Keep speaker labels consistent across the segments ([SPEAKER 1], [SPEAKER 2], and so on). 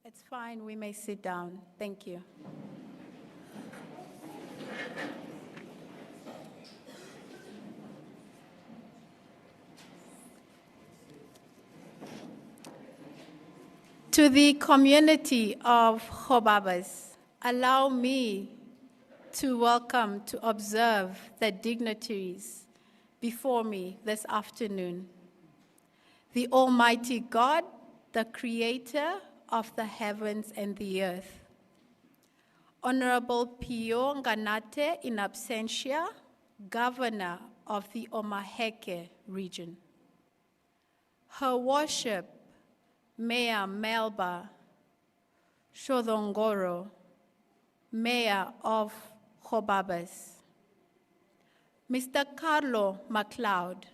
[SPEAKER 1] It's fine, we may sit down. Thank you. To the community of Gobabis, allow me to welcome, to observe the dignitaries before me this afternoon. The Almighty God, the Creator of the heavens and the earth. Honorable Pio Nganate in absentia, Governor of the Omaheke region. Her Worship, Mayor Melba Shodongoro, Mayor of Gobabis. Mr. Carlo MacLeod,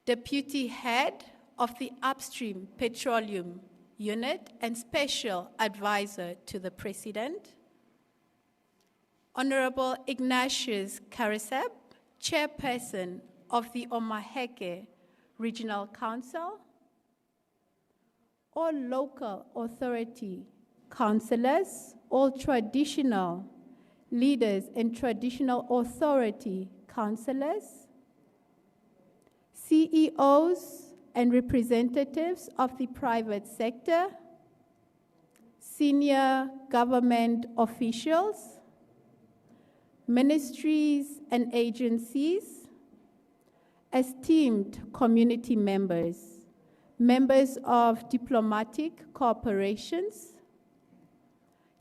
[SPEAKER 1] Deputy Head of the Upstream Petroleum Unit and Special Advisor to the President. Honorable Ignatius Kariseb, Chairperson of the Omaheke Regional Council. All local authority councillors, all traditional leaders and traditional authority councillors, CEOs and representatives of the private sector, senior government officials, ministries and agencies, esteemed community members, members of diplomatic corporations,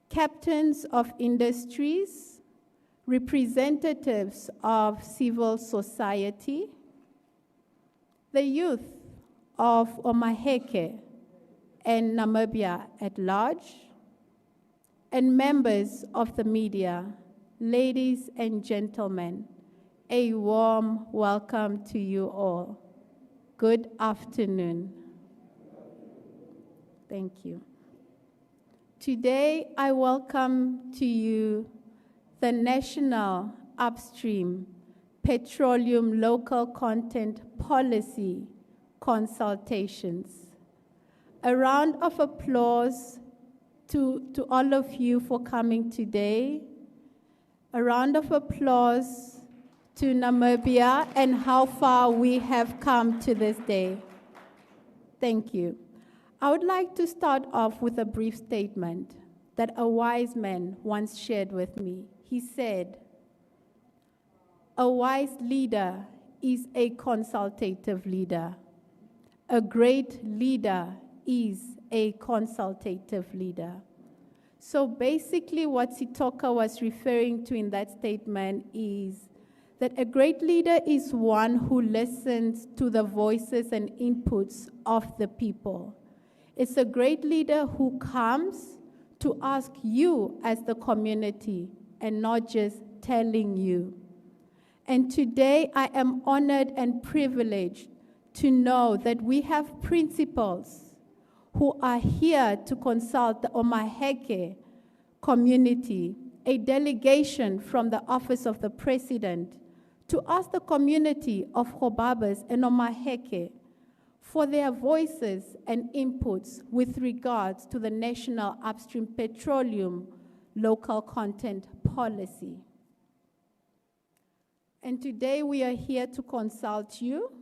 [SPEAKER 1] captains of industries, representatives of civil society, the youth of Omaheke and Namibia at large, and members of the media, ladies and gentlemen, a warm welcome to you all. Good afternoon. Thank you. Today, I welcome to you the National Upstream Petroleum Local Content Policy Consultations. A round of applause to all of you for coming today. A round of applause to Namibia and how far we have come to this day. Thank you. I would like to start off with a brief statement that a wise man once shared with me. He said, "A wise leader is a consultative leader. A great leader is a consultative leader." So basically what Sitoka was referring to in that statement is that a great leader is one who listens to the voices and inputs of the people. It's a great leader who comes to ask you as the community and not just telling you. And today I am honored and privileged to know that we have principals who are here to consult the Omaheke community, a delegation from the Office of the President, to ask the community of Gobabis and Omaheke for their voices and inputs with regards to the National Upstream Petroleum Local Content Policy. And today we are here to consult you.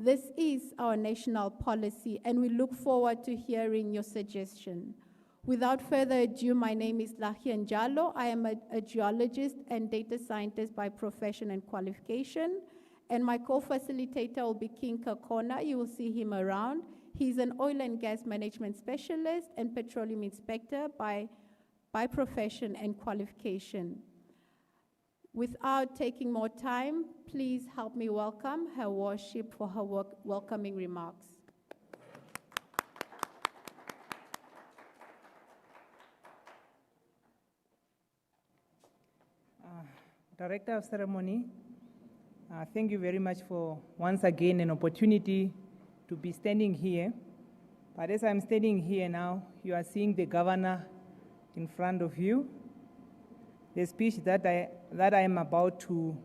[SPEAKER 1] This is our national policy, and we look forward to hearing your suggestion. Without further ado, my name is Lahia Njalo. I am a geologist and data scientist by profession and qualification. And my co-facilitator will be King Kakona. You will see him around. He's an oil and gas management specialist and petroleum inspector by profession and qualification. Without taking more time, please help me welcome Her Worship for her welcoming remarks.
[SPEAKER 2] Director of Ceremony, thank you very much for once again an opportunity to be standing here. But as I'm standing here now, you are seeing the governor in front of you. The speech that I am about to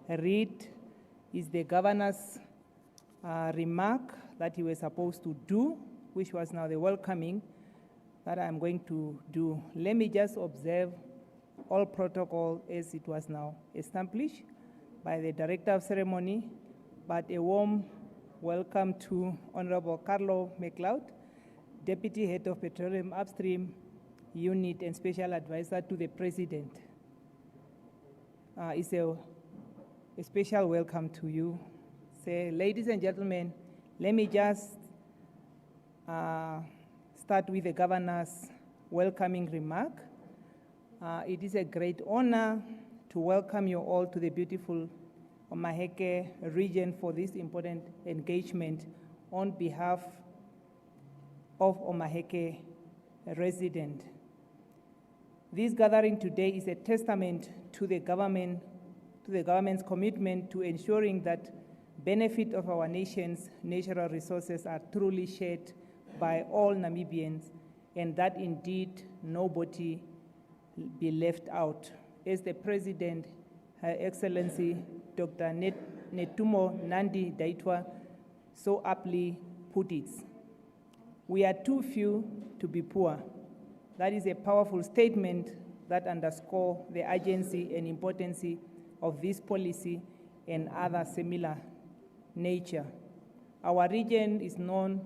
[SPEAKER 2] read is the governor's remark that he was supposed to do, which was now the welcoming that I'm going to do. Let me just observe all protocol as it was now established by the Director of Ceremony, but a warm welcome to Honorable Carlo McLeod, Deputy Head of Petroleum Upstream Unit and Special Advisor to the President. It's a special welcome to you. So, ladies and gentlemen, let me just start with the Governor's welcoming remark. It is a great honor to welcome you all to the beautiful Omaheke region for this important engagement on behalf of Omaheke residents. This gathering today is a testament to the government's commitment to ensuring that benefit of our nation's natural resources are truly shared by all Namibians, and that indeed nobody be left out. As the President, Her Excellency Dr. Netumo Nandi Daitwa so aptly put it, we are too few to be poor. That is a powerful statement that underscores the urgency and importance of this policy and other similar nature. Our region is known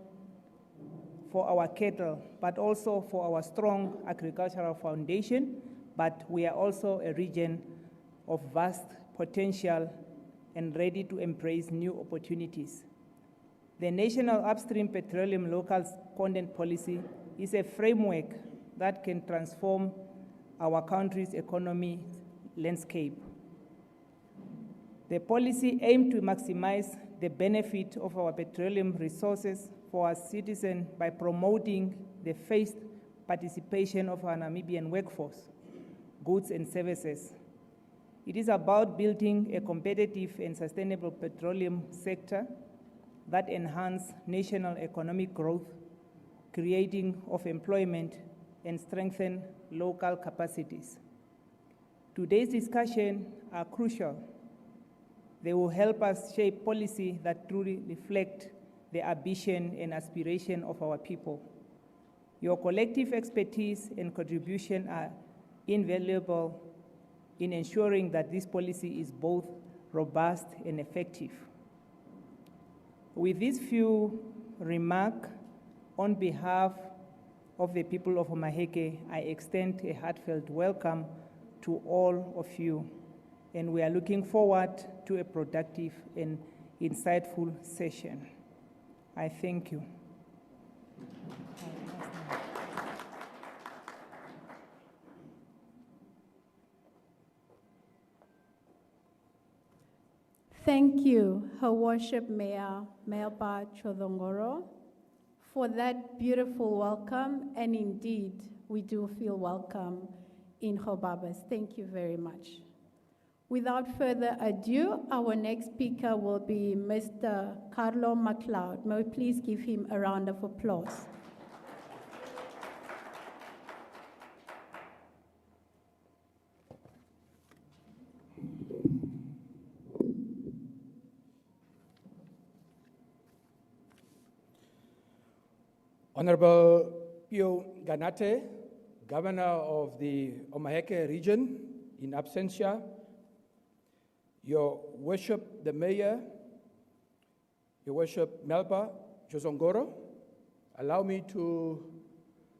[SPEAKER 2] for our cattle, but also for our strong agricultural foundation, but we are also a region of vast potential and ready to embrace new opportunities. The National Upstream Petroleum Local Content Policy is a framework that can transform our country's economic landscape. The policy aims to maximize the benefit of our petroleum resources for our citizens by promoting the phased participation of our Namibian workforce, goods and services. It is about building a competitive and sustainable petroleum sector that enhances national economic growth, creating of employment, and strengthen local capacities. Today's discussions are crucial. They will help us shape policy that truly reflect the ambition and aspiration of our people. Your collective expertise and contribution are invaluable in ensuring that this policy is both robust and effective. With these few remarks, on behalf of the people of Omaheke, I extend a heartfelt welcome to all of you, and we are looking forward to a productive and insightful session. I thank you.
[SPEAKER 1] Thank you, Her Worship Mayor Melba Chodongoro, for that beautiful welcome, and indeed, we do feel welcome in Gobabis. Thank you very much. Without further ado, our next speaker will be Mr. Carlo McLeod. May we please give him a round of applause.
[SPEAKER 3] Honorable Pio Ganate, Governor of the Omaheke region, in absentia, Your Worship the Mayor, Your Worship Melba Josongoro, allow me to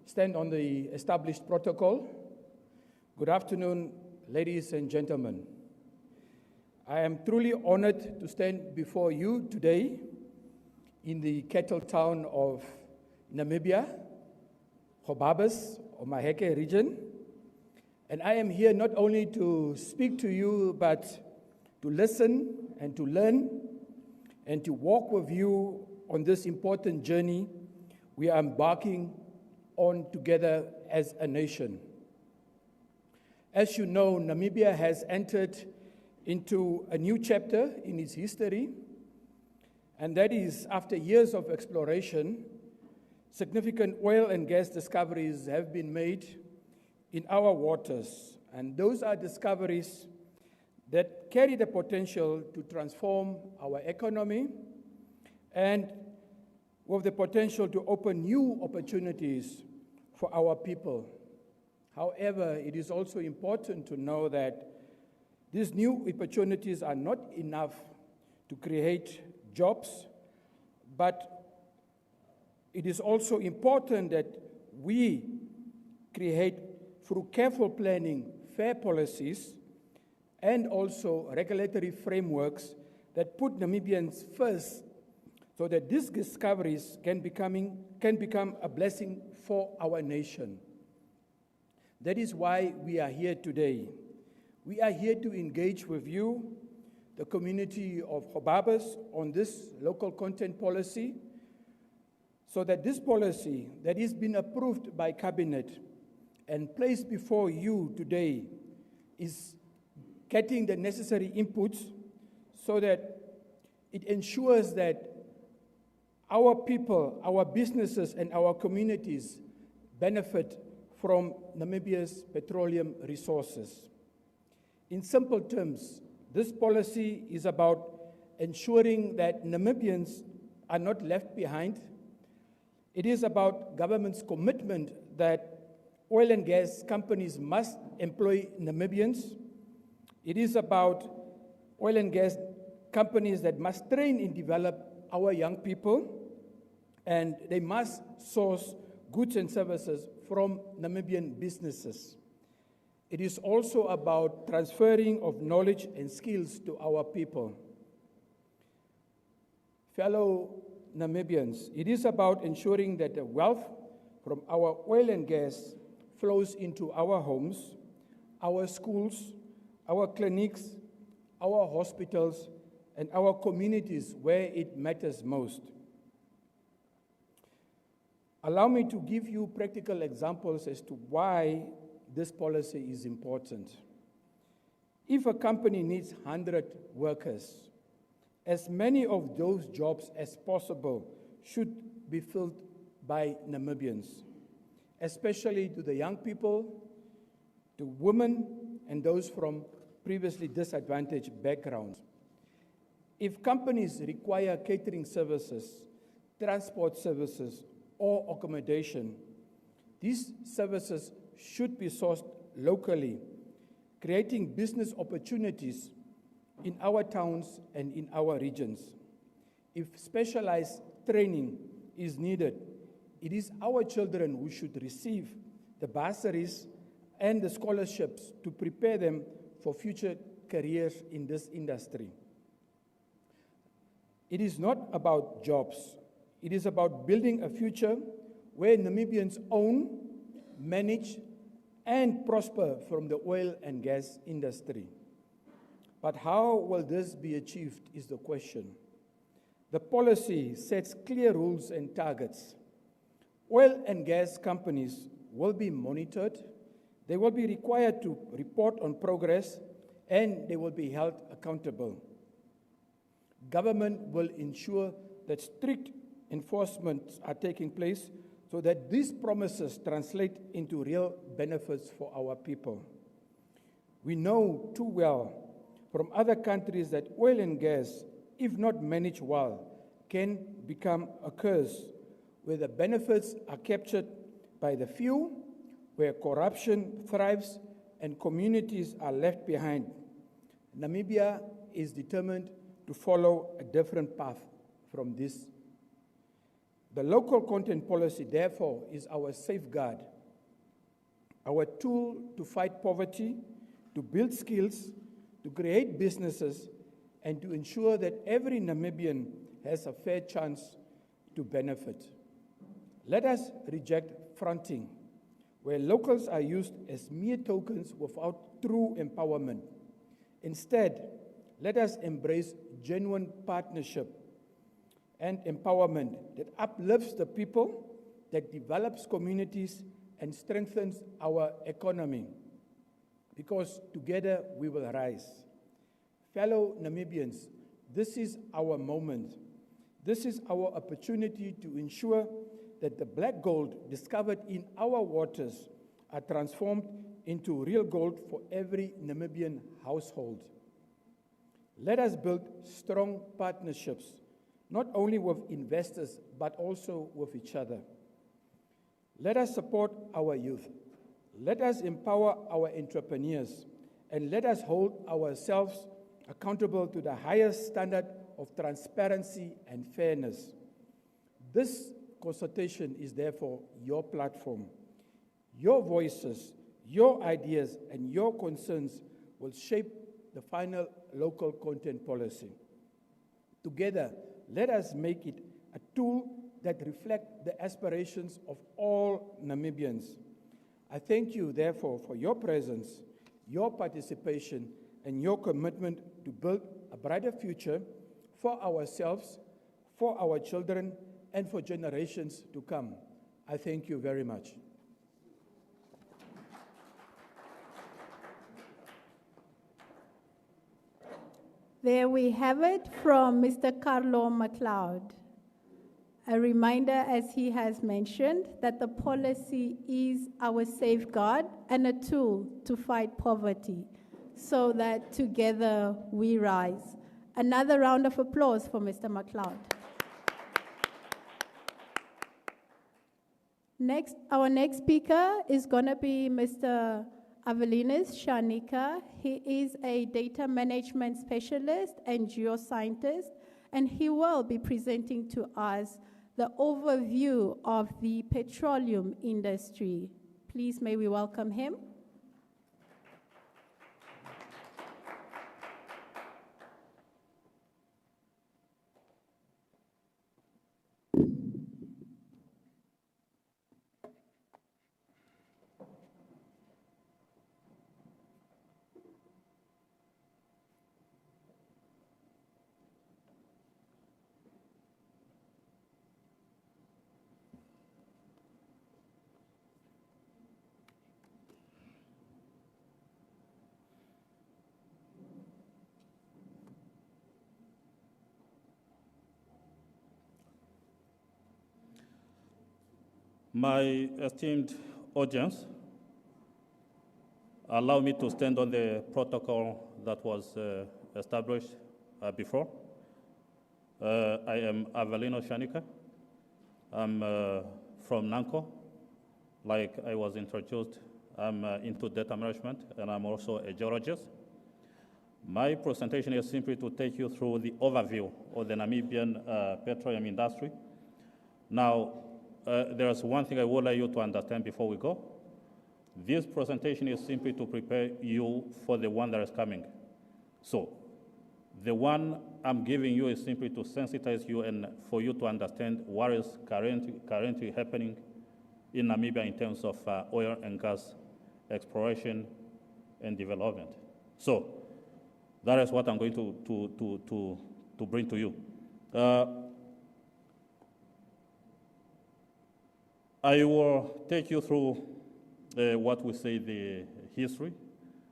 [SPEAKER 3] stand on the established protocol. Good afternoon, ladies and gentlemen. I am truly honored to stand before you today in the cattle town of Namibia, Gobabis, Omaheke region. And I am here not only to speak to you, but to listen and to learn and to walk with you on this important journey we are embarking on together as a nation. As you know, Namibia has entered into a new chapter in its history, and that is after years of exploration. Significant oil and gas discoveries have been made in our waters, and those are discoveries that carry the potential to transform our economy and with the potential to open new opportunities for our people. However, it is also important to know that these new opportunities are not enough to create jobs, but it is also important that we create, through careful planning, fair policies and also regulatory frameworks that put Namibians first, so that these discoveries can become a blessing for our nation. That is why we are here today. We are here to engage with you, the community of Gobabis, on this local content policy, so that this policy that has been approved by Cabinet and placed before you today is getting the necessary inputs so that it ensures that our people, our businesses, and our communities benefit from Namibia's petroleum resources. In simple terms, this policy is about ensuring that Namibians are not left behind. It is about government's commitment that oil and gas companies must employ Namibians. It is about oil and gas companies that must train and develop our young people, and they must source goods and services from Namibian businesses. It is also about transferring of knowledge and skills to our people. Fellow Namibians, it is about ensuring that the wealth from our oil and gas flows into our homes, our schools, our clinics, our hospitals, and our communities where it matters most. Allow me to give you practical examples as to why this policy is important. If a company needs 100 workers, as many of those jobs as possible should be filled by Namibians, especially to the young people, to women, and those from previously disadvantaged backgrounds. If companies require catering services, transport services, or accommodation, these services should be sourced locally, creating business opportunities in our towns and in our regions. If specialized training is needed, it is our children who should receive the bursaries and the scholarships to prepare them for future careers in this industry. It is not about jobs. It is about building a future where Namibians own, manage, and prosper from the oil and gas industry. But how will this be achieved is the question. The policy sets clear rules and targets. Oil and gas companies will be monitored, they will be required to report on progress, and they will be held accountable. Government will ensure that strict enforcements are taking place so that these promises translate into real benefits for our people. We know too well from other countries that oil and gas, if not managed well, can become a curse, where the benefits are captured by the few, where corruption thrives and communities are left behind. Namibia is determined to follow a different path from this. The local content policy, therefore, is our safeguard, our tool to fight poverty, to build skills, to create businesses, and to ensure that every Namibian has a fair chance to benefit. Let us reject fronting, where locals are used as mere tokens without true empowerment. Instead, let us embrace genuine partnership and empowerment that uplifts the people, that develops communities, and strengthens our economy. Because together we will rise. Fellow Namibians, this is our moment. This is our opportunity to ensure that the black gold discovered in our waters are transformed into real gold for every Namibian household. Let us build strong partnerships, not only with investors, but also with each other. Let us support our youth. Let us empower our entrepreneurs, and let us hold ourselves accountable to the highest standard of transparency and fairness. This consultation is therefore your platform. Your voices, your ideas, and your concerns will shape the final local content policy. Together, let us make it a tool that reflects the aspirations of all Namibians. I thank you, therefore, for your presence, your participation, and your commitment to build a brighter future for ourselves, for our children, and for generations to come. I thank you very much.
[SPEAKER 1] There we have it from Mr. Carlo McLeod. A reminder, as he has mentioned, that the policy is our safeguard and a tool to fight poverty, so that together we rise. Another round of applause for Mr. McLeod. Next, our next speaker is going to be Mr. Avelinas Shanika. He is a data management specialist and geoscientist, and he will be presenting to us the overview of the petroleum industry. Please, may we welcome him.
[SPEAKER 4] My esteemed audience, allow me to stand on the protocol that was established before. I am Avelinas Shanika. I'm from Nanko. Like I was introduced, I'm into data management, and I'm also a geologist. My presentation is simply to take you through the overview of the Namibian petroleum industry. Now, there's one thing I would like you to understand before we go. This presentation is simply to prepare you for the one that is coming. So, the one I'm giving you is simply to sensitize you and for you to understand what is currently happening in Namibia in terms of oil and gas exploration and development. So, that is what I'm going to bring to you. I will take you through what we say the history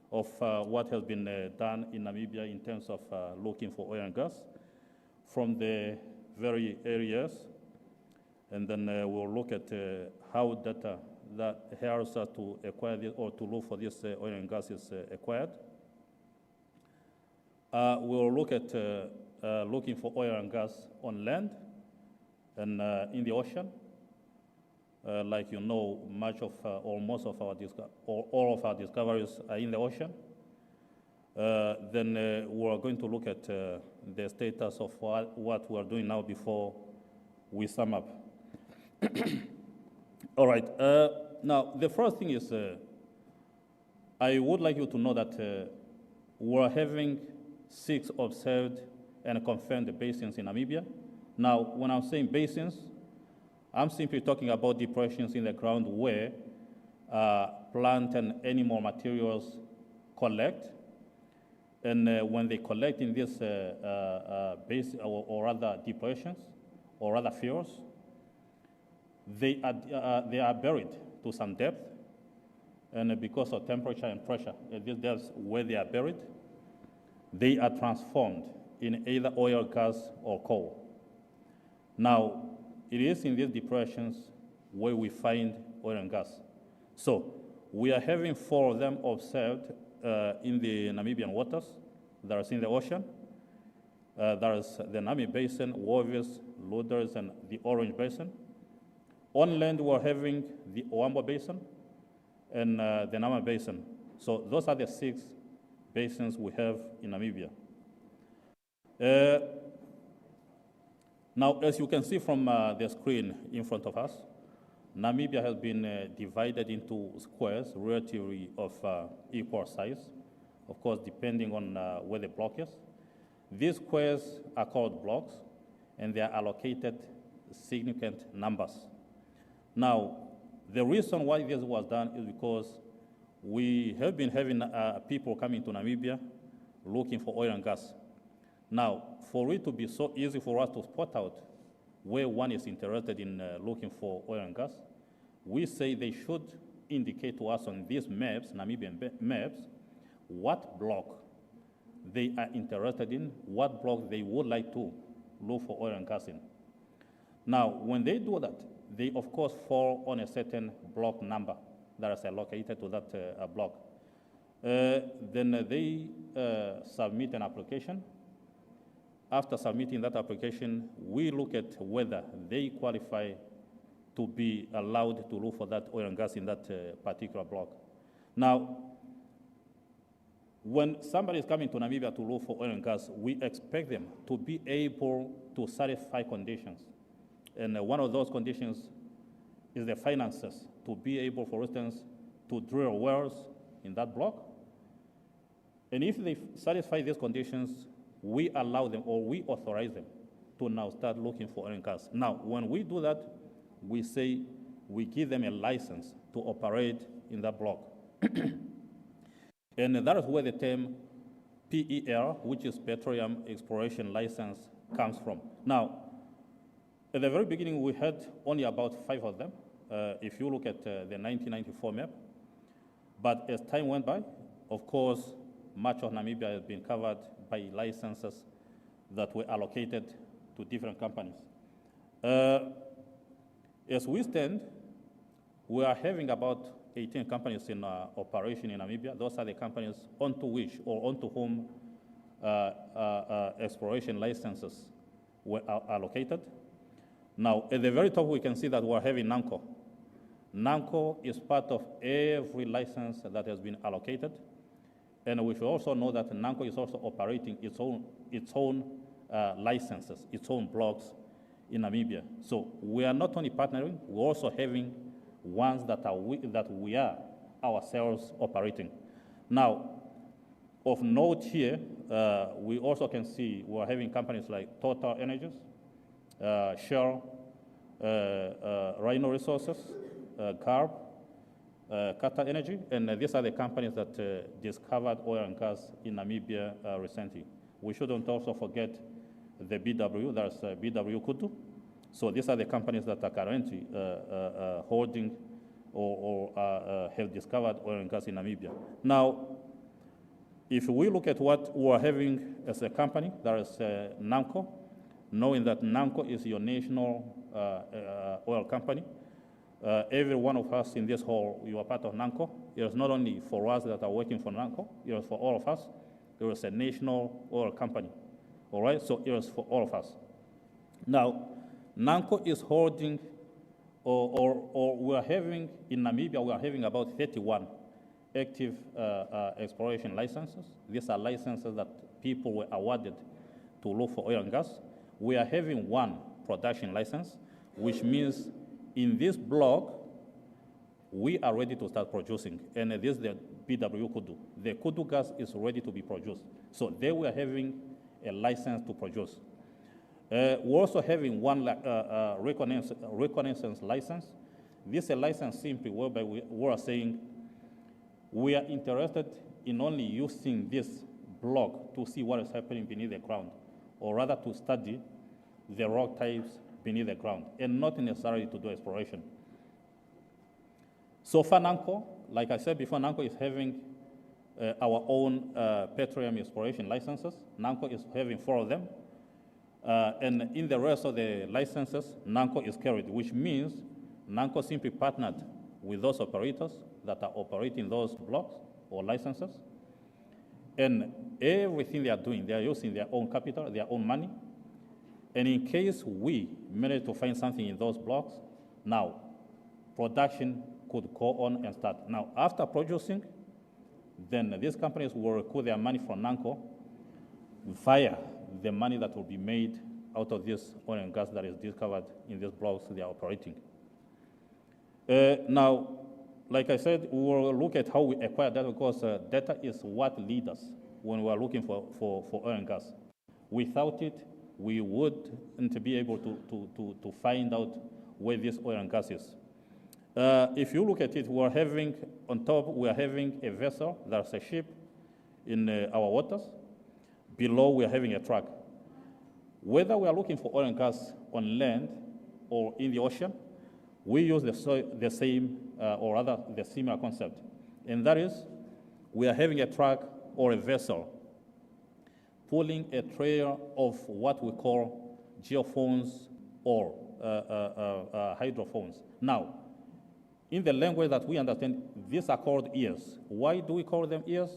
[SPEAKER 4] of what has been done in Namibia in terms of looking for oil and gas from the very early years. And then we'll look at how data that helps us to acquire this or to look for this oil and gas is acquired. We'll look at looking for oil and gas on land and in the ocean. Like you know, much of or most of our all of our discoveries are in the ocean. Then we're going to look at the status of what we're doing now before we sum up. All right. Now, the first thing is I would like you to know that we're having 6 observed and confirmed basins in Namibia. Now, when I'm saying basins, I'm simply talking about depressions in the ground where plant and animal materials collect. And when they collect in these basins or other depressions or other fields, they are buried to some depth. And because of temperature and pressure, that's where they are buried, they are transformed in either oil, gas, or coal. Now, it is in these depressions where we find oil and gas. So we are having 4 of them observed in the Namibian waters. There is in the ocean. There is the Nami Basin, Walvis, Luders, and the Orange Basin. On land, we're having the Oambo Basin and the Nama Basin. So those are the 6 basins we have in Namibia. Now, as you can see from the screen in front of us, Namibia has been divided into squares relatively of equal size, of course, depending on where the block is. These squares are called blocks, and they are allocated significant numbers. Now, the reason why this was done is because we have been having people coming to Namibia looking for oil and gas. Now, for it to be so easy for us to spot out where one is interested in looking for oil and gas, we say they should indicate to us on these maps, Namibian maps, what block they are interested in, what block they would like to look for oil and gas in. Now, when they do that, they of course fall on a certain block number that is allocated to that block. Then they submit an application. After submitting that application, we look at whether they qualify to be allowed to look for that oil and gas in that particular block. Now, when somebody is coming to Namibia to look for oil and gas, we expect them to be able to satisfy conditions. And one of those conditions is the finances, to be able, for instance, to drill wells in that block. And if they satisfy these conditions, we allow them or we authorize them to now start looking for oil and gas. Now, when we do that, we say we give them a license to operate in that block. And that is where the term PEL, which is Petroleum Exploration License, comes from. Now, at the very beginning, we had only about 5 of them, if you look at the 1994 map. But as time went by, of course, much of Namibia has been covered by licenses that were allocated to different companies. As we stand, we are having about 18 companies in operation in Namibia. Those are the companies onto which or onto whom exploration licenses were allocated. Now, at the very top, we can see that we're having NANCO. NANCO is part of every license that has been allocated. And we should also know that NANCO is also operating its own licenses, its own blocks in Namibia. So we are not only partnering, we're also having ones that we are ourselves operating. Now, of note here, we also can see we're having companies like Total Energies, Shell, Rhino Resources, Carb, Qatar Energy, and these are the companies that discovered oil and gas in Namibia recently. We shouldn't also forget the BW, that's BW Kutu. So these are the companies that are currently holding or have discovered oil and gas in Namibia. Now, if we look at what we're having as a company, there is NANCO, knowing that NANCO is your national oil company. Every one of us in this hall, you are part of NANCO. It is not only for us that are working for NANCO, it is for all of us. It is a national oil company, all right? So it is for all of us. Now, NANCO is holding, or we are having, in Namibia, we are having about 31 active exploration licenses. These are licenses that people were awarded to look for oil and gas. We are having 1 production license, which means in this block, we are ready to start producing. And this is the BW Kudu. The Kudu gas is ready to be produced. So there we are having a license to produce. We're also having 1 reconnaissance license. This is a license simply whereby we are saying we are interested in only using this block to see what is happening beneath the ground, or rather to study the rock types beneath the ground, and not necessarily to do exploration. So far, NANCO, like I said before, NANCO is having our own petroleum exploration licenses. NANCO is having 4 of them. And in the rest of the licenses, NANCO is carried, which means NANCO simply partnered with those operators that are operating those blocks or licenses. And everything they are doing, they are using their own capital, their own money. And in case we manage to find something in those blocks, Now, production could go on and start. Now, after producing, then these companies will recoup their money from NANCO via the money that will be made out of this oil and gas that is discovered in these blocks they are operating. Now, like I said, we will look at how we acquire data because data is what leads us when we are looking for oil and gas. Without it, we wouldn't be able to find out where this oil and gas is. If you look at it, we are having, on top, we are having a vessel, that's a ship in our waters. Below, we are having a truck. Whether we are looking for oil and gas on land or in the ocean, we use the same, or rather the similar concept. And that is, we are having a truck or a vessel pulling a trailer of what we call geophones or hydrophones. Now, in the language that we understand, these are called ears. Why do we call them ears?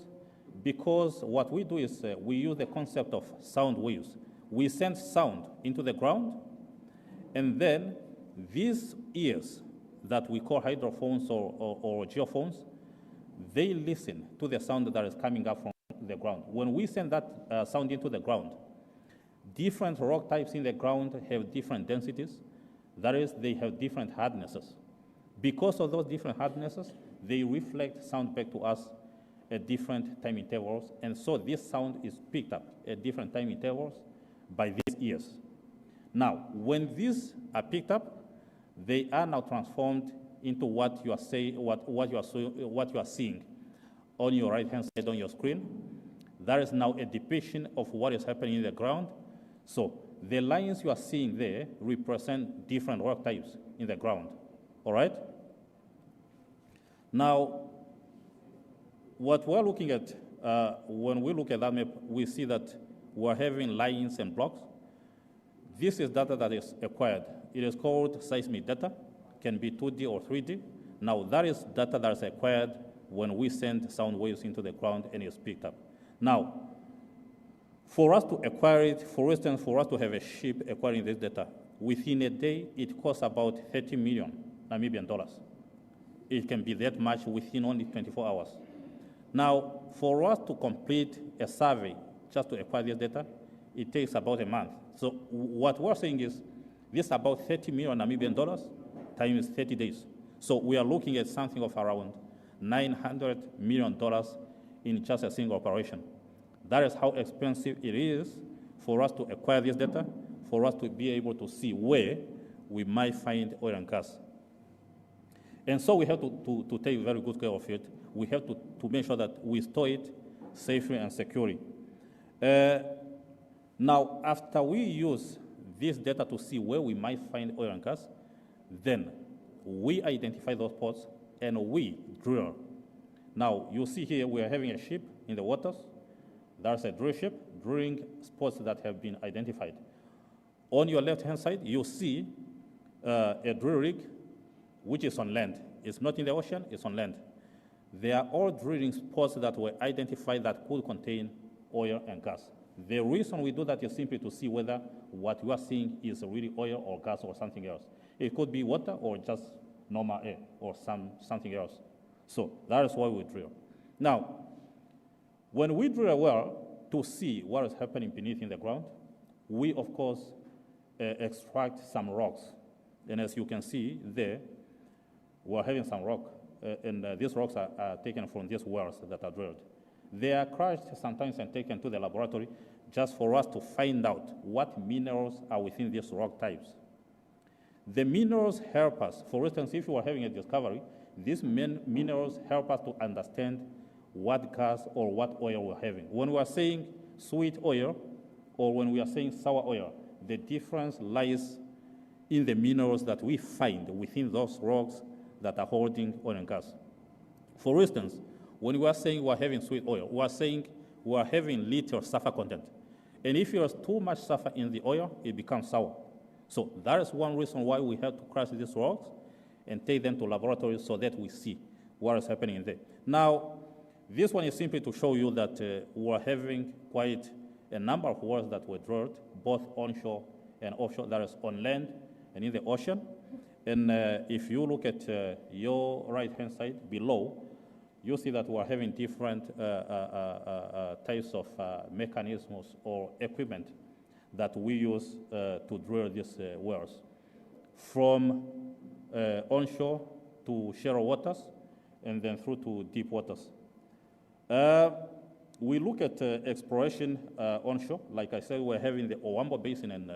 [SPEAKER 4] Because what we do is we use the concept of sound waves. We send sound into the ground, and then these ears that we call hydrophones or geophones, they listen to the sound that is coming up from the ground. When we send that sound into the ground, different rock types in the ground have different densities. That is, they have different hardnesses. Because of those different hardnesses, they reflect sound back to us at different time intervals, and so this sound is picked up at different time intervals by these ears. Now, when these are picked up, they are now transformed into what you are saying, what you are seeing on your right-hand side on your screen. That is now a depiction of what is happening in the ground. So the lines you are seeing there represent different rock types in the ground. All right? Now, what we're looking at, when we look at that map, we see that we're having lines and blocks. This is data that is acquired. It is called seismic data, can be 2D or 3D. Now, that is data that is acquired when we send sound waves into the ground and it's picked up. Now, for us to acquire it, for instance, for us to have a ship acquiring this data, within a day, it costs about 30 million Namibian dollars. It can be that much within only 24 hours. Now, for us to complete a survey just to acquire this data, it takes about a month. So what we're saying is this is about 30 million Namibian dollars times 30 days. So we are looking at something of around $900 million in just a single operation. That is how expensive it is for us to acquire this data, for us to be able to see where we might find oil and gas. And so we have to take very good care of it. We have to make sure that we store it safely and securely. Now, after we use this data to see where we might find oil and gas, then we identify those spots and we drill. Now, you see here we are having a ship in the waters. There's a drill ship drilling spots that have been identified. On your left-hand side, you see a drill rig, which is on land. It's not in the ocean, it's on land. They are all drilling spots that were identified that could contain oil and gas. The reason we do that is simply to see whether what you are seeing is really oil or gas or something else. It could be water or just normal air or something else. So that is why we drill. Now, when we drill a well to see what is happening beneath in the ground, we, of course, extract some rocks. And as you can see there, we're having some rock, and these rocks are taken from these wells that are drilled. They are crushed sometimes and taken to the laboratory just for us to find out what minerals are within these rock types. The minerals help us. For instance, if you are having a discovery, these minerals help us to understand what gas or what oil we're having. When we are saying sweet oil or when we are saying sour oil, the difference lies in the minerals that we find within those rocks that are holding oil and gas. For instance, when we are saying we are having sweet oil, we are saying we are having little sulfur content. And if there is too much sulfur in the oil, it becomes sour. So that is one reason why we have to crush these rocks and take them to laboratories so that we see what is happening in there. Now, this one is simply to show you that we are having quite a number of wells that were drilled, both onshore and offshore, that is on land and in the ocean. And if you look at your right-hand side below, you see that we're having different types of mechanisms or equipment that we use to drill these wells, from onshore to shallow waters, and then through to deep waters. We look at exploration onshore. Like I said, we're having the Ovambo Basin and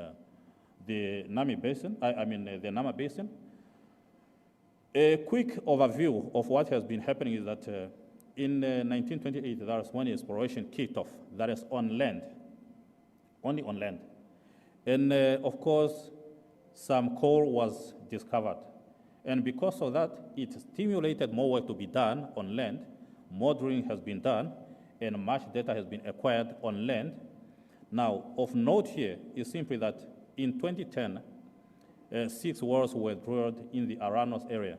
[SPEAKER 4] the Nami Basin, the Nama Basin. A quick overview of what has been happening is that in 1928, that was when exploration kicked off. That is on land, only on land. And of course, some coal was discovered. And because of that, it stimulated more work to be done on land. More drilling has been done, and much data has been acquired on land. Now, of note here is simply that in 2010, 6 wells were drilled in the Aranos area.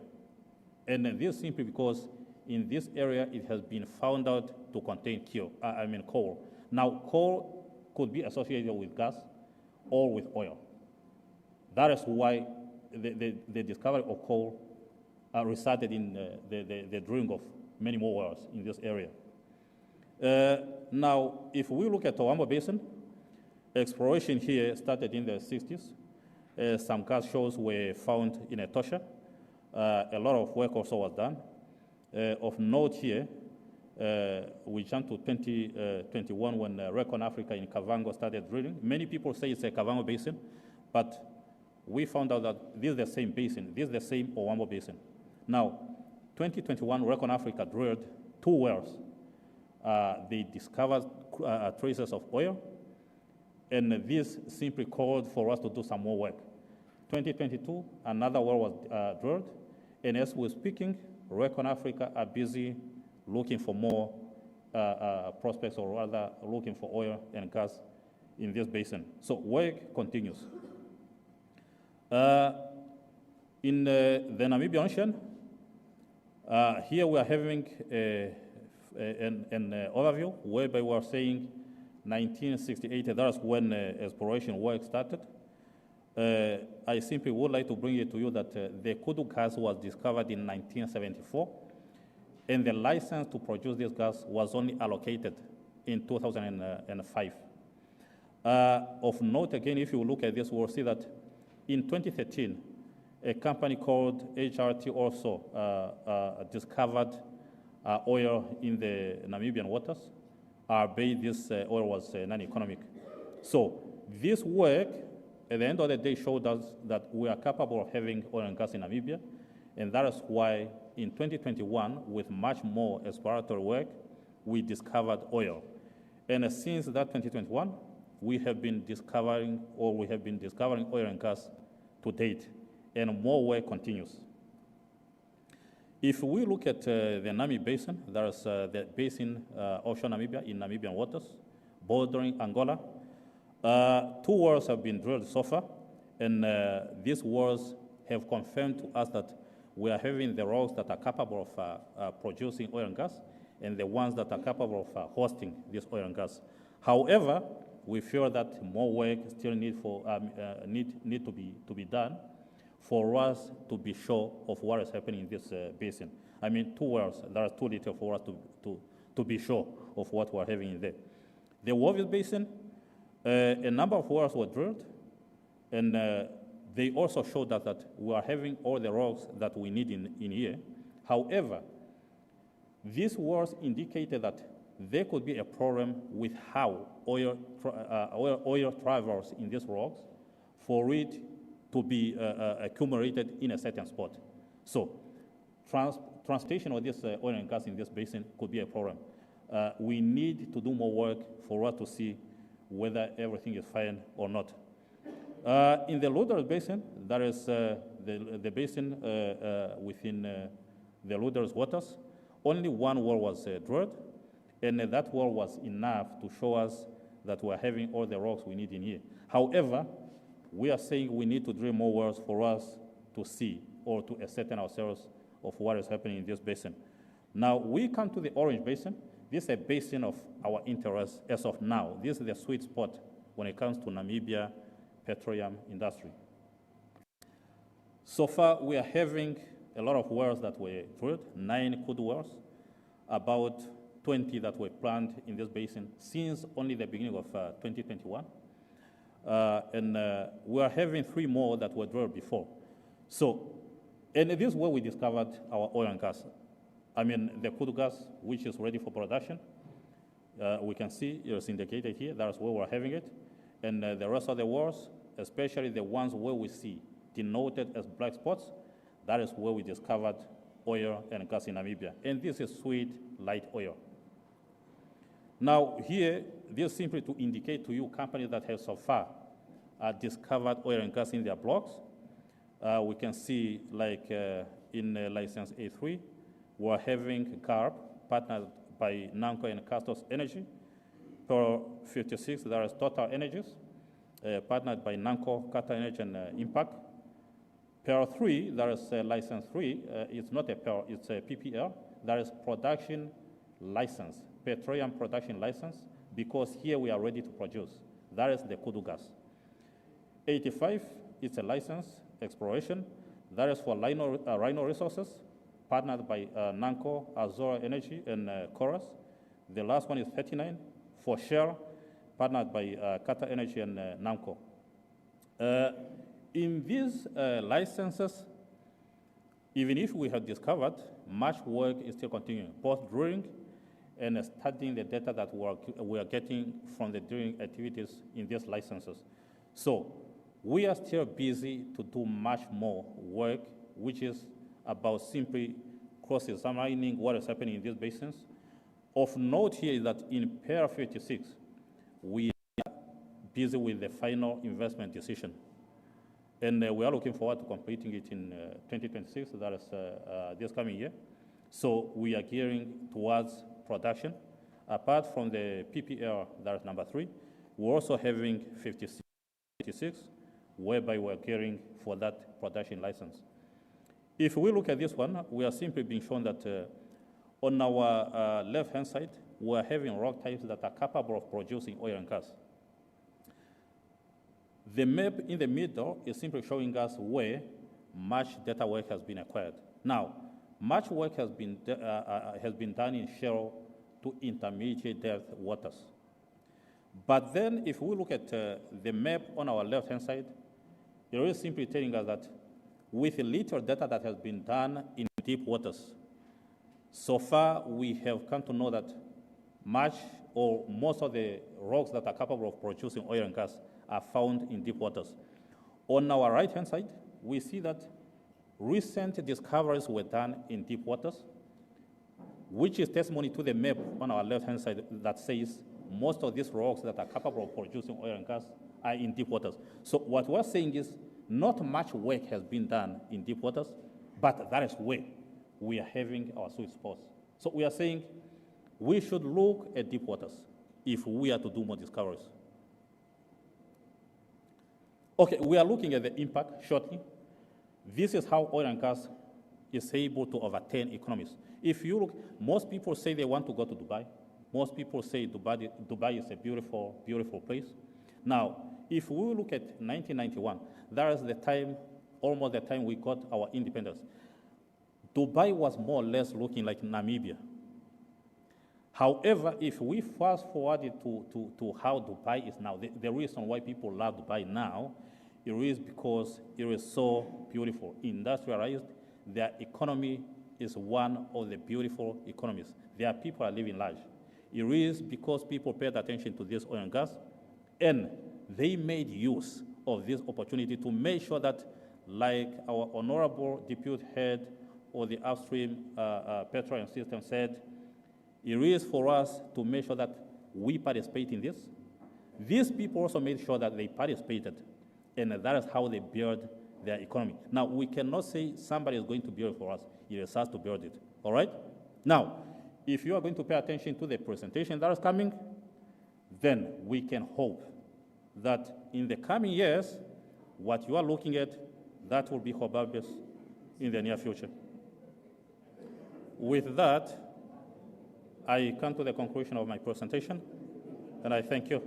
[SPEAKER 4] And this simply because in this area it has been found out to contain coal. Now, coal could be associated with gas or with oil. That is why the discovery of coal resulted in the drilling of many more wells in this area. Now, if we look at the Ovambo Basin, exploration here started in the 60s. Some gas shows were found in Etosha. A lot of work also was done. Of note here, we jumped to 2021 when Recon Africa in Kavango started drilling. Many people say it's a Kavango Basin, but we found out that this is the same basin. This is the same Ovambo Basin. Now, 2021, Recon Africa drilled 2 wells. They discovered traces of oil, and this simply called for us to do some more work. 2022, another well was drilled, and as we're speaking, Recon Africa are busy looking for more prospects, or rather looking for oil and gas in this basin. So work continues. In the Namibian Ocean, here we are having an overview whereby we are saying 1968, that's when exploration work started. I simply would like to bring it to you that the Kudu gas was discovered in 1974, and the license to produce this gas was only allocated in 2005. Of note, again, if you look at this, we'll see that in 2013, a company called HRT also discovered oil in the Namibian waters. This oil was non-economic. So this work, at the end of the day, showed us that we are capable of having oil and gas in Namibia, and that is why in 2021, with much more exploratory work, we discovered oil. And since that 2021, we have been discovering oil and gas to date, and more work continues. If we look at the Nami Basin, there's the basin offshore Namibia in Namibian waters, bordering Angola. 2 wells have been drilled so far, and these wells have confirmed to us that we are having the rocks that are capable of producing oil and gas, and the ones that are capable of hosting this oil and gas. However, we feel that more work still need to be done for us to be sure of what is happening in this basin. 2 wells, there are too little for us to be sure of what we're having in there. The Gobabis Basin, a number of wells were drilled, and they also showed us that we are having all the rocks that we need in here. However, these wells indicated that there could be a problem with how oil travels in these rocks for it to be accumulated in a certain spot. So transportation of this oil and gas in this basin could be a problem. We need to do more work for us to see whether everything is fine or not. In the Luders Basin, there is the basin within the Luders waters. Only 1 well was drilled, and that well was enough to show us that we're having all the rocks we need in here. However, we are saying we need to drill more wells for us to see or to ascertain ourselves of what is happening in this basin. Now, we come to the Orange Basin. This is a basin of our interest as of now. This is the sweet spot when it comes to Namibia petroleum industry. So far, we are having a lot of wells that were drilled, 9 crude wells, about 20 that were planned in this basin since only the beginning of 2021. We are having 3 more that were drilled before. So, and this is where we discovered our oil and gas. I mean, the crude gas, which is ready for production. We can see it's indicated here. That's where we're having it. And the rest of the wells, especially the ones where we see denoted as black spots, that is where we discovered oil and gas in Namibia. And this is sweet, light oil. Now here, this is simply to indicate to you companies that have so far discovered oil and gas in their blocks. We can see like in license A3, we're having CARB, partnered by NANCO and Castos Energy. Per 56, there is Total Energies, partnered by NANCO, Qatar Energy, and Impact. Per 3, there is license 3. It's not a per, it's a PPL. There is production license, petroleum production license, because here we are ready to produce. That is the Kudu gas. 85, it's a license, exploration. That is for Rhino Resources, partnered by NANCO, Azora Energy, and Chorus. The last one is 39 for Shell, partnered by Qatar Energy and NANCO. In these licenses, even if we have discovered, much work is still continuing, both drilling and studying the data that we are getting from the drilling activities in these licenses. So we are still busy to do much more work, which is about simply cross-examining what is happening in these basins. Of note here is that in pair 56, we are busy with the final investment decision. And we are looking forward to completing it in 2026, that is this coming year. So we are gearing towards production. Apart from the PPL, that is number 3, we're also having 56, whereby we're gearing for that production license. If we look at this one, we are simply being shown that on our left-hand side, we're having rock types that are capable of producing oil and gas. The map in the middle is simply showing us where much data work has been acquired. Now, much work has been done in shallow to intermediate depth waters. But then if we look at the map on our left-hand side, it is simply telling us that with little data that has been done in deep waters, so far we have come to know that much or most of the rocks that are capable of producing oil and gas are found in deep waters. On our right-hand side, we see that recent discoveries were done in deep waters, which is testimony to the map on our left-hand side that says most of these rocks that are capable of producing oil and gas are in deep waters. So what we're saying is not much work has been done in deep waters, but that is where we are having our sweet spots. So we are saying we should look at deep waters if we are to do more discoveries. Okay, we are looking at the impact shortly. This is how oil and gas is able to overturn economies. If you look, most people say they want to go to Dubai. Most people say Dubai is a beautiful, beautiful place. Now, if we look at 1991, that is the time, almost the time we got our independence. Dubai was more or less looking like Namibia. However, if we fast forward it to how Dubai is now, the reason why people love Dubai now, it is because it is so beautiful, industrialized. Their economy is one of the beautiful economies. Their people are living large. It is because people paid attention to this oil and gas, and they made use of this opportunity to make sure that, like our honorable deputy head of the upstream petroleum system said, it is for us to make sure that we participate in this. These people also made sure that they participated, and that is how they build their economy. Now, we cannot say somebody is going to build for us. It is us to build it, all right? Now, if you are going to pay attention to the presentation that is coming, then we can hope that in the coming years, what you are looking at, that will be Gobabis in the near future. With that, I come to the conclusion of my presentation, and I thank you.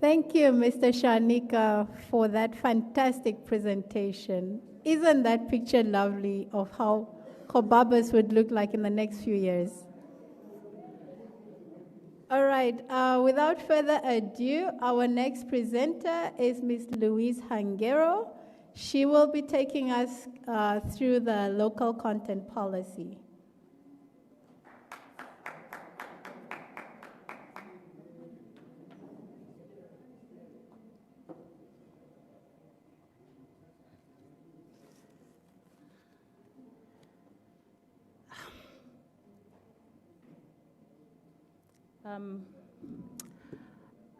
[SPEAKER 1] Thank you, Mr. Shanika, for that fantastic presentation. Isn't that picture lovely of how Gobabis would look like in the next few years? All right, without further ado, our next presenter is Ms. Louise Hangero. She will be taking us through the local content policy.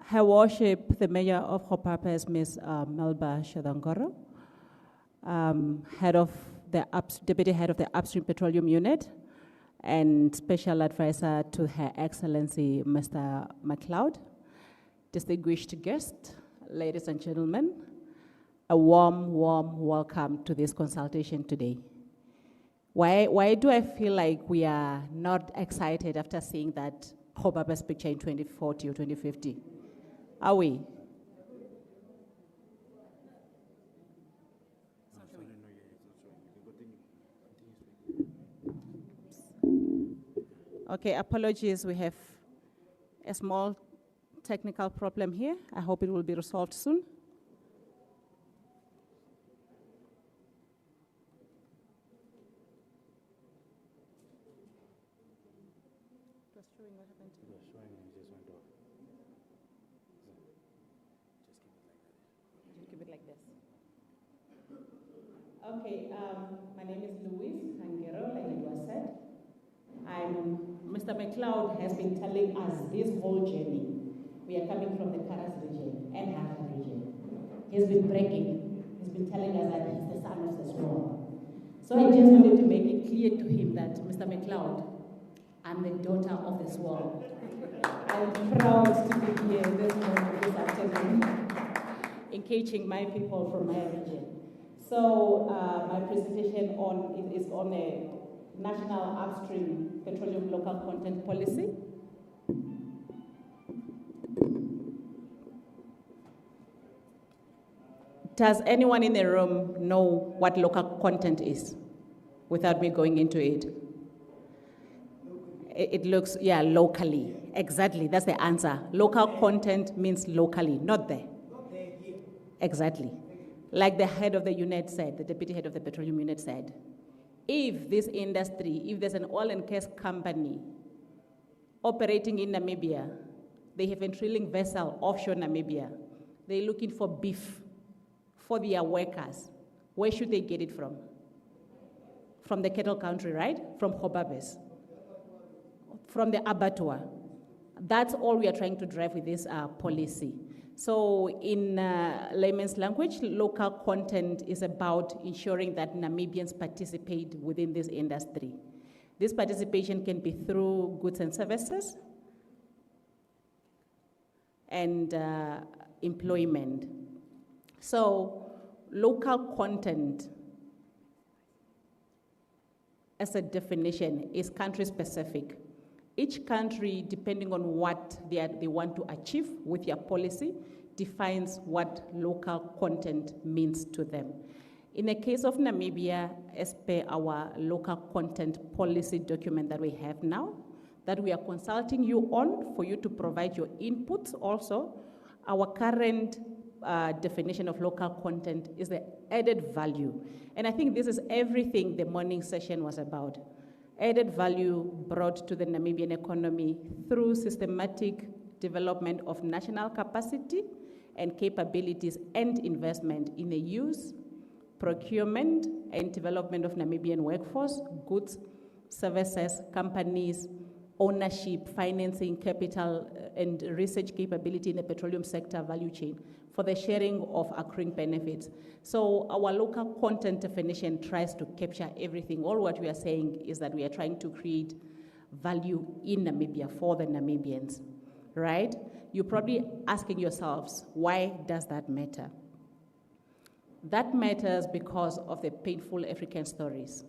[SPEAKER 5] Her Worship, the Mayor of Gobabis, Ms. Melba Shadangoro, Deputy Head of the Upstream Petroleum Unit, and Special Advisor to Her Excellency, Mr. McLeod, distinguished guests, ladies and gentlemen, a warm welcome to this consultation today. Why do I feel like we are not excited after seeing that Gobabis picture in 2040 or 2050? Are we? Okay, apologies. We have a small technical problem here. I hope it will be resolved soon. Okay, my name is Louise Hangero, like it was said. Mr. McLeod has been telling us this whole journey. We are coming from the Karas region and Haka region. He's been bragging. He's been telling us that he's the son of the swan. So I just wanted to make it clear to him that, Mr. McLeod, I'm the daughter of the swan. I'm proud to be here this morning, this afternoon, engaging my people from my region. So my presentation is on a national upstream petroleum local content policy. Does anyone in the room know what local content is without me going into it? It looks, yeah, locally. Exactly, that's the answer. Local content means locally, not there. Exactly. Like the head of the unit said, the deputy head of the petroleum unit said, if this industry, if there's an oil and gas company operating in Namibia, they have a drilling vessel offshore Namibia, they're looking for beef for their workers, where should they get it from? From the cattle country, right? From Gobabis. From the abattoir. That's all we are trying to drive with this policy. So in layman's language, local content is about ensuring that Namibians participate within this industry. This participation can be through goods and services and employment. So local content, as a definition, is country specific. Each country, depending on what they want to achieve with their policy, defines what local content means to them. In the case of Namibia, as per our local content policy document that we have now, that we are consulting you on for you to provide your inputs also, our current definition of local content is the added value. And I think this is everything the morning session was about. Added value brought to the Namibian economy through systematic development of national capacity and capabilities and investment in the use, procurement, and development of Namibian workforce, goods, services, companies, ownership, financing, capital, and research capability in the petroleum sector value chain for the sharing of accruing benefits. So our local content definition tries to capture everything. All what we are saying is that we are trying to create value in Namibia for the Namibians, right? You're probably asking yourselves, why does that matter? That matters because of the painful African stories.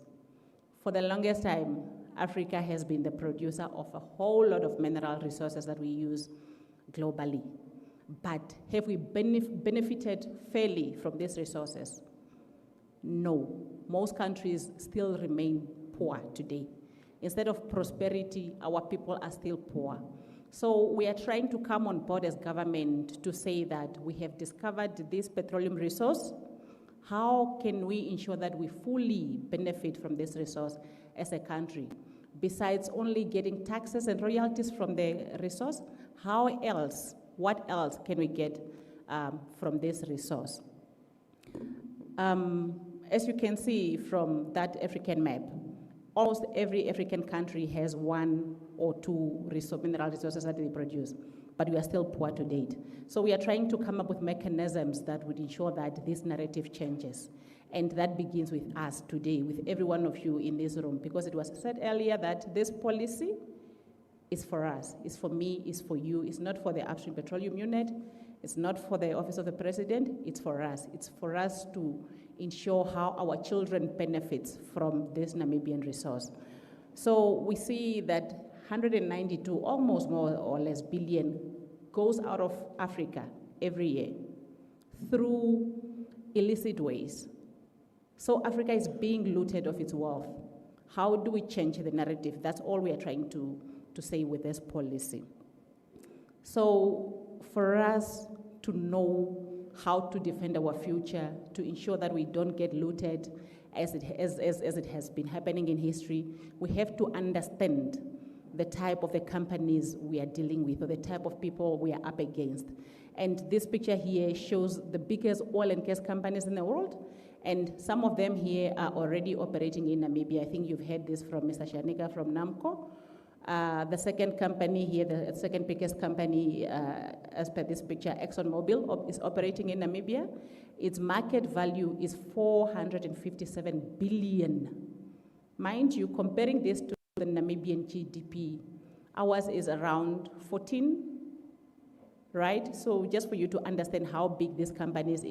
[SPEAKER 5] For the longest time, Africa has been the producer of a whole lot of mineral resources that we use globally. But have we benefited fairly from these resources? No. Most countries still remain poor today. Instead of prosperity, our people are still poor. So we are trying to come on board as government to say that we have discovered this petroleum resource. How can we ensure that we fully benefit from this resource as a country? Besides only getting taxes and royalties from the resource, what else can we get from this resource? As you can see from that African map, almost every African country has one or two mineral resources that they produce, but we are still poor to date. So we are trying to come up with mechanisms that would ensure that this narrative changes. And that begins with us today, with every one of you in this room, because it was said earlier that this policy is for us, it's for me, it's for you, it's not for the Upstream Petroleum Unit, it's not for the Office of the President, it's for us. It's for us to ensure how our children benefits from this Namibian resource. So we see that 192, almost more or less billion, goes out of Africa every year through illicit ways. So Africa is being looted of its wealth. How do we change the narrative? That's all we are trying to say with this policy. So for us to know how to defend our future, to ensure that we don't get looted as it has been happening in history, we have to understand the type of the companies we are dealing with or the type of people we are up against. And this picture here shows the biggest oil and gas companies in the world, and some of them here are already operating in Namibia. I think you've heard this from Mr. Shanika from NAMCO. The second company here, the second biggest company, as per this picture, ExxonMobil, is operating in Namibia. Its market value is 457 billion. Mind you, comparing this to the Namibian GDP, ours is around 14, right? So just for you to understand how big these companies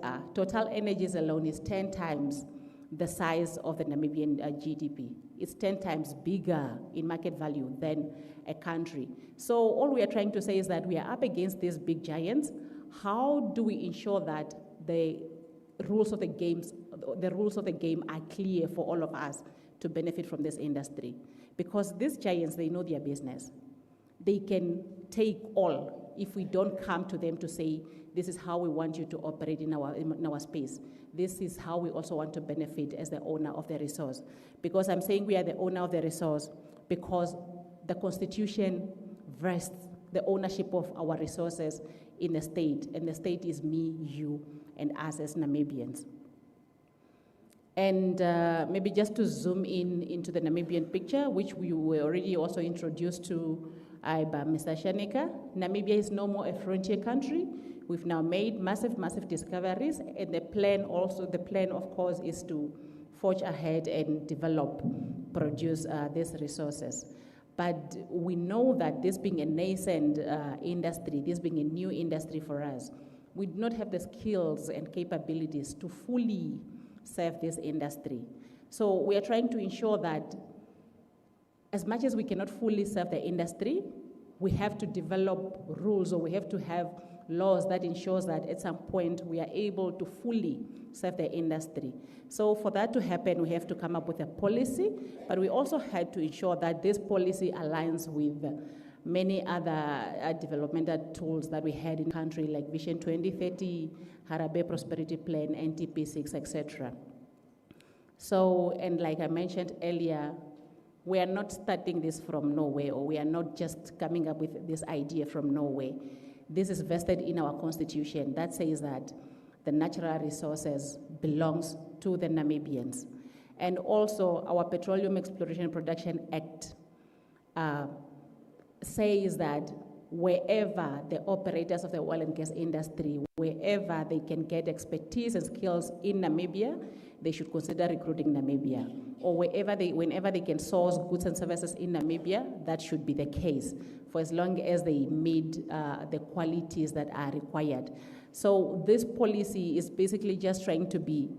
[SPEAKER 5] are. Total Energies alone is 10 times the size of the Namibian GDP. It's 10 times bigger in market value than a country. So all we are trying to say is that we are up against these big giants. How do we ensure that the rules of the game are clear for all of us to benefit from this industry? Because these giants, they know their business. They can take all if we don't come to them to say, this is how we want you to operate in our space. This is how we also want to benefit as the owner of the resource. Because I'm saying we are the owner of the resource because the Constitution vests the ownership of our resources in the state, and the state is me, you, and us as Namibians. And maybe just to zoom into the Namibian picture, which we were already also introduced to by Mr. Shanika, Namibia is no more a frontier country. We've now made massive discoveries, and the plan, of course, is to forge ahead and produce these resources. But we know that this being a nascent industry, this being a new industry for us, we do not have the skills and capabilities to fully serve this industry. So we are trying to ensure that as much as we cannot fully serve the industry, we have to develop rules, or we have to have laws that ensures that at some point we are able to fully serve the industry. So for that to happen, we have to come up with a policy, but we also had to ensure that this policy aligns with many other developmental tools that we had in the country, like Vision 2030, Harabe Prosperity Plan, NTP6, etc. So, and like I mentioned earlier, we are not starting this from nowhere, or we are not just coming up with this idea from nowhere. This is vested in our Constitution that says that the natural resources belongs to the Namibians. And also our Petroleum Exploration and Production Act says that wherever the operators of the oil and gas industry, wherever they can get expertise and skills in Namibia, they should consider recruiting Namibia. Or whenever they can source goods and services in Namibia, that should be the case, for as long as they meet the qualities that are required. So this policy is basically just trying to be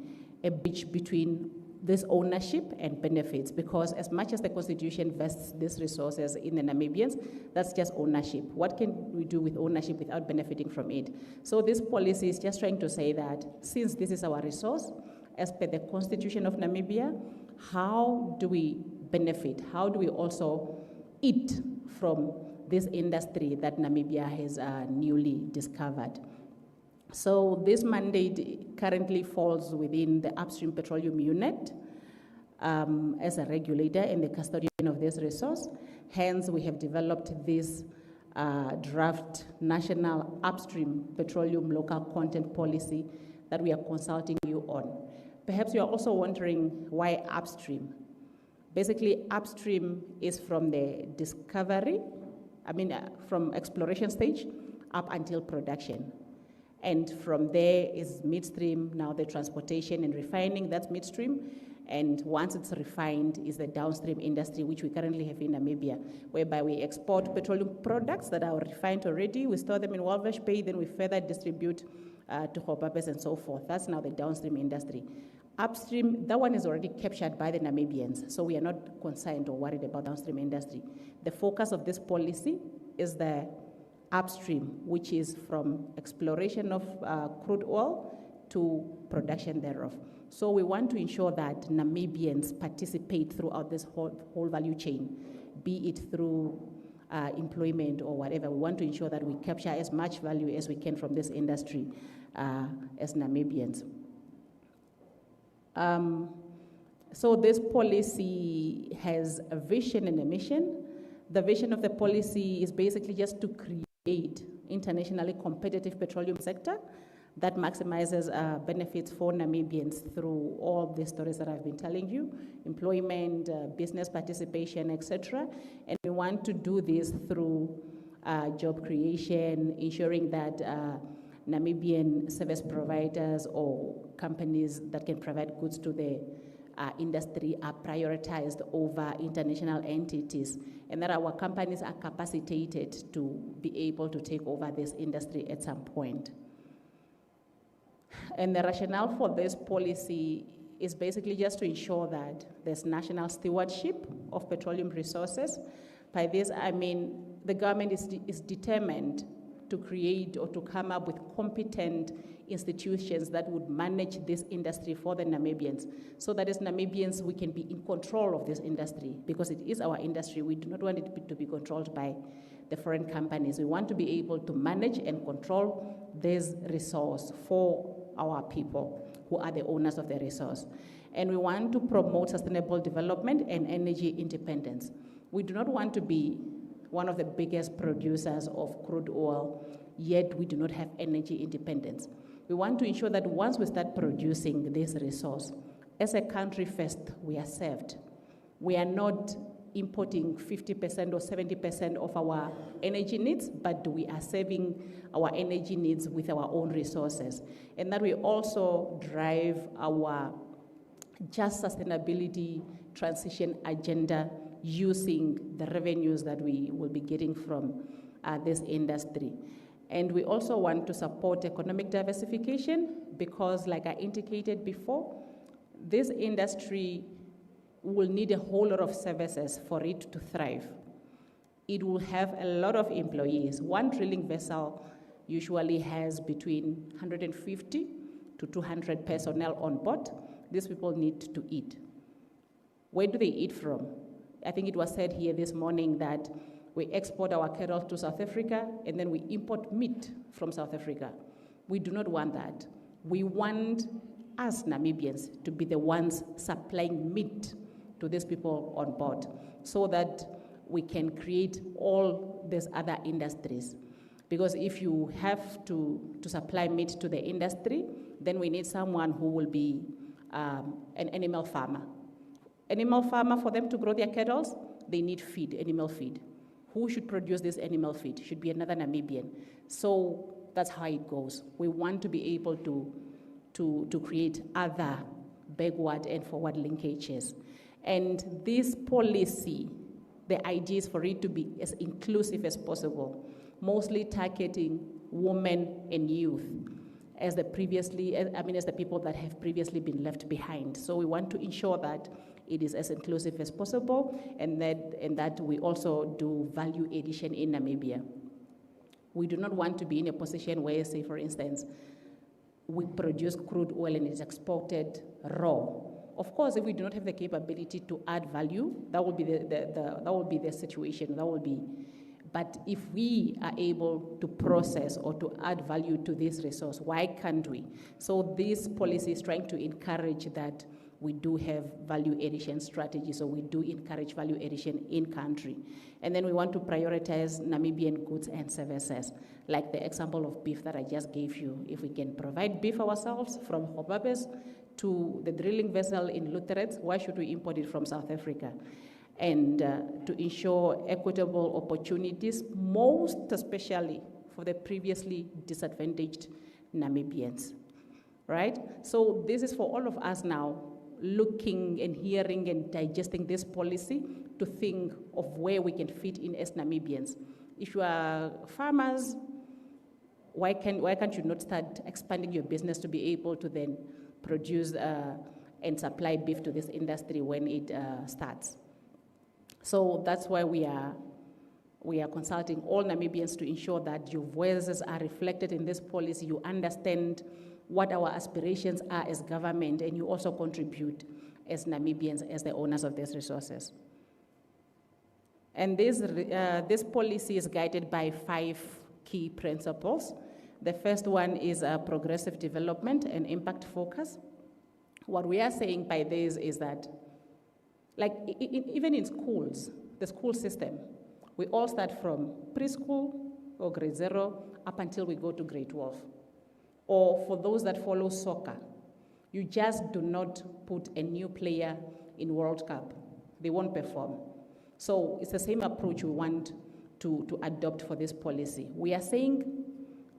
[SPEAKER 5] a bridge between this ownership and benefits, because as much as the Constitution vests these resources in the Namibians, that's just ownership. What can we do with ownership without benefiting from it? So this policy is just trying to say that since this is our resource, as per the Constitution of Namibia, how do we benefit? How do we also eat from this industry that Namibia has newly discovered? So this mandate currently falls within the Upstream Petroleum Unit as a regulator and the custodian of this resource. Hence, we have developed this draft National Upstream Petroleum Local Content Policy that we are consulting you on. Perhaps you are also wondering why upstream. Basically, upstream is from the discovery, from exploration stage up until production. And from there is midstream, now the transportation and refining, that's midstream. And once it's refined is the downstream industry, which we currently have in Namibia, whereby we export petroleum products that are refined already, we store them in Walvish Bay, then we further distribute to Gobabis and so forth. That's now the downstream industry. Upstream, that one is already captured by the Namibians, so we are not concerned or worried about downstream industry. The focus of this policy is the upstream, which is from exploration of crude oil to production thereof. So we want to ensure that Namibians participate throughout this whole value chain, be it through employment or whatever. We want to ensure that we capture as much value as we can from this industry as Namibians. So this policy has a vision and a mission. The vision of the policy is basically just to create internationally competitive petroleum sector that maximizes benefits for Namibians through all the stories that I've been telling you, employment, business participation, etc. And we want to do this through job creation, ensuring that Namibian service providers or companies that can provide goods to the industry are prioritized over international entities, and that our companies are capacitated to be able to take over this industry at some point. And the rationale for this policy is basically just to ensure that there's national stewardship of petroleum resources. By this, I mean the government is determined to create or to come up with competent institutions that would manage this industry for the Namibians, so that as Namibians we can be in control of this industry, because it is our industry. We do not want it to be controlled by the foreign companies. We want to be able to manage and control this resource for our people who are the owners of the resource. And we want to promote sustainable development and energy independence. We do not want to be one of the biggest producers of crude oil, yet we do not have energy independence. We want to ensure that once we start producing this resource, as a country first, we are served. We are not importing 50% or 70% of our energy needs, but we are serving our energy needs with our own resources. And that we also drive our just sustainability transition agenda using the revenues that we will be getting from this industry. And we also want to support economic diversification because, like I indicated before, this industry will need a whole lot of services for it to thrive. It will have a lot of employees. One drilling vessel usually has between 150 to 200 personnel on board. These people need to eat. Where do they eat from? I think it was said here this morning that we export our cattle to South Africa and then we import meat from South Africa. We do not want that. We want us Namibians to be the ones supplying meat to these people on board so that we can create all these other industries. Because if you have to supply meat to the industry, then we need someone who will be an animal farmer. Animal farmer, for them to grow their cattle, they need feed, animal feed. Who should produce this animal feed? Should be another Namibian. So that's how it goes. We want to be able to create other backward and forward linkages. And this policy, the idea is for it to be as inclusive as possible, mostly targeting women and youth. as the people that have previously been left behind. So we want to ensure that it is as inclusive as possible, and that we also do value addition in Namibia. We do not want to be in a position where, say, for instance, we produce crude oil and it is exported raw. Of course, if we do not have the capability to add value, that will be the situation. But if we are able to process or to add value to this resource, why can't we? So this policy is trying to encourage that we do have value addition strategies, so we do encourage value addition in country. And then we want to prioritize Namibian goods and services, like the example of beef that I just gave you. If we can provide beef ourselves from Gobabis to the drilling vessel in Lutherets, why should we import it from South Africa? And to ensure equitable opportunities, most especially for the previously disadvantaged Namibians, right? So this is for all of us now, looking and hearing and digesting this policy to think of where we can fit in as Namibians. If you are farmers, why can't you not start expanding your business to be able to then produce and supply beef to this industry when it starts? So that's why we are consulting all Namibians to ensure that your voices are reflected in this policy. You understand what our aspirations are as government, and you also contribute as Namibians, as the owners of these resources. And this policy is guided by 5 key principles. The first one is progressive development and impact focus. What we are saying by this is that, like even in schools, the school system, we all start from preschool or grade 0 up until we go to grade 12. Or for those that follow soccer, you just do not put a new player in World Cup. They won't perform. So it's the same approach we want to adopt for this policy. We are saying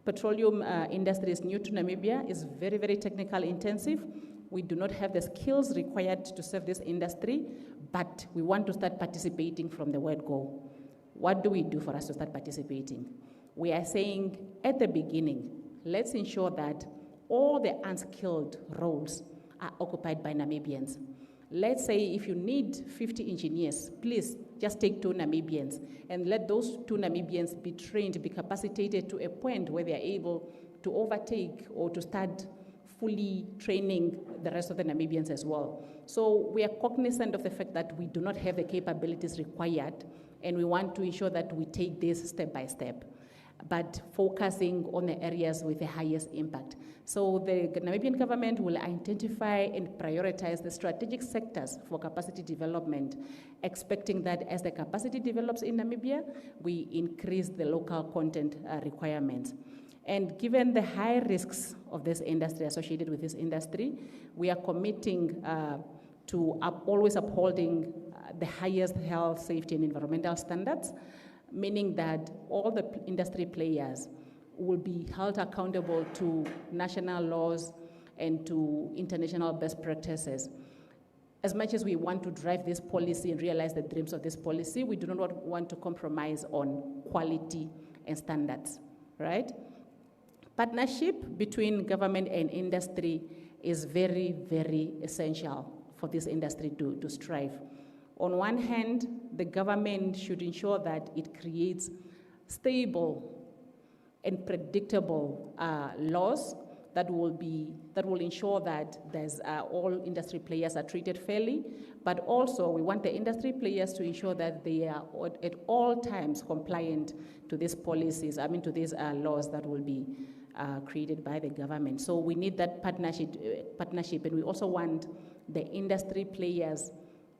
[SPEAKER 5] petroleum industry is new to Namibia, is very, very technical intensive. We do not have the skills required to serve this industry, but we want to start participating from the word go. What do we do for us to start participating? We are saying at the beginning, let's ensure that all the unskilled roles are occupied by Namibians. Let's say if you need 50 engineers, please just take 2 Namibians and let those 2 Namibians be trained, be capacitated to a point where they're able to overtake or to start fully training the rest of the Namibians as well. So we are cognizant of the fact that we do not have the capabilities required, and we want to ensure that we take this step by step, but focusing on the areas with the highest impact. So the Namibian government will identify and prioritize the strategic sectors for capacity development, expecting that as the capacity develops in Namibia, we increase the local content requirements. And given the high risks of this industry, associated with this industry, we are committing to always upholding the highest health, safety, and environmental standards, meaning that all the industry players will be held accountable to national laws and to international best practices. As much as we want to drive this policy and realize the dreams of this policy, we do not want to compromise on quality and standards, right? Partnership between government and industry is very, very essential for this industry to strive. On one hand, the government should ensure that it creates stable and predictable laws that will ensure that all industry players are treated fairly, but also we want the industry players to ensure that they are at all times compliant to these policies, to these laws that will be created by the government. So we need that partnership, and we also want the industry players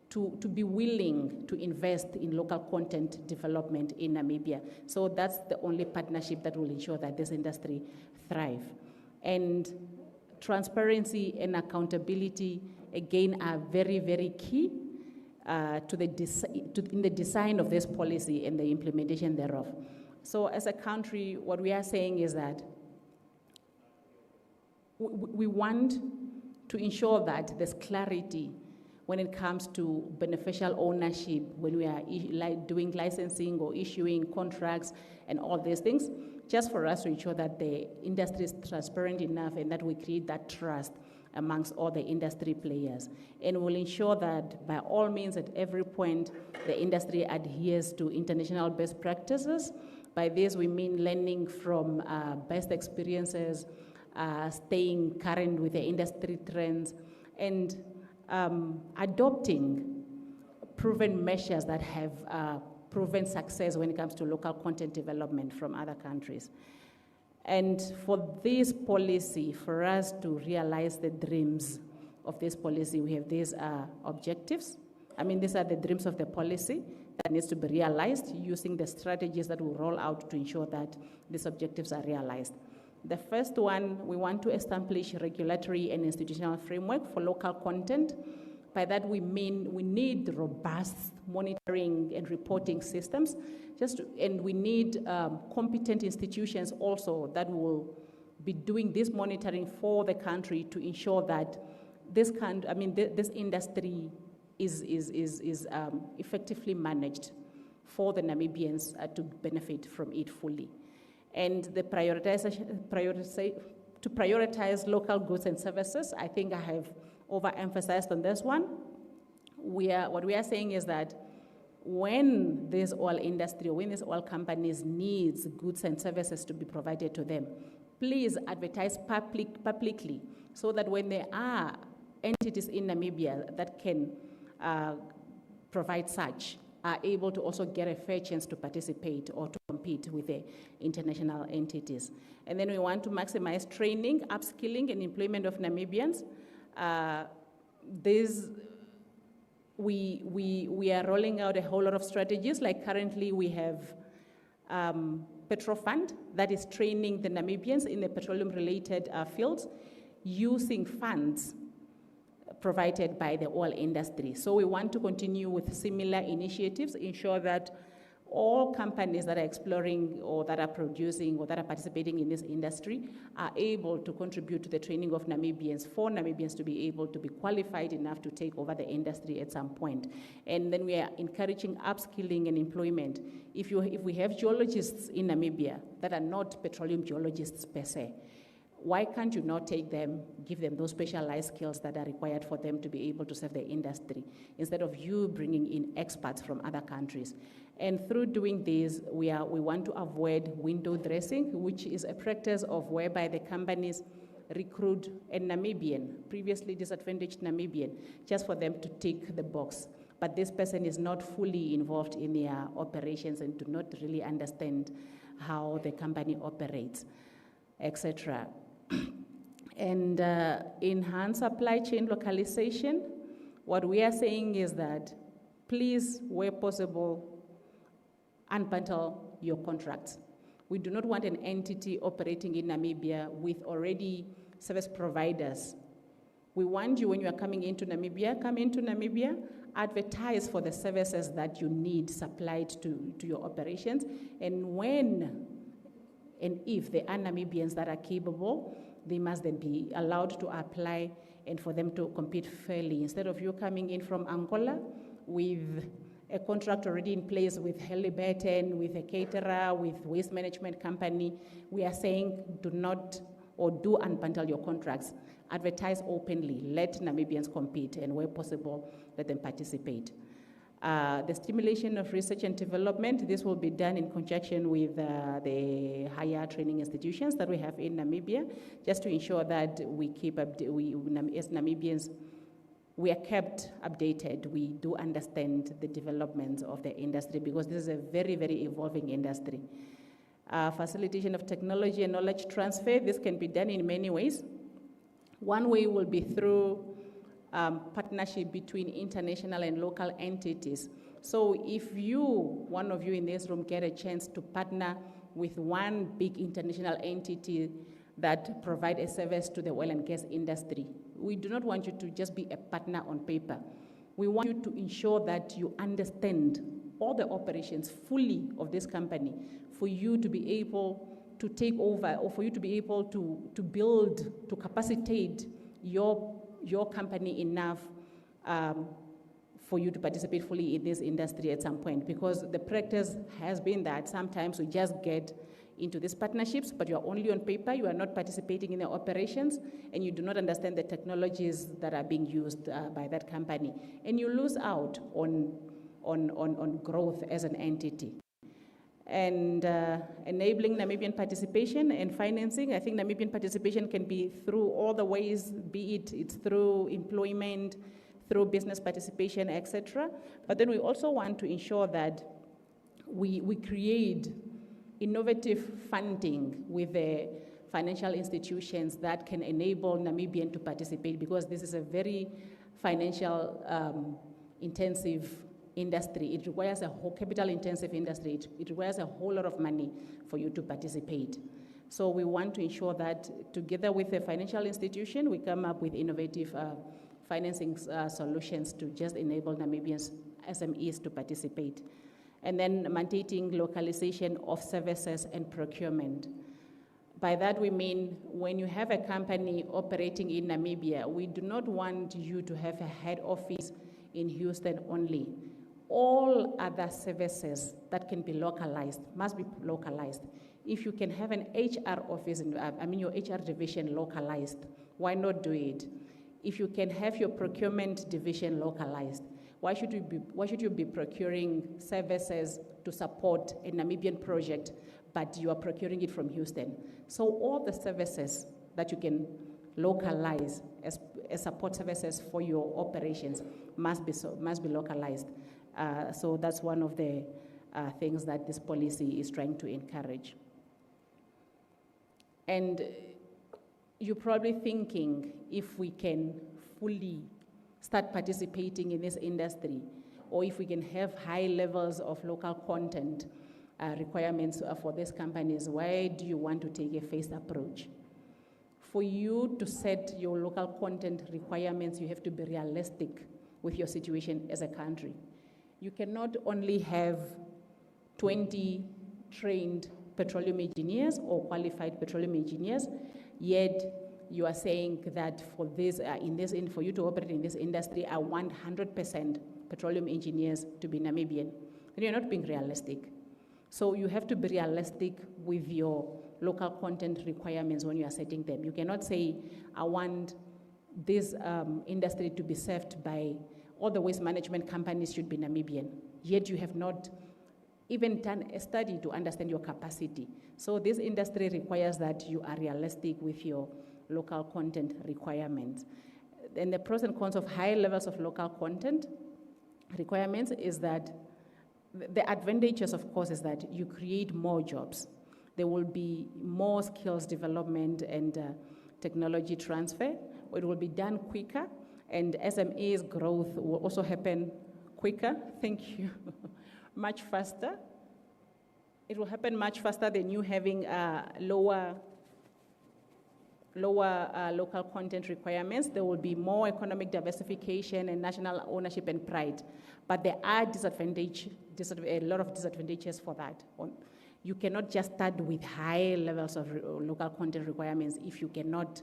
[SPEAKER 5] to be willing to invest in local content development in Namibia. So that's the only partnership that will ensure that this industry thrive. And transparency and accountability, again, are very, very key in the design of this policy and the implementation thereof. So as a country, what we are saying is that we want to ensure that there's clarity when it comes to beneficial ownership, when we are doing licensing or issuing contracts and all these things, just for us to ensure that the industry is transparent enough and that we create that trust amongst all the industry players. And we'll ensure that by all means at every point the industry adheres to international best practices. By this we mean learning from best experiences, staying current with the industry trends, and adopting proven measures that have proven success when it comes to local content development from other countries. And for this policy, for us to realize the dreams of this policy, we have these objectives. I mean, these are the dreams of the policy that needs to be realized using the strategies that we roll out to ensure that these objectives are realized. The first one, we want to establish regulatory and institutional framework for local content. By that we mean we need robust monitoring and reporting systems, and we need competent institutions also that will be doing this monitoring for the country to ensure that this industry is effectively managed for the Namibians to benefit from it fully. And the to prioritize local goods and services, I think I have overemphasized on this one. What we are saying is that when this oil industry, or when these oil companies needs goods and services to be provided to them, please advertise publicly so that when there are entities in Namibia that can provide such, are able to also get a fair chance to participate or to compete with the international entities. And then we want to maximize training, upskilling, and employment of Namibians. We are rolling out a whole lot of strategies. Like currently we have Petro Fund that is training the Namibians in the petroleum-related fields using funds provided by the oil industry. So we want to continue with similar initiatives, ensure that all companies that are exploring or that are producing or that are participating in this industry are able to contribute to the training of Namibians, for Namibians to be able to be qualified enough to take over the industry at some point. And then we are encouraging upskilling and employment. If we have geologists in Namibia that are not petroleum geologists per se, why can't you not take them, give them those specialized skills that are required for them to be able to serve the industry, instead of you bringing in experts from other countries? And through doing this, we want to avoid window dressing, which is a practice of whereby the companies recruit a Namibian, previously disadvantaged Namibian, just for them to tick the box. But this person is not fully involved in their operations and do not really understand how the company operates, etc. And enhance supply chain localization. What we are saying is that please, where possible, unbundle your contracts. We do not want an entity operating in Namibia with already service providers. We want you, when you are coming into Namibia, come into Namibia, advertise for the services that you need supplied to your operations, and when and if there are Namibians that are capable, they must then be allowed to apply and for them to compete fairly. Instead of you coming in from Angola with a contract already in place with Halliburton, with a caterer, with waste management company, we are saying do not, or do unbundle your contracts. Advertise openly, let Namibians compete, and where possible, let them participate. The stimulation of research and development, this will be done in conjunction with the higher training institutions that we have in Namibia, just to ensure that we keep up, as Namibians, we are kept updated. We do understand the developments of the industry, because this is a very, very evolving industry. Facilitation of technology and knowledge transfer, this can be done in many ways. One way will be through partnership between international and local entities. So if one of you in this room, get a chance to partner with one big international entity that provide a service to the oil and gas industry, we do not want you to just be a partner on paper. We want you to ensure that you understand all the operations fully of this company, for you to be able to take over, or for you to be able to build, to capacitate your company enough for you to participate fully in this industry at some point, because the practice has been that sometimes we just get into these partnerships, but you are only on paper, you are not participating in the operations, and you do not understand the technologies that are being used by that company, and you lose out on growth as an entity. And enabling Namibian participation and financing, I think Namibian participation can be through all the ways, be it's through employment, through business participation, etc. But then we also want to ensure that we create innovative funding with the financial institutions that can enable Namibian to participate, because this is a very financial intensive industry. It requires a whole capital intensive industry. It requires a whole lot of money for you to participate. So we want to ensure that together with the financial institution, we come up with innovative financing solutions to just enable Namibians SMEs to participate. And then mandating localization of services and procurement. By that we mean when you have a company operating in Namibia, we do not want you to have a head office in Houston only. All other services that can be localized must be localized. If you can have an HR office, your HR division localized, why not do it? If you can have your procurement division localized, why should you be procuring services to support a Namibian project, but you are procuring it from Houston? So all the services that you can localize as support services for your operations must be localized. So that's one of the things that this policy is trying to encourage. And you're probably thinking, if we can fully start participating in this industry, or if we can have high levels of local content requirements for these companies, why do you want to take a phased approach? For you to set your local content requirements, you have to be realistic with your situation as a country. You cannot only have 20 trained petroleum engineers or qualified petroleum engineers, yet you are saying that for you to operate in this industry, I want 100% petroleum engineers to be Namibian. Then you're not being realistic. So you have to be realistic with your local content requirements when you are setting them. You cannot say, I want this industry to be served by all the waste management companies should be Namibian, yet you have not even done a study to understand your capacity. So this industry requires that you are realistic with your local content requirements. And the pros and cons of high levels of local content requirements is that the advantages, of course, is that you create more jobs. There will be more skills development and technology transfer. It will be done quicker, and SMEs growth will also happen quicker. Thank you. Much faster. It will happen much faster than you having lower local content requirements. There will be more economic diversification and national ownership and pride. But there are a lot of disadvantages for that. You cannot just start with high levels of local content requirements if you cannot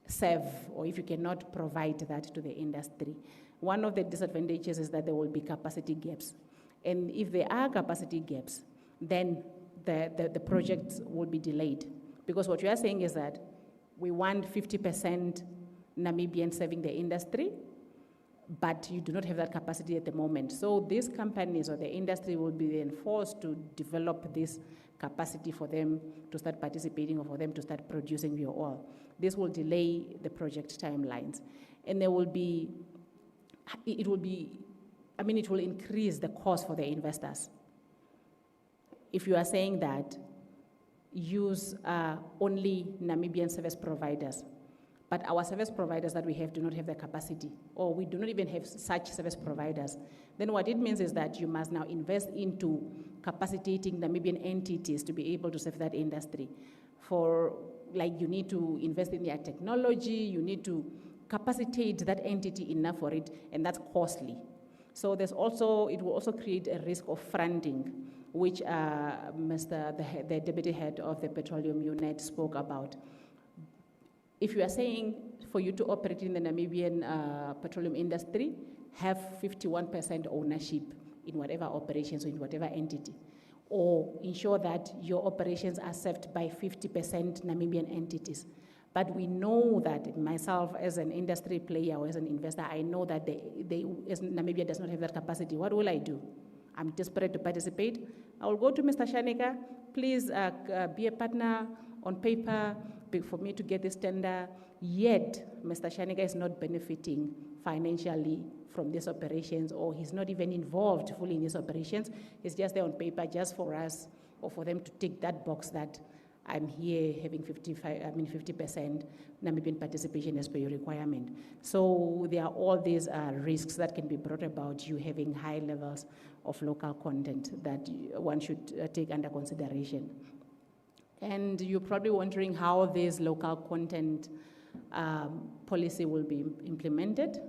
[SPEAKER 5] serve or if you cannot provide that to the industry. One of the disadvantages is that there will be capacity gaps. And if there are capacity gaps, then the projects will be delayed. Because what you are saying is that we want 50% Namibians serving the industry, but you do not have that capacity at the moment. So these companies or the industry will be then forced to develop this capacity for them to start participating or for them to start producing your oil. This will delay the project timelines. And it will increase the cost for the investors. If you are saying that, use only Namibian service providers, but our service providers that we have do not have the capacity, or we do not even have such service providers, then what it means is that you must now invest into capacitating Namibian entities to be able to serve that industry. You need to invest in their technology, you need to capacitate that entity enough for it, and that's costly. So it will also create a risk of fronting, which the deputy head of the petroleum unit spoke about. if you are saying for you to operate in the Namibian petroleum industry, have 51% ownership in whatever operations or in whatever entity, or ensure that your operations are served by 50% Namibian entities. But we know that, myself as an industry player or as an investor, I know that Namibia does not have that capacity. What will I do? I'm desperate to participate. I will go to Mr. Shanika, please be a partner on paper for me to get this tender. Yet, Mr. Shanika is not benefiting financially from these operations, or he's not even involved fully in these operations. It's just there on paper just for us or for them to tick that box that I'm here having 50% Namibian participation as per your requirement. So there are all these risks that can be brought about you having high levels of local content that one should take under consideration. And you're probably wondering how this local content policy will be implemented.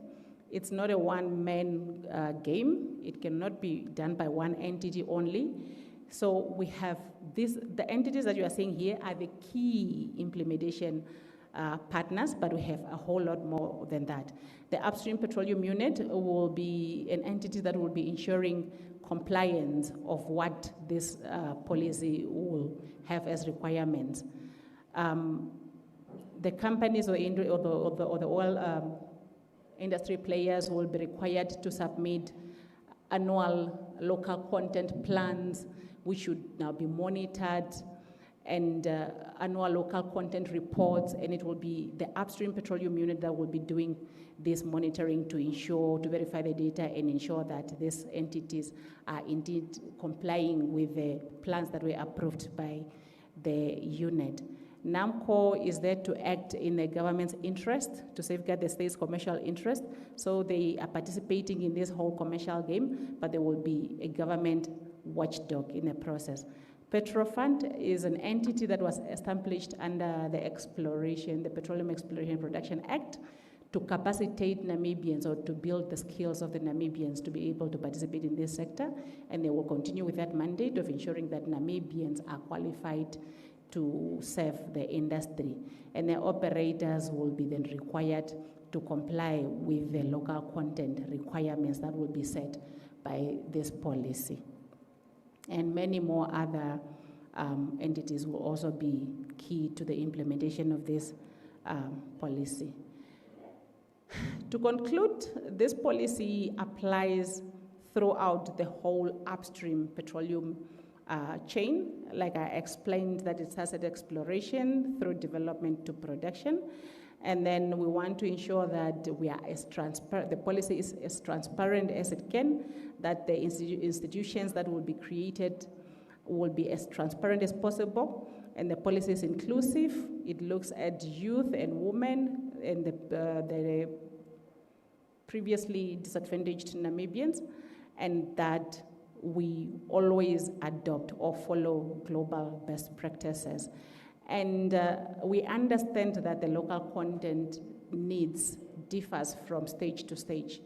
[SPEAKER 5] It's not a one-man game. It cannot be done by one entity only. So we have the entities that you are seeing here are the key implementation partners, but we have a whole lot more than that. The Upstream Petroleum Unit will be an entity that will be ensuring compliance of what this policy will have as requirements. The companies or the oil industry players will be required to submit annual local content plans, which should now be monitored, and annual local content reports, and it will be the Upstream Petroleum Unit that will be doing this monitoring to verify the data and ensure that these entities are indeed complying with the plans that were approved by the unit. NAMCO is there to act in the government's interest, to safeguard the state's commercial interest. So they are participating in this whole commercial game, but there will be a government watchdog in the process. Petrofund is an entity that was established under the Petroleum Exploration and Production Act to capacitate Namibians, or to build the skills of the Namibians to be able to participate in this sector. And they will continue with that mandate of ensuring that Namibians are qualified to serve the industry. And the operators will be then required to comply with the local content requirements that will be set by this policy. And many more other entities will also be key to the implementation of this policy. To conclude, this policy applies throughout the whole upstream petroleum chain. Like I explained, that it starts at exploration through development to production. And then we want to ensure that we are as transparent, the policy is as transparent as it can, that the institutions that will be created will be as transparent as possible, and the policy is inclusive. It looks at youth and women and the previously disadvantaged Namibians, and that we always adopt or follow global best practices. And we understand that the local content needs differs from stage to stage.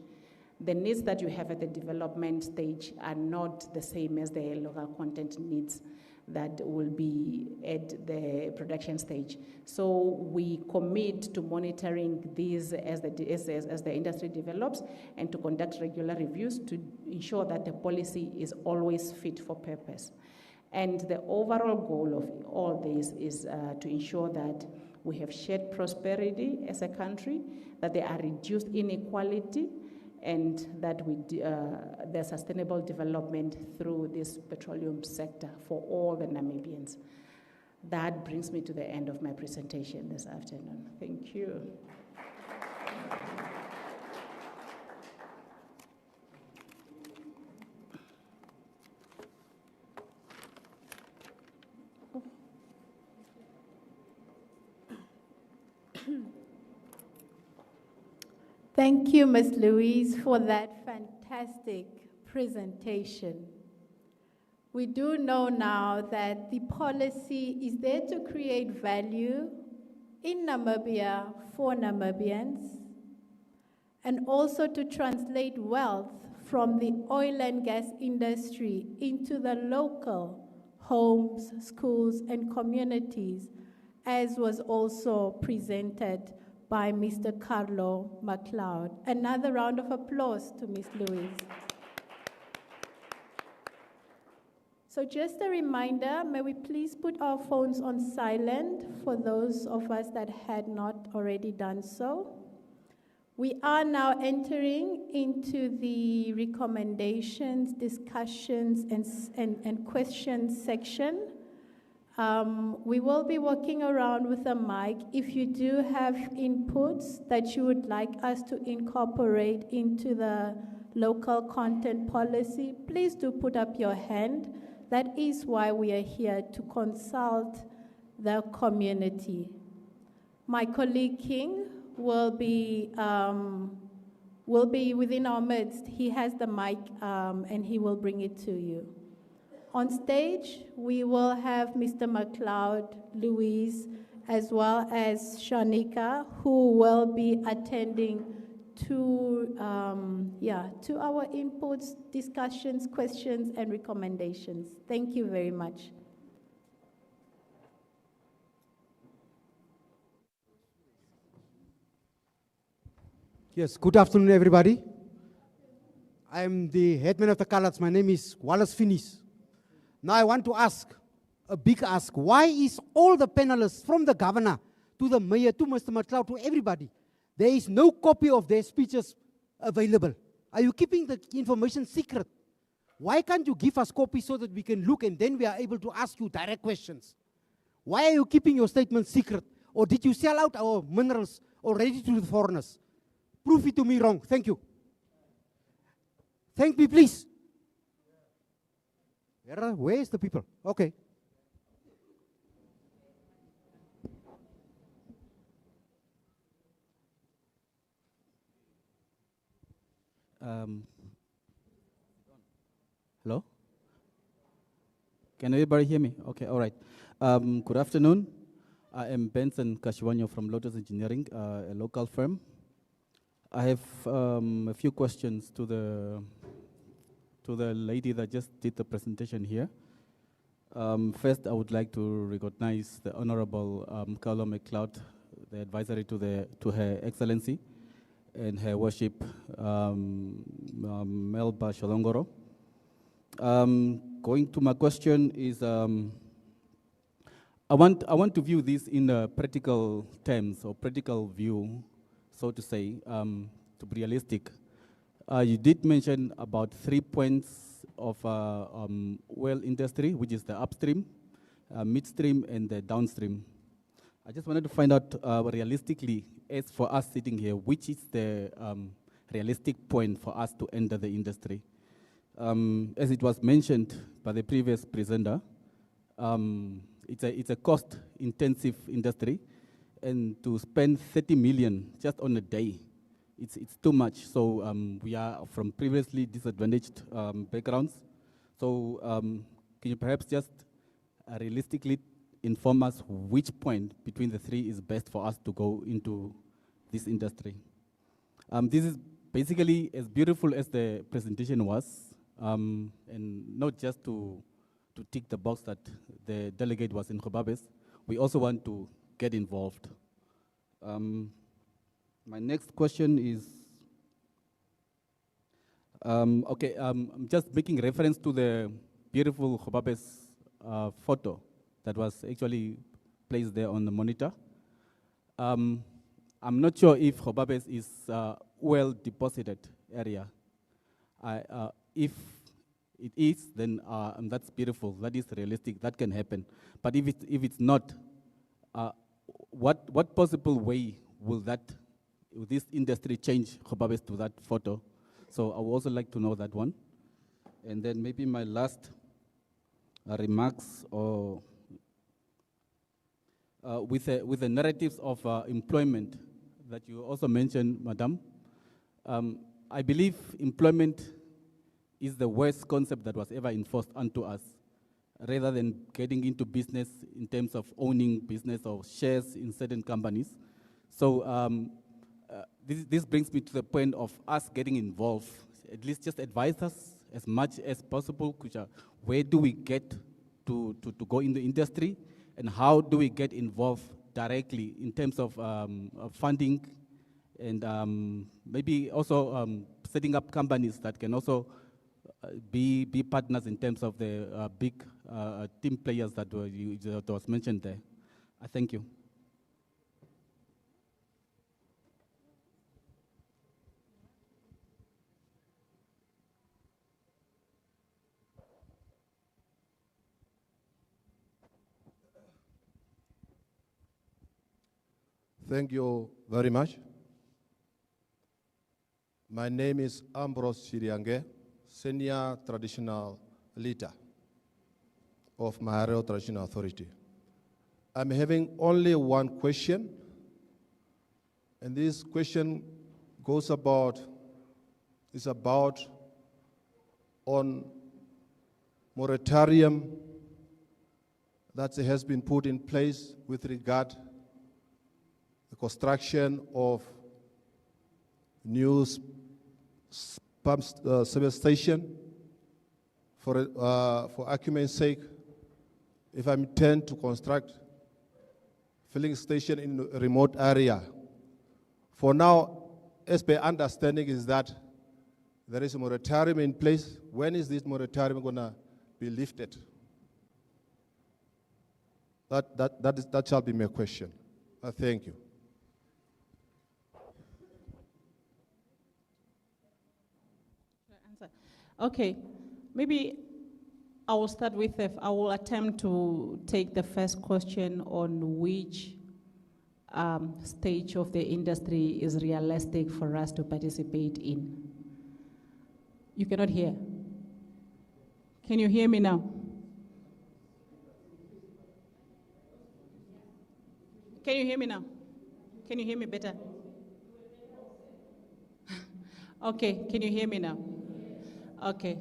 [SPEAKER 5] The needs that you have at the development stage are not the same as the local content needs that will be at the production stage. So we commit to monitoring these as the industry develops, and to conduct regular reviews to ensure that the policy is always fit for purpose. And the overall goal of all this is to ensure that we have shared prosperity as a country, that there are reduced inequality, and that there's sustainable development through this petroleum sector for all the Namibians. That brings me to the end of my presentation this afternoon. Thank you.
[SPEAKER 1] Thank you, Ms. Louise, for that fantastic presentation. We do know now that the policy is there to create value in Namibia for Namibians, and also to translate wealth from the oil and gas industry into the local homes, schools, and communities as was also presented by Mr. Carlo MacLeod. Another round of applause to Ms. Louise. So just a reminder, may we please put our phones on silent for those of us that had not already done so. We are now entering into the recommendations, discussions, and questions section. We will be walking around with a mic. If you do have inputs that you would like us to incorporate into the local content policy, please do put up your hand. That is why we are here, to consult the community. My colleague King will be within our midst. He has the mic and he will bring it to you. On stage, we will have Mr. MacLeod, Louise, as well as Shanika, who will be attending to our inputs, discussions, questions, and recommendations. Thank you very much.
[SPEAKER 6] Yes, good afternoon, everybody. I am the headman of the Coloureds. My name is Wallace Finis. Now I want to ask, a big ask, why is all the panelists, from the governor to the mayor, to Mr. MacLeod, to everybody, there is no copy of their speeches available? Are you keeping the information secret? Why can't you give us copies so that we can look and then we are able to ask you direct questions? Why are you keeping your statement secret? Or did you sell out our minerals already to the foreigners? Prove it to me wrong. Thank you. Thank me, please. Where is the people? Okay.
[SPEAKER 7] Hello? Can everybody hear me? Okay, all right. Good afternoon. I am Benson Kashiwanyo from Lotus Engineering, a local firm. I have a few questions to the lady that just did the presentation here. First, I would like to recognize the Honorable Carlo MacLeod, the advisory to Her Excellency and Her Worship Melba Shalongoro. Going to my question is, I want to view this in practical terms or practical view, so to say, to be realistic. You did mention about 3 points of oil industry, which is the upstream, midstream, and the downstream. I just wanted to find out realistically, as for us sitting here, which is the realistic point for us to enter the industry. As it was mentioned by the previous presenter, it's a cost-intensive industry, and to spend 30 million just on a day, it's too much. So we are from previously disadvantaged backgrounds. So can you perhaps just realistically inform us which point between the three is best for us to go into this industry? This is basically as beautiful as the presentation was, and not just to tick the box that the delegate was in Gobabis. We also want to get involved. My next question is, I'm just making reference to the beautiful Gobabis photo that was actually placed there on the monitor. I'm not sure if Gobabis is a well-deposited area. If it is, then that's beautiful. That is realistic. That can happen. But if it's not, what possible way will this industry change Gobabis to that photo? So I would also like to know that one. And then maybe my last remarks, or with the narratives of employment that you also mentioned, Madam. I believe employment is the worst concept that was ever enforced onto us, rather than getting into business in terms of owning business or shares in certain companies. So this brings me to the point of us getting involved. At least just advise us as much as possible, where do we get to go in the industry, and how do we get involved directly in terms of funding and maybe also setting up companies that can also be partners in terms of the big team players that was mentioned there. I thank you.
[SPEAKER 8] Thank you very much. My name is Ambrose Chiriange, Senior Traditional Leader of Mahareo Traditional Authority. I'm having only one question, and this question is about on moratorium that has been put in place with regard the construction of new pump service station. For argument's sake, if I intend to construct filling station in a remote area, for now, as per understanding is that there is a moratorium in place. When is this moratorium going to be lifted? That shall be my question. Thank you.
[SPEAKER 5] Okay, maybe I will start with I will attempt to take the first question on which stage of the industry is realistic for us to participate in. You cannot hear. Can you hear me now? Can you hear me now? Can you hear me better? Okay, can you hear me now? Okay.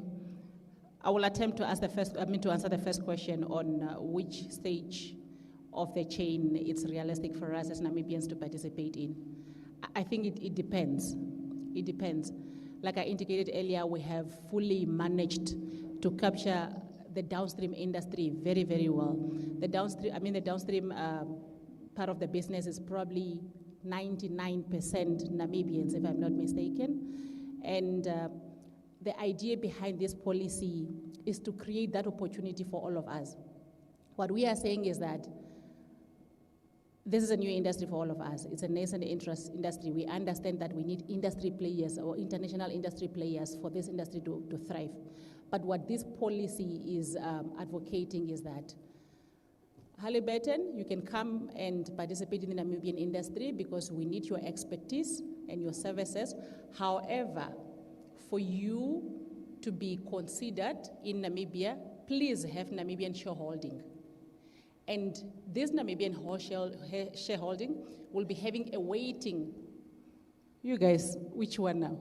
[SPEAKER 5] I will attempt to answer the first question on which stage of the chain it's realistic for us as Namibians to participate in. I think it depends. It depends. Like I indicated earlier, we have fully managed to capture the downstream industry very, very well. The downstream part of the business is probably 99% Namibians, if I'm not mistaken. And the idea behind this policy is to create that opportunity for all of us. What we are saying is that this is a new industry for all of us. It's a nascent industry. We understand that we need industry players or international industry players for this industry to thrive. But what this policy is advocating is that Halliburton, you can come and participate in the Namibian industry because we need your expertise and your services. However, for you to be considered in Namibia, please have Namibian shareholding. And this Namibian shareholding will be having a weighting. You guys, which one now?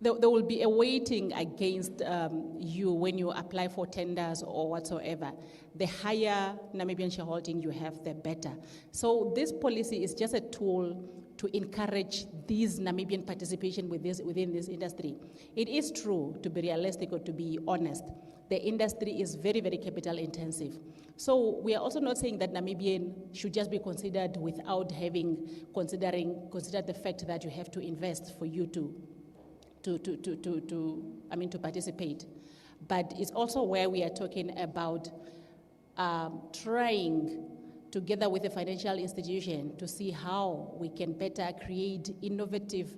[SPEAKER 5] There will be a weighting against you when you apply for tenders or whatsoever. The higher Namibian shareholding you have, the better. So this policy is just a tool to encourage these Namibian participation within this industry. It is true, to be realistic or to be honest, the industry is very, very capital intensive. So we are also not saying that Namibian should just be considered without having considered the fact that you have to invest for you to participate. But it's also where we are talking about trying together with the financial institution to see how we can better create innovative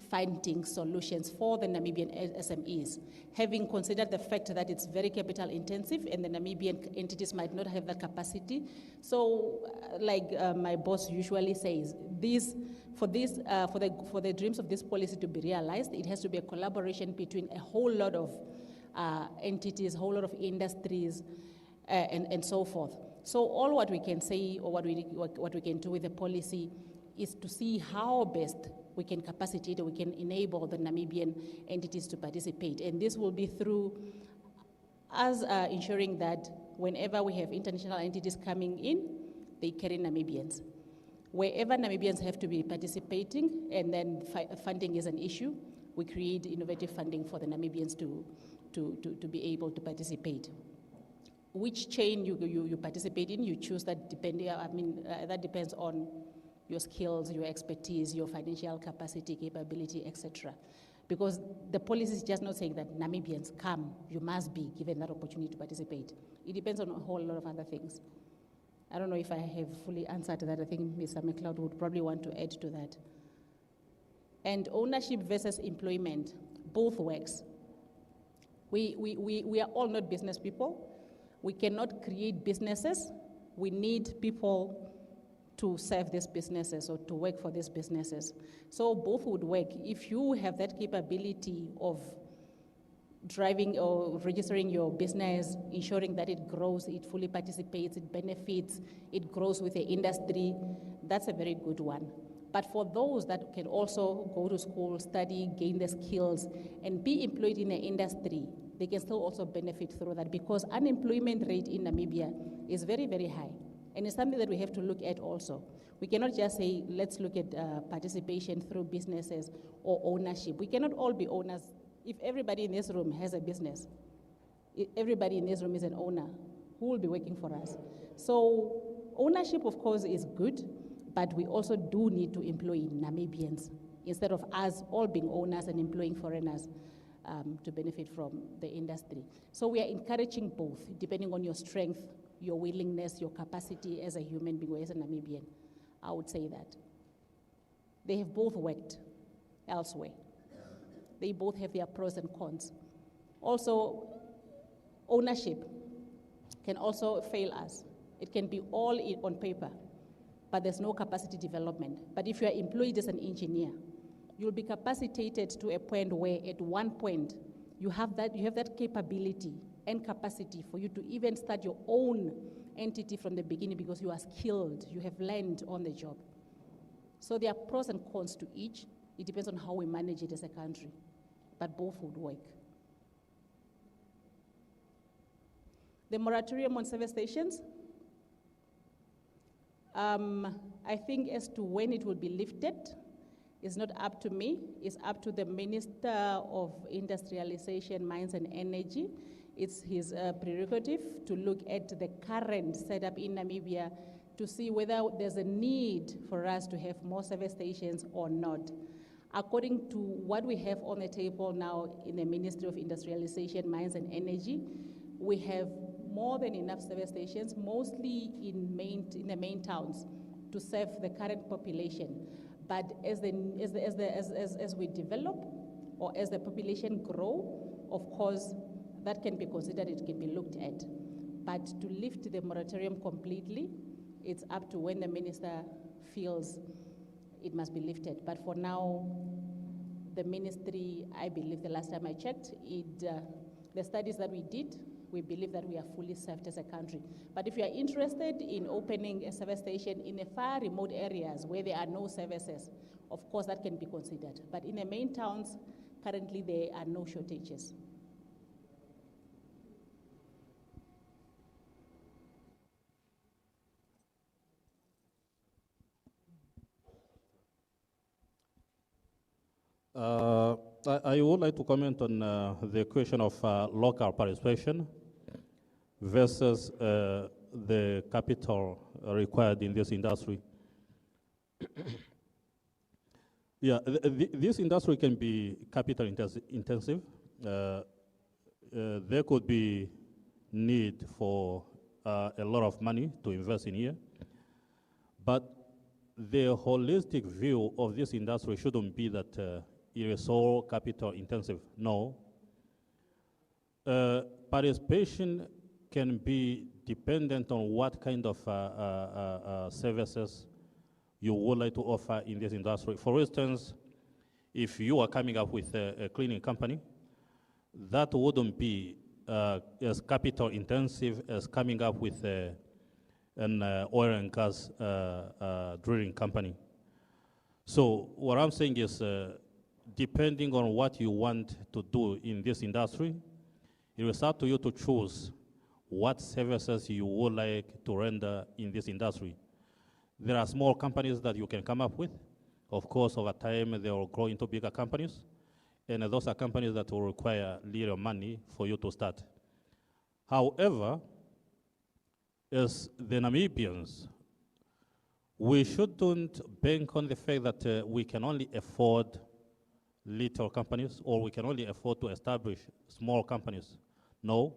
[SPEAKER 5] funding solutions for the Namibian SMEs, having considered the fact that it's very capital intensive and the Namibian entities might not have the capacity. So, like my boss usually says, for the dreams of this policy to be realized, it has to be a collaboration between a whole lot of entities, a whole lot of industries, and so forth. So all what we can say or what we can do with the policy is to see how best we can capacitate or we can enable the Namibian entities to participate. And this will be through us ensuring that whenever we have international entities coming in, they carry Namibians. Wherever Namibians have to be participating and then funding is an issue, we create innovative funding for the Namibians to be able to participate. which chain you participate in, you choose that depending, that depends on your skills, your expertise, your financial capacity, capability, etc. Because the policy is just not saying that Namibians come, you must be given that opportunity to participate. It depends on a whole lot of other things. I don't know if I have fully answered that. I think Mr. McLeod would probably want to add to that. And ownership versus employment, both works. We are all not business people. We cannot create businesses. We need people to serve these businesses or to work for these businesses. So both would work. If you have that capability of driving or registering your business, ensuring that it grows, it fully participates, it benefits, it grows with the industry, that's a very good one. But for those that can also go to school, study, gain the skills, and be employed in the industry, they can still also benefit through that, because unemployment rate in Namibia is very, very high. And it's something that we have to look at also. We cannot just say, let's look at participation through businesses or ownership. We cannot all be owners. If everybody in this room has a business, if everybody in this room is an owner, who will be working for us? So ownership, of course, is good, but we also do need to employ Namibians instead of us all being owners and employing foreigners to benefit from the industry. So we are encouraging both, depending on your strength, your willingness, your capacity as a human being or as a Namibian. I would say that. They have both worked elsewhere. They both have their pros and cons. Also, ownership can also fail us. It can be all on paper, but there's no capacity development. But if you are employed as an engineer, you'll be capacitated to a point where at one point you have that capability and capacity for you to even start your own entity from the beginning, because you are skilled, you have learned on the job. So there are pros and cons to each. It depends on how we manage it as a country, but both would work. The moratorium on service stations, I think as to when it will be lifted, it's not up to me, it's up to the Minister of Industrialization, Mines and Energy. It's his prerogative to look at the current setup in Namibia to see whether there's a need for us to have more service stations or not. According to what we have on the table now in the Ministry of Industrialization, Mines and Energy, we have more than enough service stations, mostly in the main towns, to serve the current population. But as we develop or as the population grow, of course, that can be considered, it can be looked at. But to lift the moratorium completely, it's up to when the minister feels it must be lifted. But for now, the ministry, I believe the last time I checked, the studies that we did, we believe that we are fully served as a country. But if you are interested in opening a service station in the far remote areas where there are no services, of course that can be considered. But in the main towns, currently there are no shortages.
[SPEAKER 4] I would like to comment on the question of local participation versus the capital required in this industry. Yeah, this industry can be capital intensive. There could be need for a lot of money to invest in here, but the holistic view of this industry shouldn't be that it is so capital intensive. No. Participation can be dependent on what kind of services you would like to offer in this industry. For instance, if you are coming up with a cleaning company, that wouldn't be as capital intensive as coming up with an oil and gas drilling company. So what I'm saying is, depending on what you want to do in this industry, it is up to you to choose what services you would like to render in this industry. There are small companies that you can come up with. Of course, over time, they will grow into bigger companies. And those are companies that will require little money for you to start. However, as the Namibians, we shouldn't bank on the fact that we can only afford little companies or we can only afford to establish small companies. No,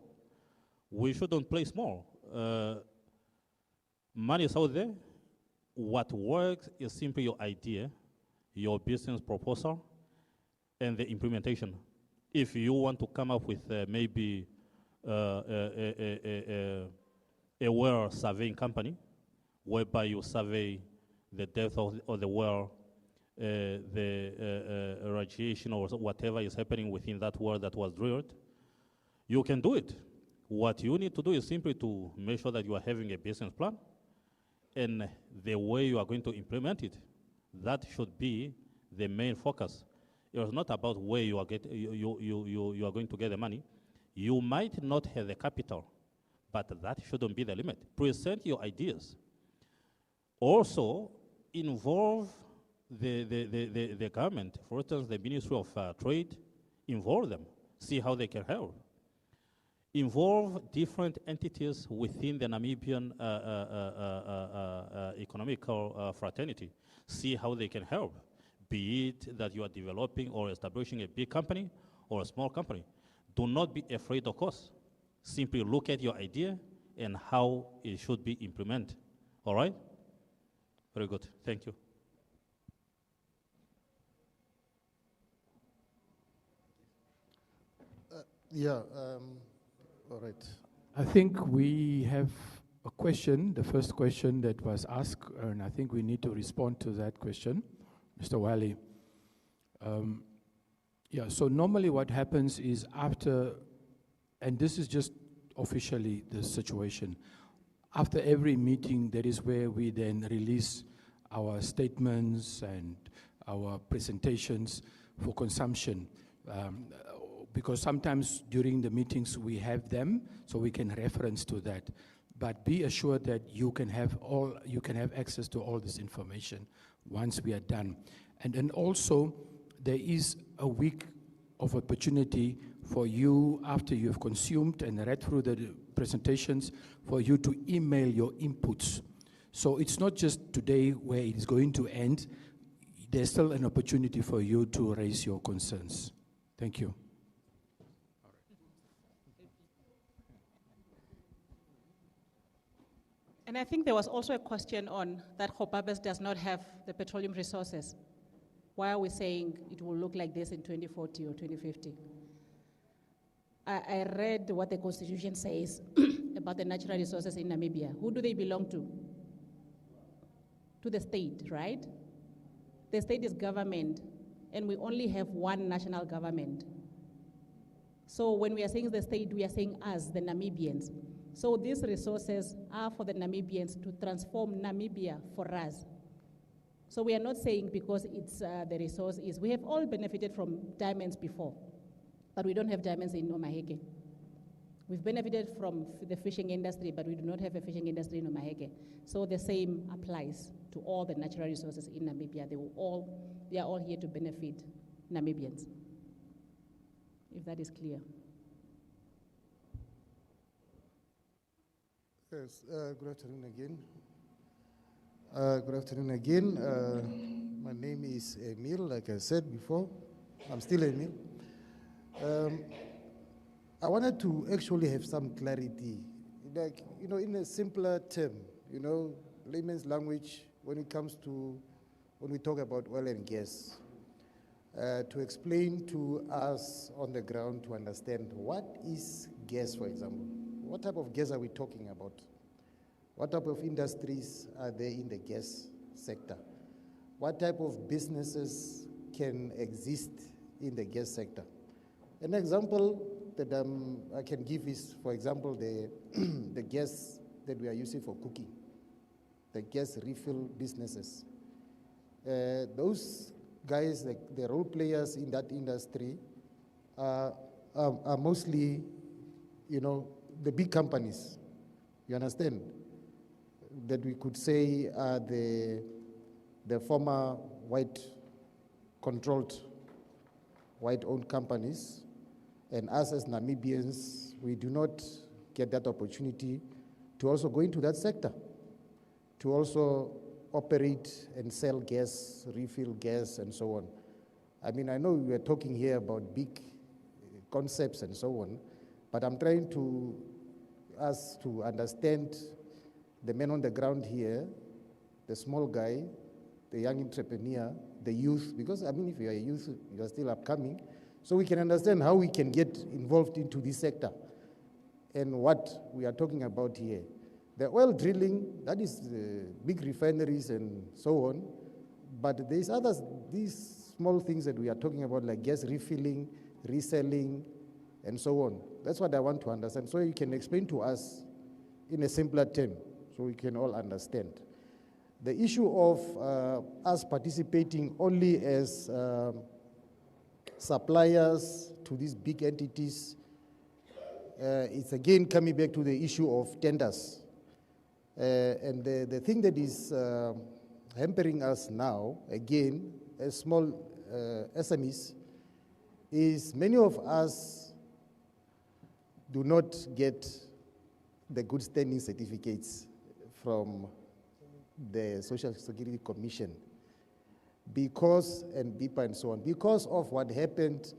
[SPEAKER 4] we shouldn't play small. Money is out there. What works is simply your idea, your business proposal, and the implementation. If you want to come up with maybe a well surveying company, whereby you survey the depth of the well, the radiation or whatever is happening within that well that was drilled, you can do it. What you need to do is simply to make sure that you are having a business plan and the way you are going to implement it. That should be the main focus. It is not about where you are you are going to get the money. You might not have the capital, but that shouldn't be the limit. Present your ideas. Also, involve the government. For instance, the Ministry of Trade, involve them. See how they can help. Involve different entities within the Namibian economical fraternity. See how they can help. Be it that you are developing or establishing a big company or a small company. Do not be afraid of cost. Simply look at your idea and how it should be implemented. All right? Very good. Thank you.
[SPEAKER 8] All right.
[SPEAKER 3] I think we have a question, the first question that was asked, and I think we need to respond to that question, Mr. Wiley. Yeah, so normally what happens is after, and this is just officially the situation, after every meeting, that is where we then release our statements and our presentations for consumption. Because sometimes during the meetings we have them, so we can reference to that. But be assured that you can have access to all this information once we are done. And then also, there is a week of opportunity for you, after you have consumed and read through the presentations, for you to email your inputs. So it's not just today where it is going to end. There's still an opportunity for you to raise your concerns. Thank you.
[SPEAKER 5] And I think there was also a question on that Gobabis does not have the petroleum resources. Why are we saying it will look like this in 2040 or 2050? I read what the Constitution says about the natural resources in Namibia. Who do they belong to? To the state, right? The state is government, and we only have one national government. So when we are saying the state, we are saying us, the Namibians. So these resources are for the Namibians to transform Namibia for us. So we are not saying because it's the resource is, we have all benefited from diamonds before, but we don't have diamonds in Omaheke. We've benefited from the fishing industry, but we do not have a fishing industry in Omaheke. So the same applies to all the natural resources in Namibia. They are all here to benefit Namibians, if that is clear.
[SPEAKER 9] Yes, good afternoon again. Good afternoon again. My name is Emil, like I said before. I'm still Emil. I wanted to actually have some clarity, like, in a simpler term, layman's language when it comes to, when we talk about oil and gas, to explain to us on the ground to understand what is gas, for example. What type of gas are we talking about? What type of industries are there in the gas sector? What type of businesses can exist in the gas sector? An example that I can give is, for example, the gas that we are using for cooking, the gas refill businesses. Those guys, the role players in that industry, are mostly, the big companies, you understand? That we could say are the former white-controlled, white-owned companies. And us as Namibians, we do not get that opportunity to also go into that sector, to also operate and sell gas, refill gas, and so on. I mean, I know we are talking here about big concepts and so on, but I'm trying to us to understand the man on the ground here, the small guy, the young entrepreneur, the youth, because I mean, if you are a youth, you are still upcoming, so we can understand how we can get involved into this sector and what we are talking about here. The oil drilling, that is big refineries and so on, but there's others, these small things that we are talking about, like gas refilling, reselling, and so on. That's what I want to understand, so you can explain to us in a simpler term, so we can all understand. The issue of us participating only as suppliers to these big entities, it's again coming back to the issue of tenders. And the thing that is hampering us now, again, as small SMEs, is many of us do not get the good standing certificates from the Social Security Commission because, and BIPA and so on, because of what happened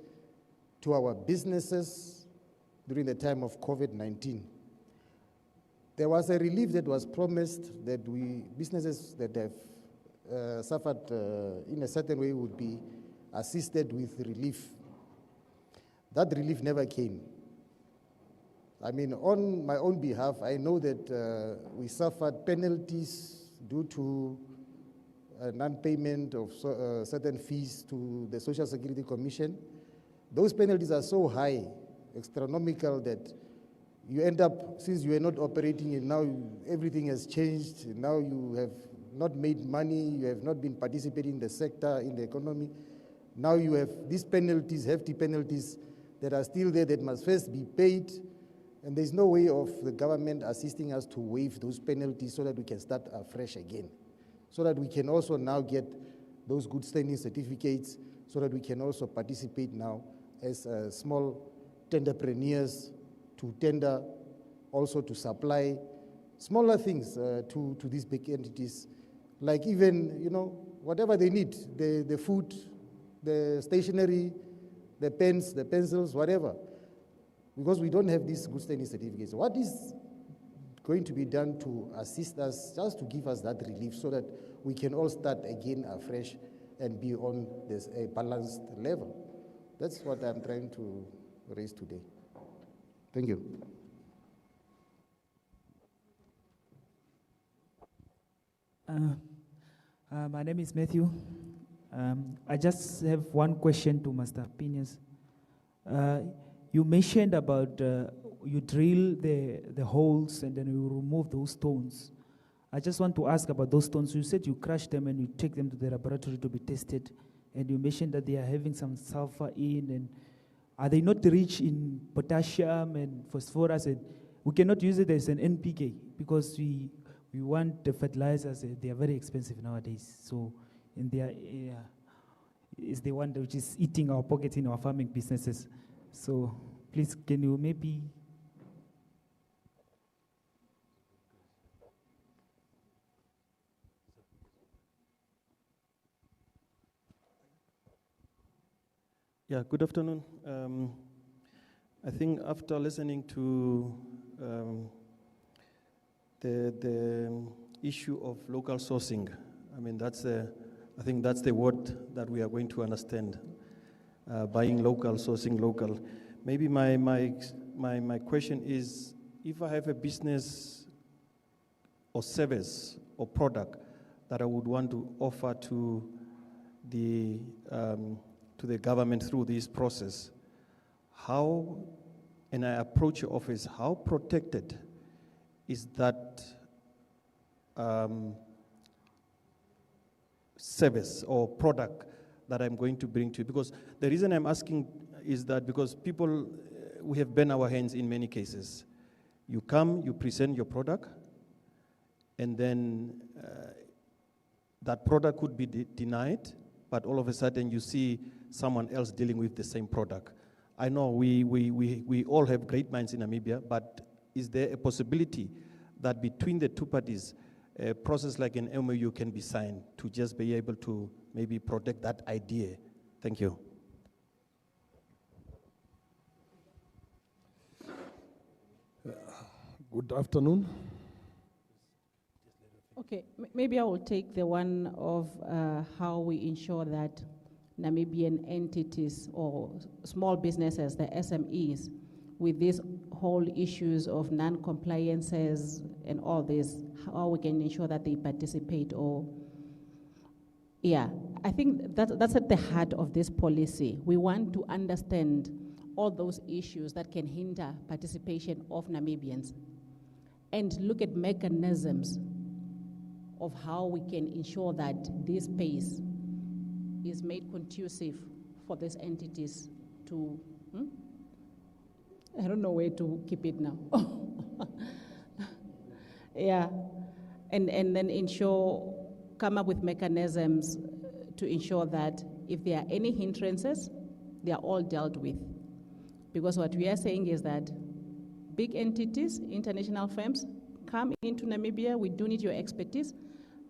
[SPEAKER 9] to our businesses during the time of COVID-19. There was a relief that was promised that businesses that have suffered in a certain way would be assisted with relief. That relief never came. I mean, on my own behalf, I know that we suffered penalties due to non-payment of certain fees to the Social Security Commission. Those penalties are so high, astronomical, that you end up, since you are not operating and now everything has changed, now you have not made money, you have not been participating in the sector, in the economy. Now you have these penalties, hefty penalties that are still there that must first be paid, and there's no way of the government assisting us to waive those penalties so that we can start afresh again, so that we can also now get those good standing certificates, so that we can also participate now as small tenderpreneurs to tender, also to supply smaller things to these big entities, like even, you know, whatever they need, the food, the stationery, the pens, the pencils, whatever, because we don't have these good standing certificates. What is going to be done to assist us, just to give us that relief so that we can all start again afresh and be on this a balanced level? That's what I'm trying to raise today. Thank you.
[SPEAKER 10] My name is Matthew. I just have one question to Master Phineas. You mentioned about you drill the holes and then you remove those stones. I just want to ask about those stones. You said you crush them and you take them to the laboratory to be tested, and you mentioned that they are having some sulfur in, and are they not rich in potassium and phosphorus? And we cannot use it as an NPK because we want the fertilizers. They are very expensive nowadays. So, and they are is the one which is eating our pockets in our farming businesses. So, please, can you maybe?
[SPEAKER 11] Yeah, good afternoon. I think after listening to the issue of local sourcing, I mean, I think that's the word that we are going to understand, buying local, sourcing local. Maybe my question is, if I have a business or service or product that I would want to offer to the government through this process, how, and I approach your office, how protected is that service or product that I'm going to bring to you? Because the reason I'm asking is that because people, we have burned our hands in many cases. You come, you present your product, and then that product could be denied, but all of a sudden you see someone else dealing with the same product. I know we all have great minds in Namibia, but is there a possibility that between the two parties, a process like an MOU can be signed to just be able to maybe protect that idea. Thank you.
[SPEAKER 8] Good afternoon.
[SPEAKER 5] Okay, maybe I will take the one of how we ensure that Namibian entities or small businesses, the SMEs, with these whole issues of non-compliances and all this, how we can ensure that they participate or, yeah, I think that's at the heart of this policy. We want to understand all those issues that can hinder participation of Namibians and look at mechanisms of how we can ensure that this space is made conducive for these entities to, I don't know where to keep it now. Yeah, and then come up with mechanisms to ensure that if there are any hindrances, they are all dealt with. Because what we are saying is that big entities, international firms, come into Namibia, we do need your expertise,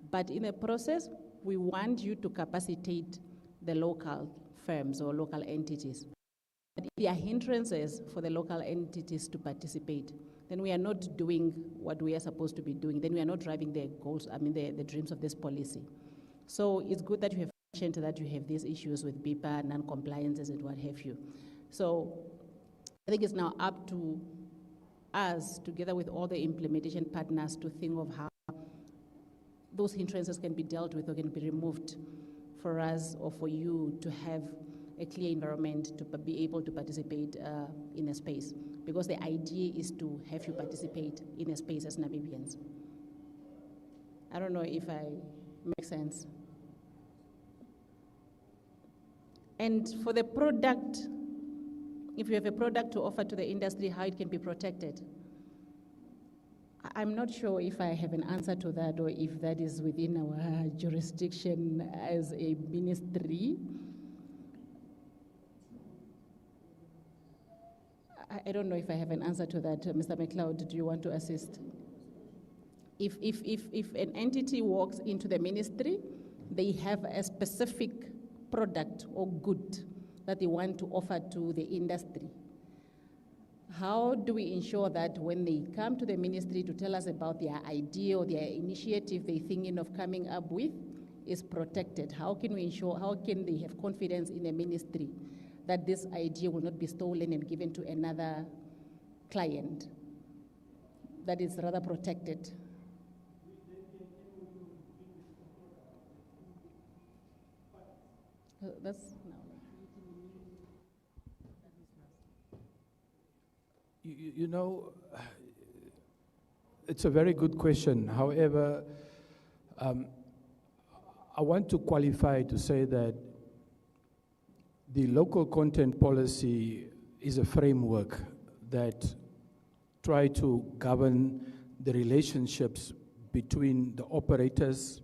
[SPEAKER 5] but in the process, we want you to capacitate the local firms or local entities. But if there are hindrances for the local entities to participate, then we are not doing what we are supposed to be doing. Then we are not driving the goals, the dreams of this policy. So it's good that you have mentioned that you have these issues with BIPA, non-compliances and what have you. So I think it's now up to us, together with all the implementation partners, to think of how those hindrances can be dealt with or can be removed for us or for you to have a clear environment to be able to participate in a space. Because the idea is to have you participate in a space as Namibians. I don't know if I make sense. And for the product, if you have a product to offer to the industry, how it can be protected. I'm not sure if I have an answer to that or if that is within our jurisdiction as a ministry. I don't know if I have an answer to that. Mr. McLeod, do you want to assist? If an entity walks into the ministry, they have a specific product or good that they want to offer to the industry. How do we ensure that when they come to the ministry to tell us about their idea or their initiative they're thinking of coming up with is protected? How can we ensure, how can they have confidence in the ministry that this idea will not be stolen and given to another client that is rather protected? That's now.
[SPEAKER 3] You know, it's a very good question. However, I want to qualify to say that the local content policy is a framework that try to govern the relationships between the operators,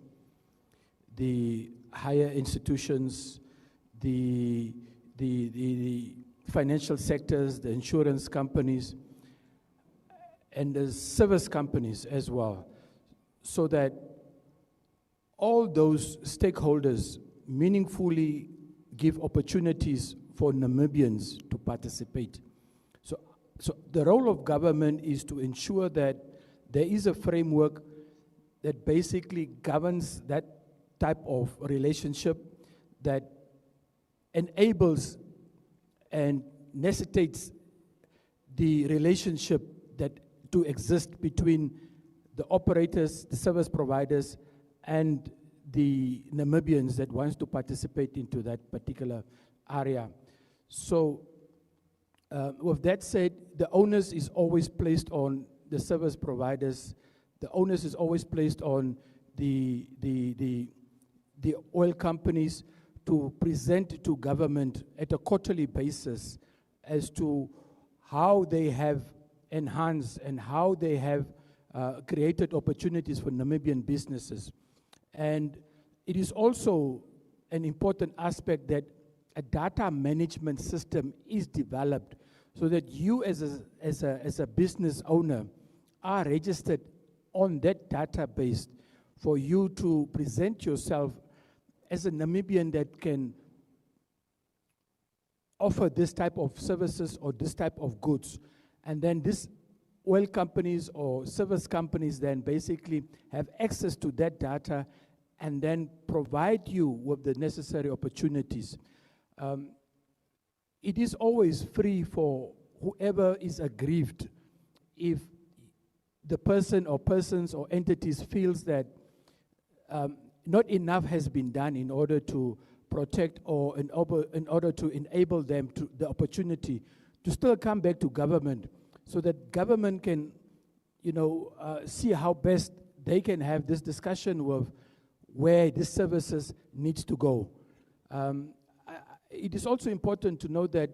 [SPEAKER 3] the higher institutions, the financial sectors, the insurance companies, and the service companies as well, so that all those stakeholders meaningfully give opportunities for Namibians to participate. So the role of government is to ensure that there is a framework that basically governs that type of relationship, that enables and necessitates the relationship that to exist between the operators, the service providers, and the Namibians that wants to participate into that particular area. So with that said, the onus is always placed on the service providers. The onus is always placed on the oil companies to present to government at a quarterly basis as to how they have enhanced and how they have created opportunities for Namibian businesses. And it is also an important aspect that a data management system is developed so that you as a business owner are registered on that database for you to present yourself as a Namibian that can offer this type of services or this type of goods. And then these oil companies or service companies then basically have access to that data and then provide you with the necessary opportunities. It is always free for whoever is aggrieved if the person or persons or entities feels that not enough has been done in order to protect or in order to enable them to the opportunity to still come back to government so that government can, see how best they can have this discussion with where these services needs to go. It is also important to know that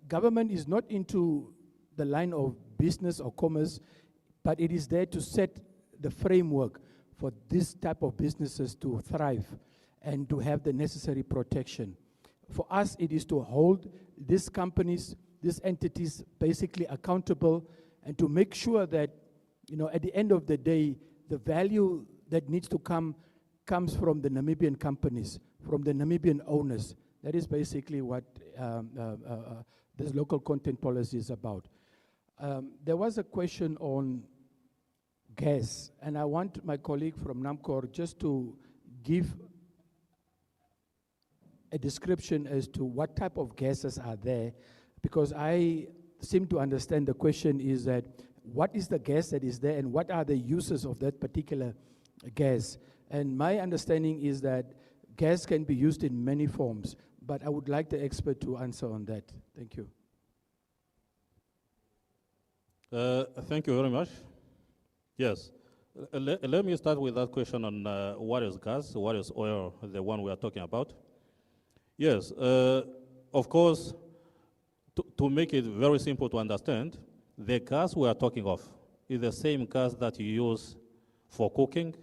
[SPEAKER 3] government is not into the line of business or commerce, but it is there to set the framework for this type of businesses to thrive and to have the necessary protection. For us, it is to hold these companies, these entities basically accountable and to make sure that, at the end of the day, the value that needs to comes from the Namibian companies, from the Namibian owners. That is basically what this local content policy is about. There was a question on gas, and I want my colleague from NAMCOR just to give a description as to what type of gases are there, because I seem to understand the question is that what is the gas that is there and what are the uses of that particular gas? And my understanding is that gas can be used in many forms, but I would like the expert to answer on that. Thank you.
[SPEAKER 4] Thank you very much. Yes. Let me start with that question on what is gas, what is oil, the one we are talking about. Yes, of course, to make it very simple to understand, the gas we are talking of is the same gas that you use for cooking,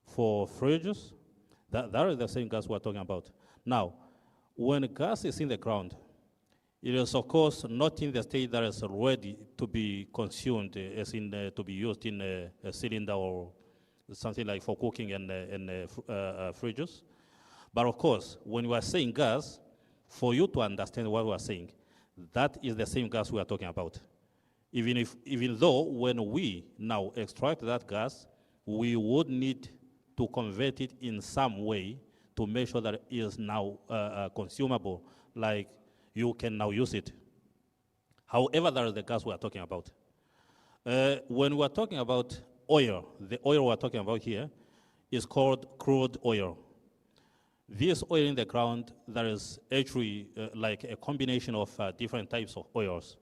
[SPEAKER 4] for fridges. That is the same gas we are talking about. Now, when gas is in the ground, it is, of course, not in the state that is ready to be consumed, as in to be used in a cylinder or something like for cooking and fridges. But of course, when we are saying gas, for you to understand what we are saying, that is the same gas we are talking about. Even though when we now extract that gas, we would need to convert it in some way to make sure that it is now consumable, like you can now use it. However, that is the gas we are talking about. When we are talking about oil, the oil we are talking about here is called crude oil. This oil in the ground, there is actually like a combination of different types of oils.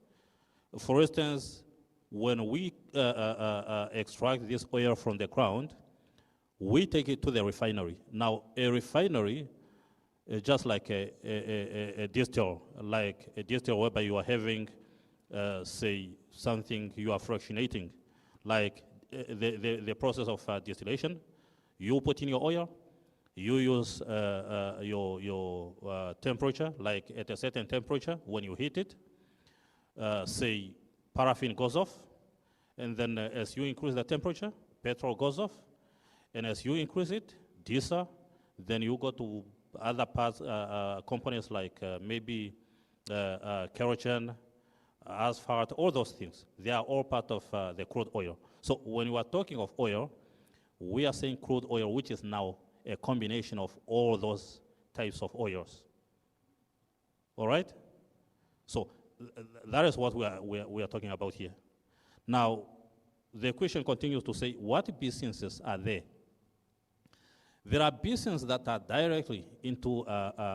[SPEAKER 4] For instance, when we extract this oil from the ground, we take it to the refinery. Now, a refinery is just like a distill, whereby you are having, say, something you are fractionating, like the process of distillation. You put in your oil, you use your temperature, like at a certain temperature, when you heat it, say, paraffin goes off, and then as you increase the temperature, petrol goes off, and as you increase it, diesel, then you go to other parts, components like maybe kerosene, asphalt, all those things. They are all part of the crude oil. So when we are talking of oil, we are saying crude oil, which is now a combination of all those types of oils. All right? So that is what we are talking about here. Now, the question continues to say, what businesses are there? There are businesses that are directly into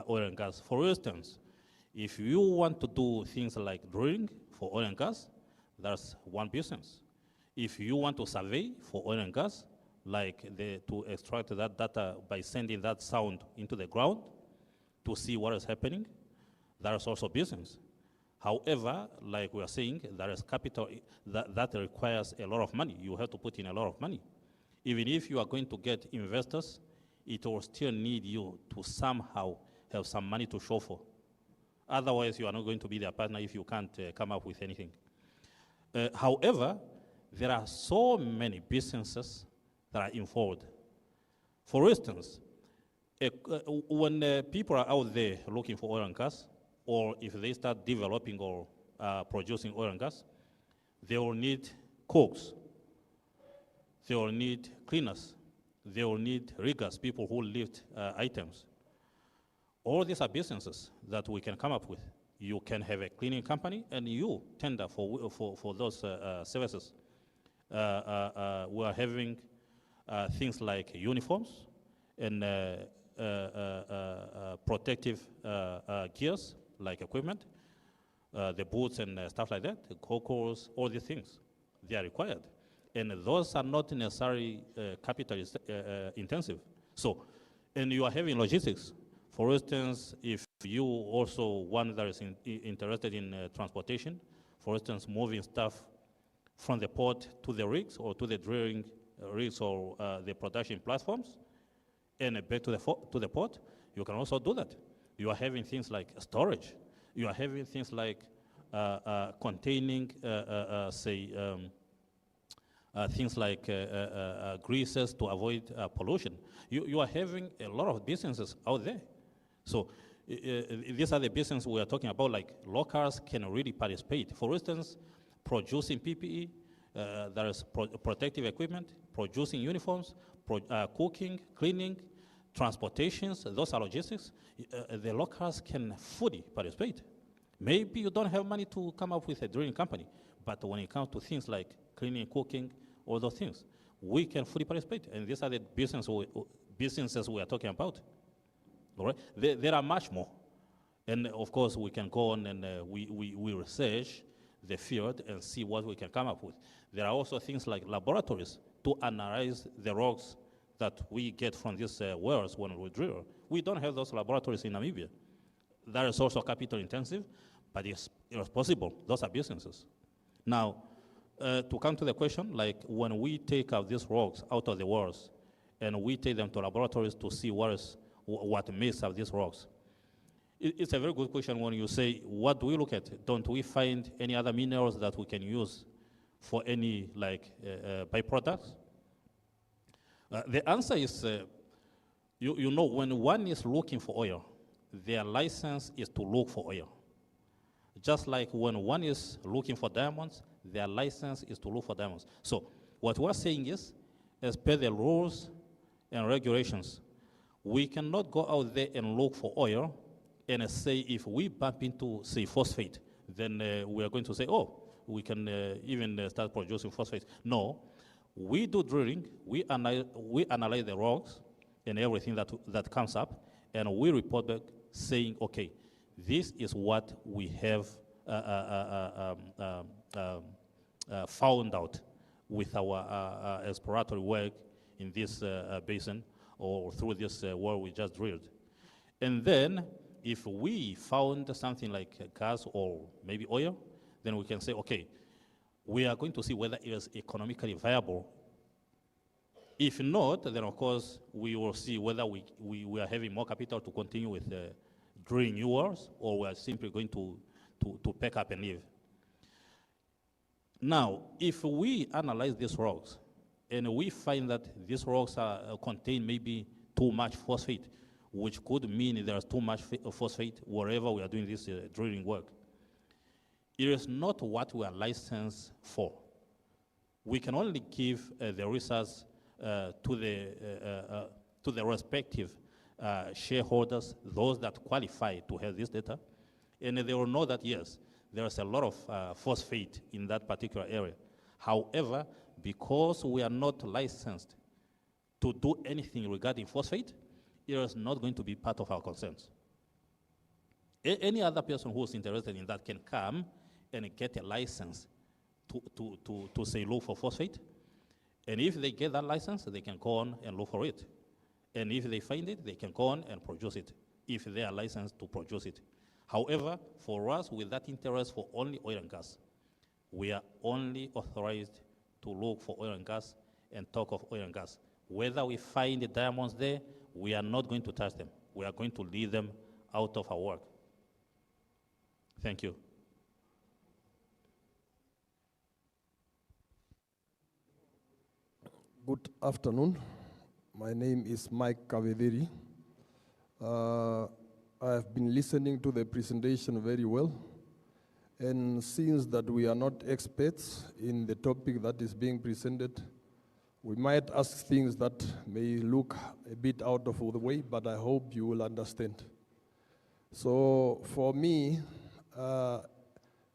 [SPEAKER 4] oil and gas. For instance, if you want to do things like drilling for oil and gas, that's one business. If you want to survey for oil and gas, like to extract that data by sending that sound into the ground to see what is happening, that is also business. However, like we are saying, there is capital that requires a lot of money. You have to put in a lot of money. Even if you are going to get investors, it will still need you to somehow have some money to show for. Otherwise, you are not going to be their partner if you can't come up with anything. However, there are so many businesses that are involved. For instance, when people are out there looking for oil and gas, or if they start developing or producing oil and gas, they will need cooks, they will need cleaners, they will need riggers, people who lift items. All these are businesses that we can come up with. You can have a cleaning company and you tender for those services. We are having things like uniforms and protective gears, like equipment, the boots and stuff like that, the goggles, all these things, they are required. And those are not necessarily capital intensive. So, and you are having logistics. For instance, if you also one that is interested in transportation, for instance, moving stuff from the port to the rigs or to the drilling rigs or the production platforms and back to the port, you can also do that. You are having things like storage. You are having things like containing, things like greases to avoid pollution. You are having a lot of businesses out there. So these are the businesses we are talking about, like locals can really participate. For instance, producing PPE, there is protective equipment, producing uniforms, cooking, cleaning, transportations, those are logistics. The locals can fully participate. Maybe you don't have money to come up with a drilling company, but when it comes to things like cleaning, cooking, all those things, we can fully participate. And these are the businesses we are talking about. All right? There are much more. And of course, we can go on and we research the field and see what we can come up with. There are also things like laboratories to analyze the rocks that we get from these wells when we drill. We don't have those laboratories in Namibia. That is also capital intensive, but it's possible. Those are businesses. Now, to come to the question, like when we take out these rocks out of the wells and we take them to laboratories to see what makes up these rocks, it's a very good question when you say, what do we look at? Don't we find any other minerals that we can use for any byproducts? The answer is, you know, when one is looking for oil, their license is to look for oil. Just like when one is looking for diamonds, their license is to look for diamonds. So what we're saying is, as per the rules and regulations, we cannot go out there and look for oil and say if we bump into, say, phosphate, then we are going to say, oh, we can even start producing phosphate. No, we do drilling, we analyze the rocks and everything that comes up, and we report back saying, okay, this is what we have found out with our exploratory work in this basin or through this well we just drilled. And then if we found something like gas or maybe oil, then we can say, okay, we are going to see whether it is economically viable. If not, then of course we will see whether we are having more capital to continue with drilling new wells, or we are simply going to pack up and leave. Now, if we analyze these rocks and we find that these rocks contain maybe too much phosphate, which could mean there's too much phosphate wherever we are doing this drilling work, it is not what we are licensed for. We can only give the results to the respective shareholders, those that qualify to have this data, and they will know that, yes, there's a lot of phosphate in that particular area. However, because we are not licensed to do anything regarding phosphate, it is not going to be part of our concerns. Any other person who is interested in that can come and get a license to say look for phosphate. And if they get that license, they can go on and look for it. And if they find it, they can go on and produce it, if they are licensed to produce it. However, for us, with that interest for only oil and gas, we are only authorized to look for oil and gas and talk of oil and gas. Whether we find the diamonds there, we are not going to touch them. We are going to leave them out of our work. Thank you.
[SPEAKER 12] Good afternoon. My name is Mike Kavediri. I have been listening to the presentation very well. And since that we are not experts in the topic that is being presented, we might ask things that may look a bit out of the way, but I hope you will understand. So for me,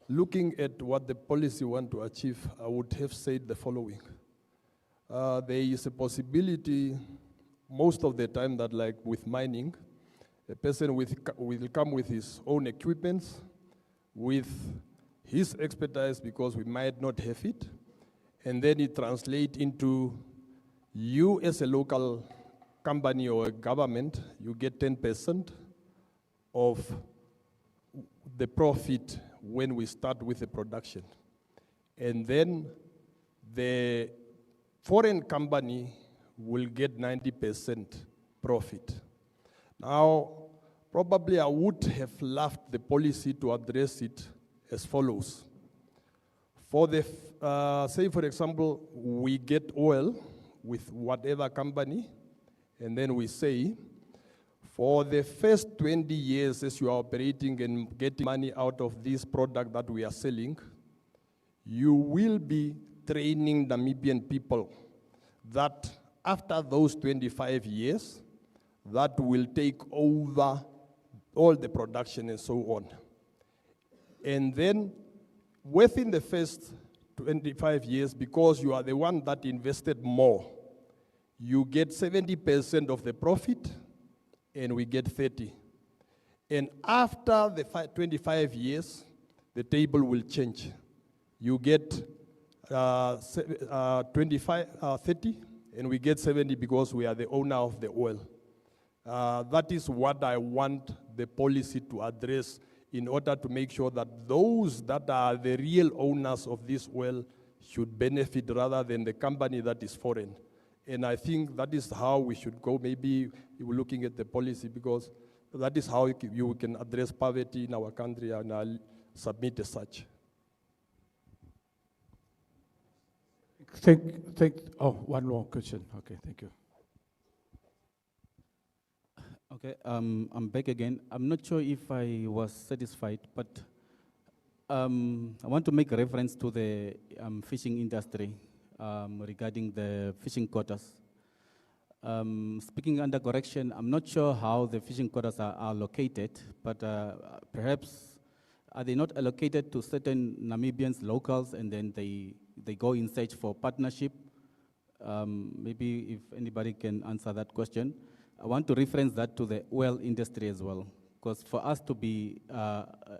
[SPEAKER 12] looking at what the policy want to achieve, I would have said the following. There is a possibility most of the time that, like with mining, a person will come with his own equipments, with his expertise, because we might not have it, and then it translates into you as a local company or a government, you get 10% of the profit when we start with the production. And then the foreign company will get 90% profit. Now, probably I would have left the policy to address it as follows. For the, say for example, we get oil with whatever company, and then we say, for the first 20 years as you are operating and getting money out of this product that we are selling, you will be training Namibian people that after those 25 years, that will take over all the production and so on. And then within the first 25 years, because you are the one that invested more, you get 70% of the profit, and we get 30. And after the 25 years, the table will change. You get 30, and we get 70 because we are the owner of the oil. That is what I want the policy to address in order to make sure that those that are the real owners of this oil should benefit rather than the company that is foreign. And I think that is how we should go. Maybe we're looking at the policy, because that is how you can address poverty in our country, and I'll submit as such.
[SPEAKER 3] One more question. Okay, thank you.
[SPEAKER 7] Okay, I'm back again. I'm not sure if I was satisfied, but I want to make a reference to the fishing industry regarding the fishing quotas. Speaking under correction, I'm not sure how the fishing quotas are located, but perhaps are they not allocated to certain Namibians, locals, and then they go in search for partnership? Maybe if anybody can answer that question. I want to reference that to the oil industry as well, because for us to be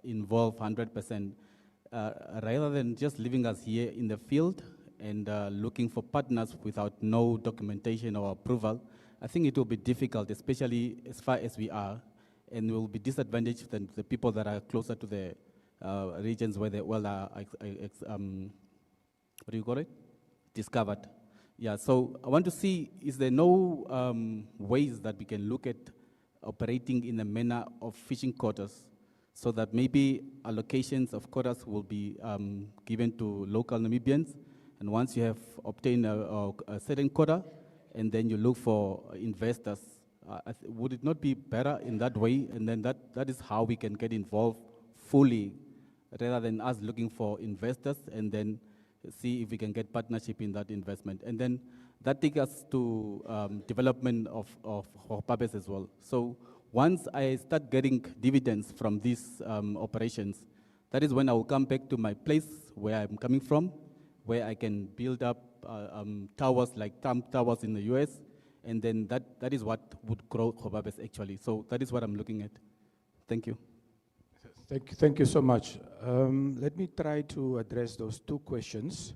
[SPEAKER 7] involved 100%, rather than just leaving us here in the field and looking for partners without no documentation or approval, I think it will be difficult, especially as far as we are, and will be disadvantaged than the people that are closer to the regions where the oil are, what do you call it? Discovered. Yeah, so I want to see, is there no ways that we can look at operating in a manner of fishing quotas, so that maybe allocations of quotas will be given to local Namibians, and once you have obtained a certain quota, and then you look for investors, would it not be better in that way? And then that is how we can get involved fully, rather than us looking for investors and then see if we can get partnership in that investment. And then that takes us to development of Gobabis as well. So once I start getting dividends from these operations, that is when I will come back to my place where I'm coming from, where I can build up towers like Trump Towers in the US, and then that is what would grow Gobabis actually. So that is what I'm looking at. Thank you.
[SPEAKER 3] Thank you so much. Let me try to address those two questions.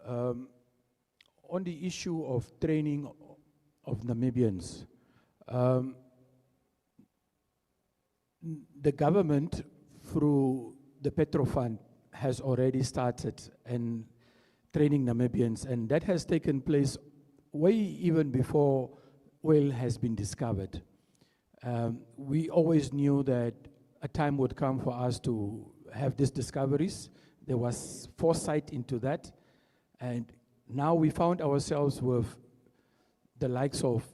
[SPEAKER 3] On the issue of training of Namibians, the government, through the Petro Fund, has already started and training Namibians, and that has taken place way even before oil has been discovered. We always knew that a time would come for us to have these discoveries. There was foresight into that, and Now we found ourselves with the likes of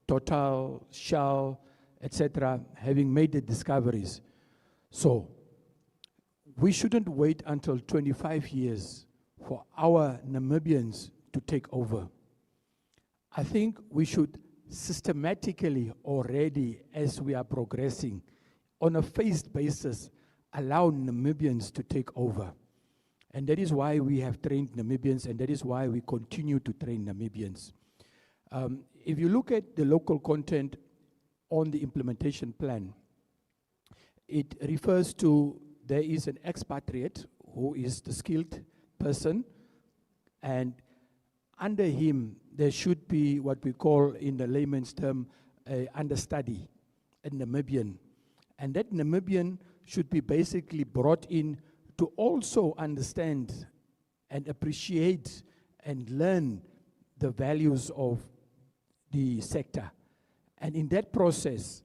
[SPEAKER 3] Total, Shell, etc., having made the discoveries. So we shouldn't wait until 25 years for our Namibians to take over. I think we should systematically already, as we are progressing, on a phased basis, allow Namibians to take over. And that is why we have trained Namibians, and that is why we continue to train Namibians. If you look at the local content on the implementation plan, it refers to there is an expatriate who is the skilled person, and under him there should be what we call in the layman's term a understudy, a Namibian. And that Namibian should be basically brought in to also understand and appreciate and learn the values of the sector. And in that process,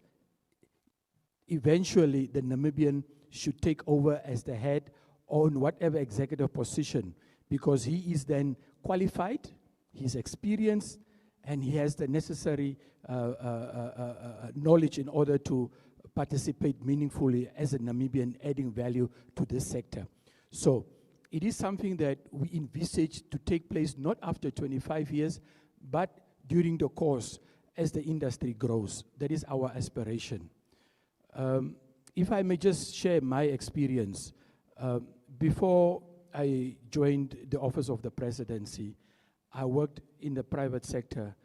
[SPEAKER 3] eventually the Namibian should take over as the head on whatever executive position, because he is then qualified, he's experienced, and he has the necessary knowledge in order to participate meaningfully as a Namibian, adding value to this sector. So it is something that we envisage to take place not after 25 years, but during the course as the industry grows. That is our aspiration. If I may just share my experience, before I joined the office of the presidency, I worked in the private sector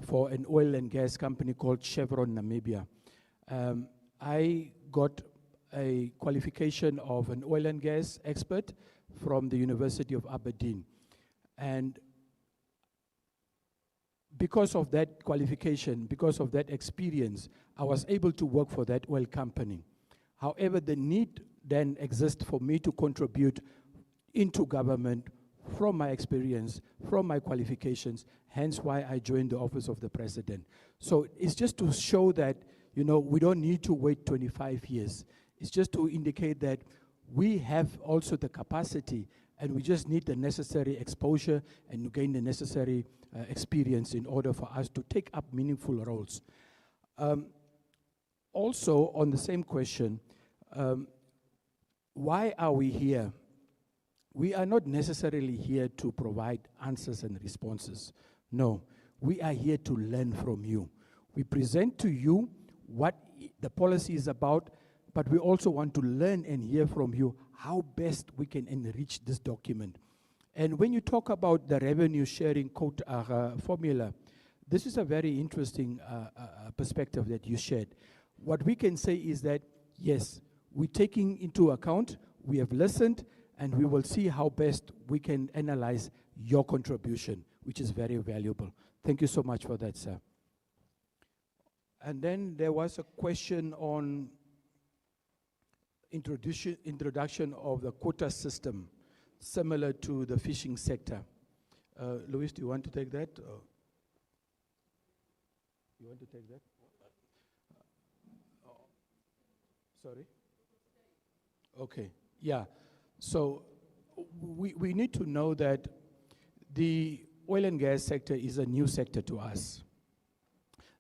[SPEAKER 3] for an oil and gas company called Chevron Namibia. I got a qualification of an oil and gas expert from the University of Aberdeen. And because of that qualification, because of that experience, I was able to work for that oil company. However, the need then exists for me to contribute into government from my experience, from my qualifications, hence why I joined the office of the president. So it's just to show that, you know, we don't need to wait 25 years. It's just to indicate that we have also the capacity, and we just need the necessary exposure and to gain the necessary experience in order for us to take up meaningful roles. Also, on the same question, why are we here? We are not necessarily here to provide answers and responses. No, we are here to learn from you. We present to you what the policy is about, but we also want to learn and hear from you how best we can enrich this document. And when you talk about the revenue sharing formula, this is a very interesting perspective that you shared. What we can say is that, yes, we're taking into account, we have listened, and we will see how best we can analyze your contribution, which is very valuable. Thank you so much for that, sir. And then there was a question on introduction of the quota system, similar to the fishing sector. Luis, do you want to take that? You want to take that? Sorry? Okay, yeah. So we need to know that the oil and gas sector is a new sector to us.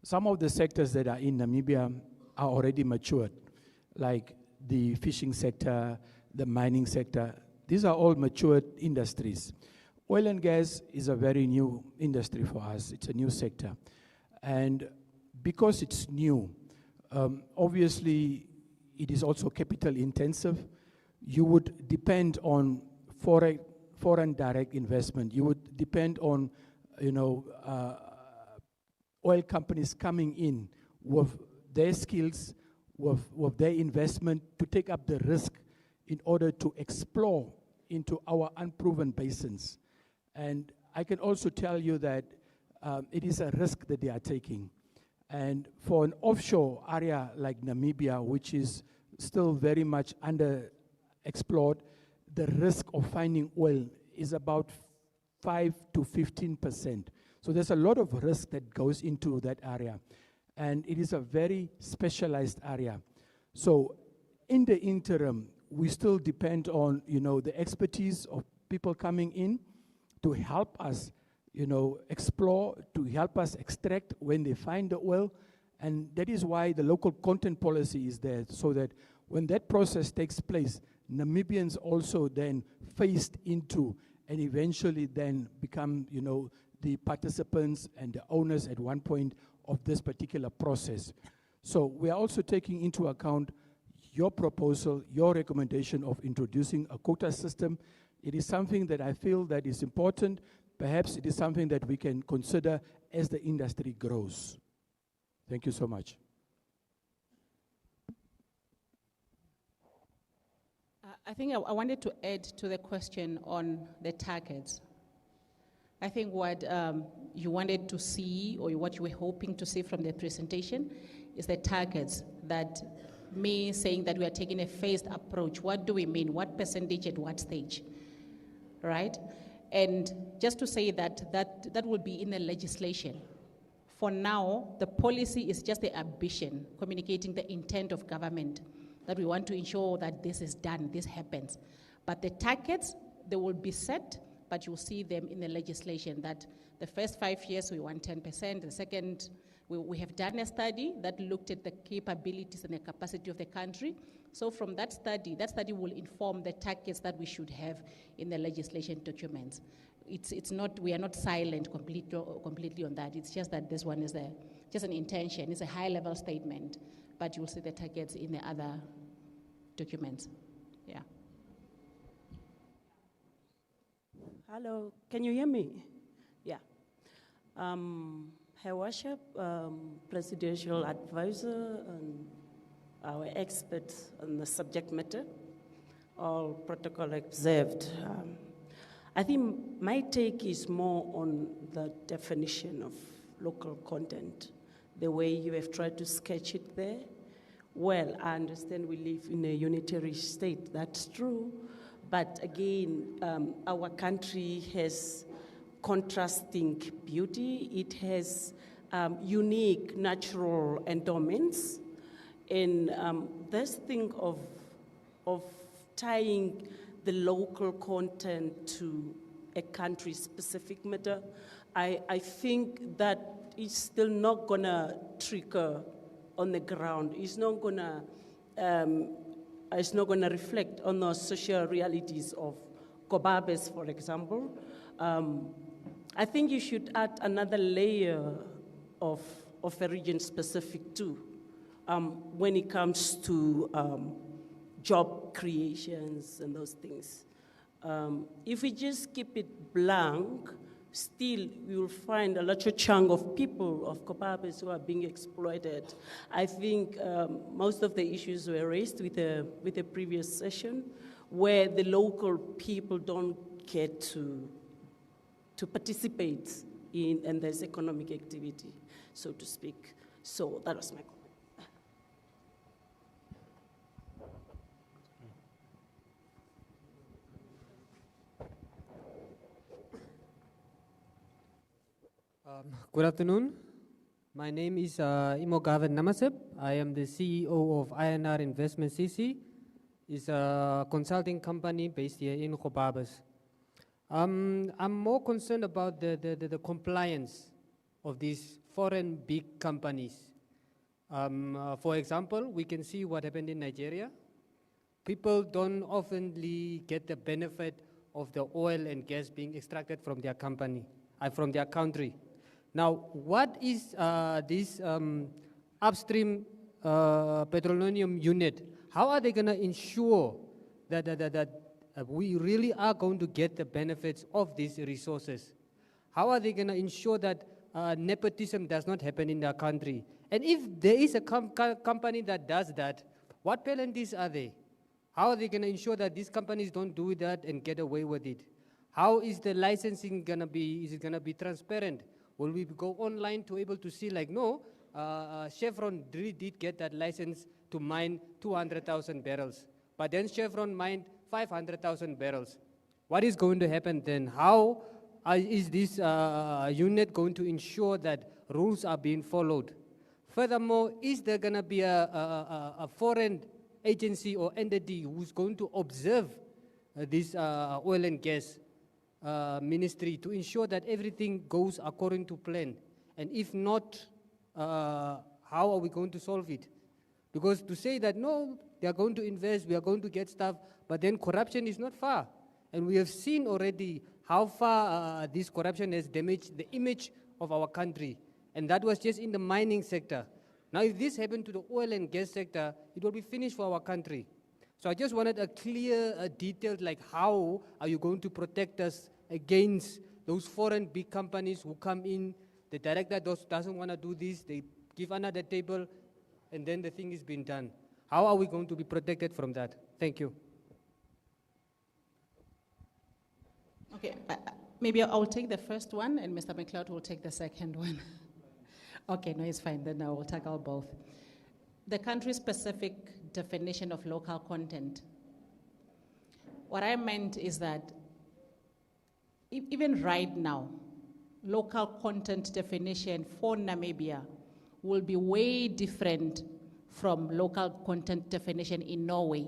[SPEAKER 3] Some of the sectors that are in Namibia are already matured, like the fishing sector, the mining sector. These are all matured industries. Oil and gas is a very new industry for us. It's a new sector. And because it's new, obviously it is also capital intensive. You would depend on foreign direct investment. You would depend on, oil companies coming in with their skills, with their investment to take up the risk in order to explore into our unproven basins. And I can also tell you that it is a risk that they are taking. And for an offshore area like Namibia, which is still very much underexplored, the risk of finding oil is about 5 to 15%. So there's a lot of risk that goes into that area. And it is a very specialized area. So in the interim, we still depend on, the expertise of people coming in, to help us, explore, to help us extract when they find the oil. And that is why the local content policy is there, so that when that process takes place, Namibians also then faced into and eventually then become, the participants and the owners at one point of this particular process. So we are also taking into account your proposal, your recommendation of introducing a quota system. It is something that I feel that is important. Perhaps it is something that we can consider as the industry grows. Thank you so much.
[SPEAKER 5] I think I wanted to add to the question on the targets. I think what you wanted to see, or what you were hoping to see from the presentation, is the targets. That me saying that we are taking a phased approach. What do we mean? What percentage at what stage? Right? And just to say that will be in the legislation. For now, the policy is just the ambition, communicating the intent of government, that we want to ensure that this is done, this happens. But the targets, they will be set, but you'll see them in the legislation, that the first 5 years we want 10%, the second, we have done a study that looked at the capabilities and the capacity of the country. So from that study will inform the targets that we should have in the legislation documents. It's not, we are not silent completely on that. It's just that this one is just an intention. It's a high-level statement, but you'll see the targets in the other documents. Yeah.
[SPEAKER 13] Hello, can you hear me? Yeah. Her Worship, Presidential Advisor, and our experts on the subject matter, all protocol observed. I think my take is more on the definition of local content, the way you have tried to sketch it there. Well, I understand we live in a unitary state, that's true, but again, our country has contrasting beauty. It has unique natural endowments, and this thing of tying the local content to a country-specific matter, I think that it's still not gonna trigger on the ground. It's not gonna reflect on the social realities of Gobabis, for example. I think you should add another layer of a region-specific too, when it comes to job creations and those things. If we just keep it blank, still we will find a larger chunk of people, of Gobabis, who are being exploited. I think most of the issues were raised with the previous session, where the local people don't get to participate in this economic activity, so to speak. So that was my comment.
[SPEAKER 14] Good afternoon. My name is Imogavan Namasep. I am the CEO of INR Investment CC. It's a consulting company based here in Gobabis. I'm more concerned about the compliance of these foreign big companies. For example, we can see what happened in Nigeria. People don't oftenly get the benefit of the oil and gas being extracted from their company, from their country. Now, what is this upstream petroleum unit? How are they going to ensure that we really are going to get the benefits of these resources? How are they going to ensure that nepotism does not happen in their country? And if there is a company that does that, what penalties are they? How are they going to ensure that these companies don't do that and get away with it? How is the licensing going to be? Is it going to be transparent? Will we go online to able to see, like, no, Chevron really did get that license to mine 200,000 barrels, but then Chevron mined 500,000 barrels. What is going to happen then? How is this unit going to ensure that rules are being followed? Furthermore, is there going to be a foreign agency or entity who's going to observe this oil and gas ministry to ensure that everything goes according to plan? And if not, how are we going to solve it? Because to say that, no, they are going to invest, we are going to get stuff, but then corruption is not far. And we have seen already how far this corruption has damaged the image of our country. And that was just in the mining sector. Now, if this happened to the oil and gas sector, it will be finished for our country. So I just wanted a clear, detailed, like how are you going to protect us against those foreign big companies who come in, the director doesn't want to do this, they give another table, and then the thing is being done. How are we going to be protected from that? Thank you.
[SPEAKER 5] Okay, maybe I'll take the first one and Mr. McLeod will take the second one. Okay, no, it's fine, then I will tackle both. The country-specific definition of local content. What I meant is that even right now, local content definition for Namibia will be way different from local content definition in Norway,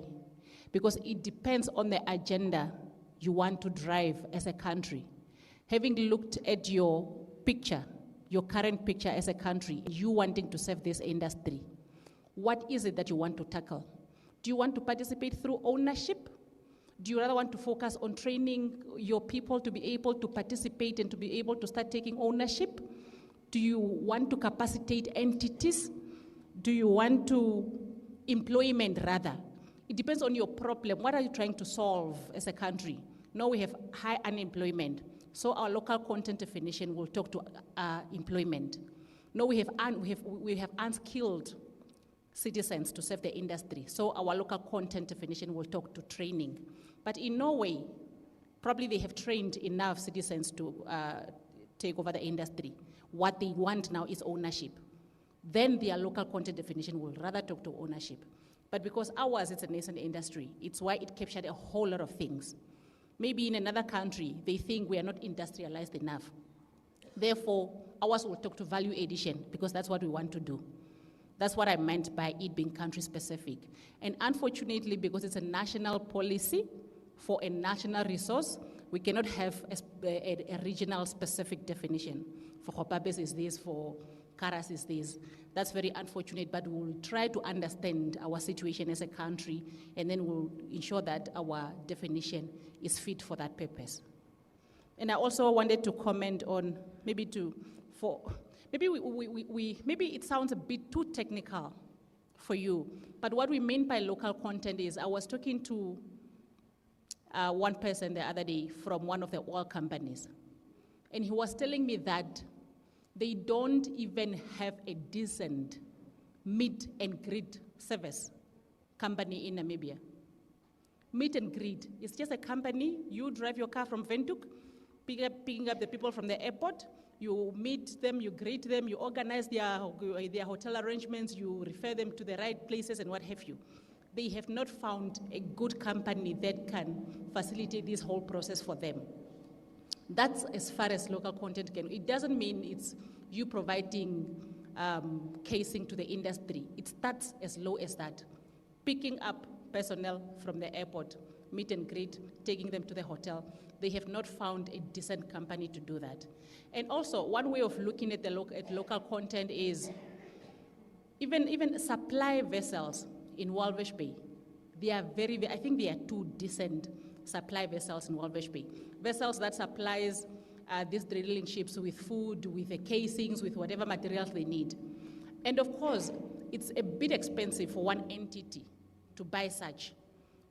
[SPEAKER 5] because it depends on the agenda you want to drive as a country. Having looked at your picture, your current picture as a country, you wanting to serve this industry, what is it that you want to tackle? Do you want to participate through ownership? Do you rather want to focus on training your people to be able to participate and to be able to start taking ownership? Do you want to capacitate entities? Do you want to employment rather? It depends on your problem. What are you trying to solve as a country? Now we have high unemployment, so our local content definition will talk to employment. Now we have unskilled citizens to serve the industry, so our local content definition will talk to training. But in Norway, probably they have trained enough citizens to take over the industry. What they want now is ownership. Then their local content definition will rather talk to ownership. But because ours is a nascent industry, it's why it captured a whole lot of things. Maybe in another country, they think we are not industrialized enough. Therefore, ours will talk to value addition, because that's what we want to do. That's what I meant by it being country-specific. And unfortunately, because it's a national policy for a national resource, we cannot have a regional specific definition. For Gobabis is this, for Karas is this. That's very unfortunate, but we'll try to understand our situation as a country, and then we'll ensure that our definition is fit for that purpose. And I also wanted to comment on, maybe it sounds a bit too technical for you, but what we mean by local content is, I was talking to one person the other day from one of the oil companies, and he was telling me that they don't even have a decent meet and greet service company in Namibia. Meet and greet, it's just a company, you drive your car from Windhoek, picking up the people from the airport, you meet them, you greet them, you organize their hotel arrangements, you refer them to the right places and what have you. They have not found a good company that can facilitate this whole process for them. That's as far as local content can. It doesn't mean it's you providing casing to the industry. It starts as low as that. Picking up personnel from the airport, meet and greet, taking them to the hotel. They have not found a decent company to do that. And also, one way of looking at local content is even supply vessels in Walvis Bay. They are I think there are 2 decent supply vessels in Walvis Bay. Vessels that supplies these drilling ships with food, with the casings, with whatever materials they need. And of course, it's a bit expensive for one entity to buy such.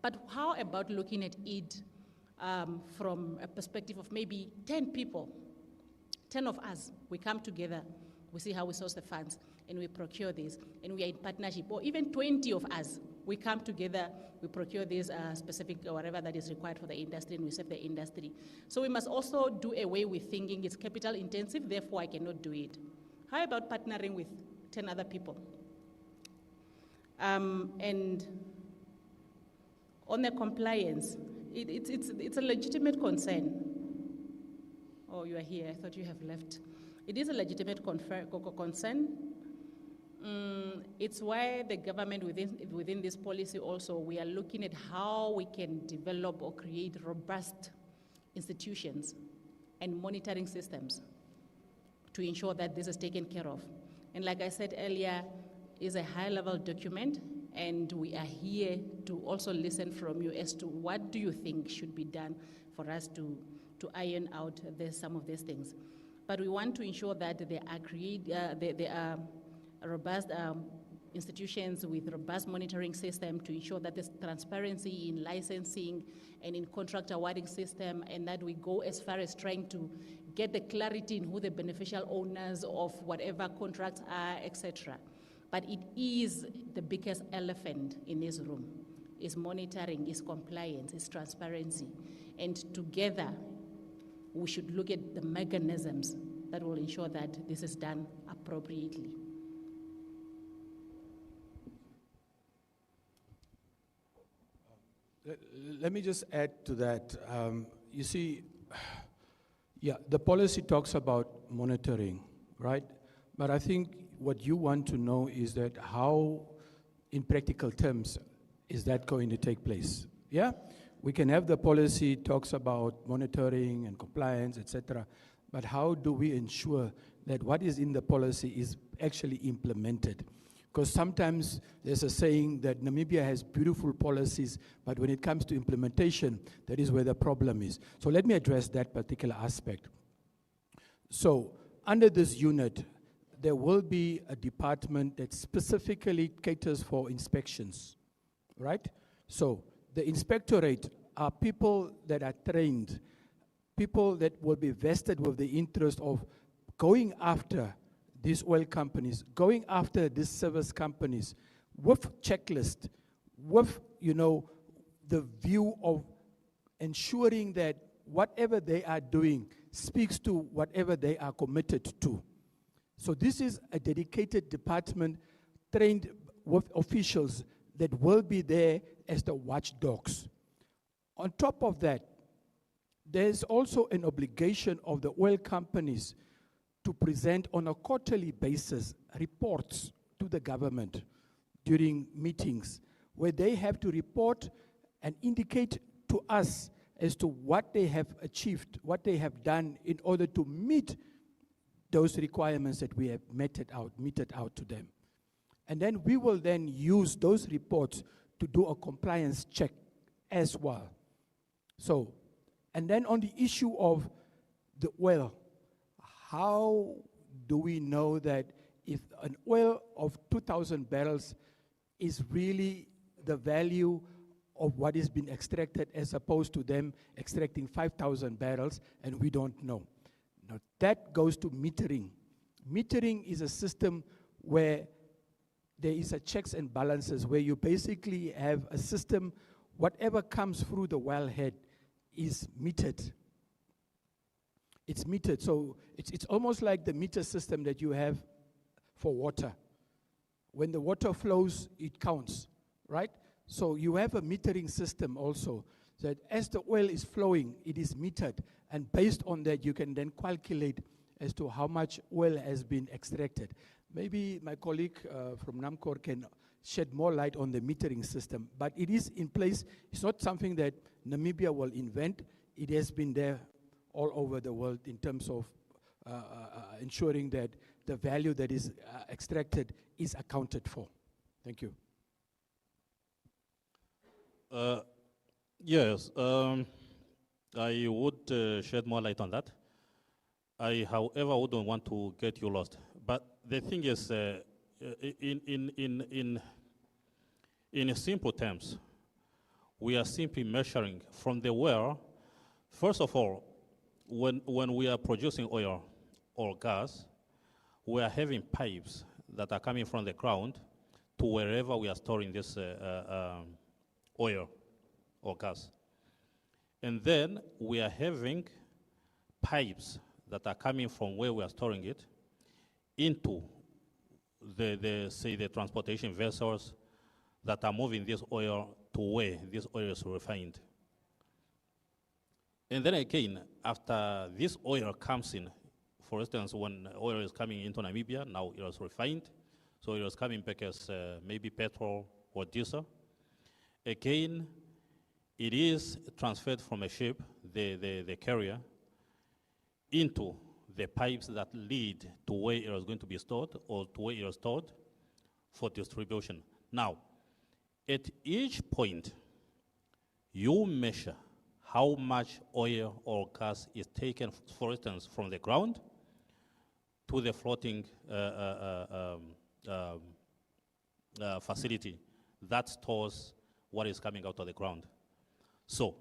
[SPEAKER 5] But how about looking at it from a perspective of maybe 10 people, 10 of us, we come together, we see how we source the funds, and we procure this, and we are in partnership, or even 20 of us, we come together, we procure this specific or whatever that is required for the industry, and we serve the industry. So we must also do away with thinking it's capital intensive, therefore I cannot do it. How about partnering with 10 other people? And on the compliance, it's a legitimate concern. Oh, you are here, I thought you have left. It is a legitimate concern. It's why the government within this policy also, we are looking at how we can develop or create robust institutions and monitoring systems to ensure that this is taken care of. And like I said earlier, it's a high-level document, and we are here to also listen from you as to what do you think should be done for us to iron out some of these things. But we want to ensure that there are robust institutions with robust monitoring system to ensure that there's transparency in licensing and in contract awarding system, and that we go as far as trying to get the clarity in who the beneficial owners of whatever contracts are, etc. But it is the biggest elephant in this room. Is monitoring, is compliance, is transparency. And together, we should look at the mechanisms that will ensure that this is done appropriately.
[SPEAKER 3] Let me just add to that. You see, yeah, the policy talks about monitoring, right? But I think what you want to know is that how, in practical terms, is that going to take place? Yeah? We can have the policy talks about monitoring and compliance, etc. But how do we ensure that what is in the policy is actually implemented? Because sometimes there's a saying that Namibia has beautiful policies, but when it comes to implementation, that is where the problem is. So let me address that particular aspect. So under this unit, there will be a department that specifically caters for inspections, right? So the inspectorate are people that are trained, people that will be vested with the interest of going after these oil companies, going after these service companies with checklist, with, you know, the view of ensuring that whatever they are doing speaks to whatever they are committed to. So this is a dedicated department trained with officials that will be there as the watchdogs. On top of that, there's also an obligation of the oil companies to present on a quarterly basis reports to the government during meetings, where they have to report and indicate to us as to what they have achieved, what they have done in order to meet those requirements that we have meted out to them. And then we will then use those reports to do a compliance check as well. So, and then on the issue of the oil, how do we know that if an oil of 2,000 barrels is really the value of what is being extracted as opposed to them extracting 5,000 barrels and we don't know? Now that goes to metering. Metering is a system where there is a checks and balances, where you basically have a system, whatever comes through the wellhead is metered. It's metered, so it's almost like the meter system that you have for water. When the water flows, it counts, right? So you have a metering system also, that as the oil is flowing, it is metered, and based on that, you can then calculate as to how much oil has been extracted. Maybe my colleague from NAMCOR can shed more light on the metering system, but it is in place. It's not something that Namibia will invent. It has been there all over the world in terms of ensuring that the value that is extracted is accounted for. Thank you.
[SPEAKER 4] Yes, I would shed more light on that. I, however, wouldn't want to get you lost. But the thing is, in simple terms, we are simply measuring from the well. First of all, when we are producing oil or gas, we are having pipes that are coming from the ground to wherever we are storing this oil or gas. And then we are having pipes that are coming from where we are storing it into the transportation vessels that are moving this oil to where this oil is refined. And then again, after this oil comes in, for instance, when oil is coming into Namibia, now it is refined, so it is coming back as maybe petrol or diesel. Again, it is transferred from a ship, the carrier into the pipes that lead to where it is going to be stored or to where it is stored for distribution. Now, at each point, you measure how much oil or gas is taken, for instance, from the ground to the floating facility that stores what is coming out of the ground. So,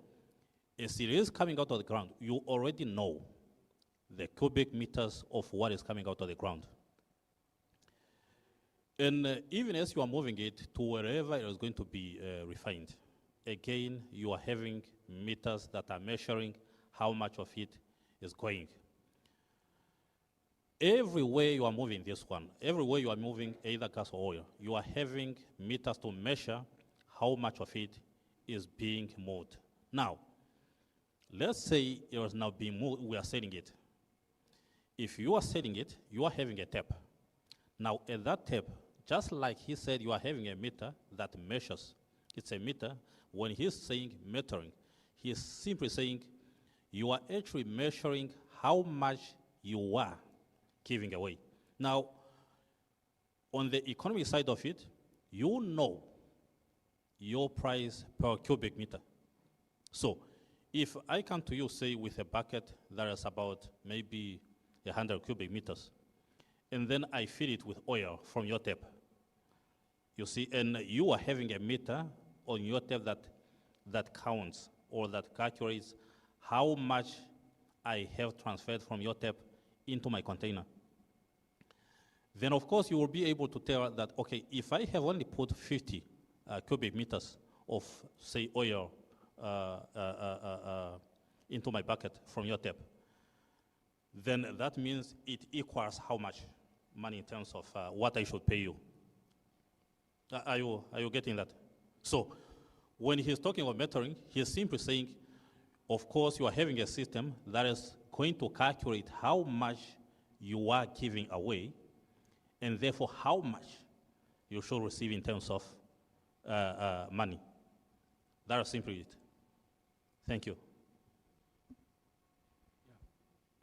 [SPEAKER 4] as it is coming out of the ground, you already know the cubic meters of what is coming out of the ground. And even as you are moving it to wherever it is going to be refined, again, you are having meters that are measuring how much of it is going. Everywhere you are moving this one, everywhere you are moving either gas or oil, you are having meters to measure how much of it is being moved. Now, let's say it is now being moved, we are selling it. If you are selling it, you are having a tap. Now, at that tap, just like he said, you are having a meter that measures. It's a meter. When he's saying metering, he is simply saying you are actually measuring how much you are giving away. Now, on the economic side of it, you know your price per cubic meter. So, if I come to you, say, with a bucket that is about maybe 100 cubic meters, and then I fill it with oil from your tap, you see, and you are having a meter on your tap that counts or that calculates how much I have transferred from your tap into my container. Then, of course, you will be able to tell that, okay, if I have only put 50 cubic meters of, say, oil into my bucket from your tap, then that means it equals how much money in terms of what I should pay you. Are you getting that? So when he's talking about metering, he's simply saying, of course, you are having a system that is going to calculate how much you are giving away, and therefore how much you should receive in terms of money. That is simply it. Thank you.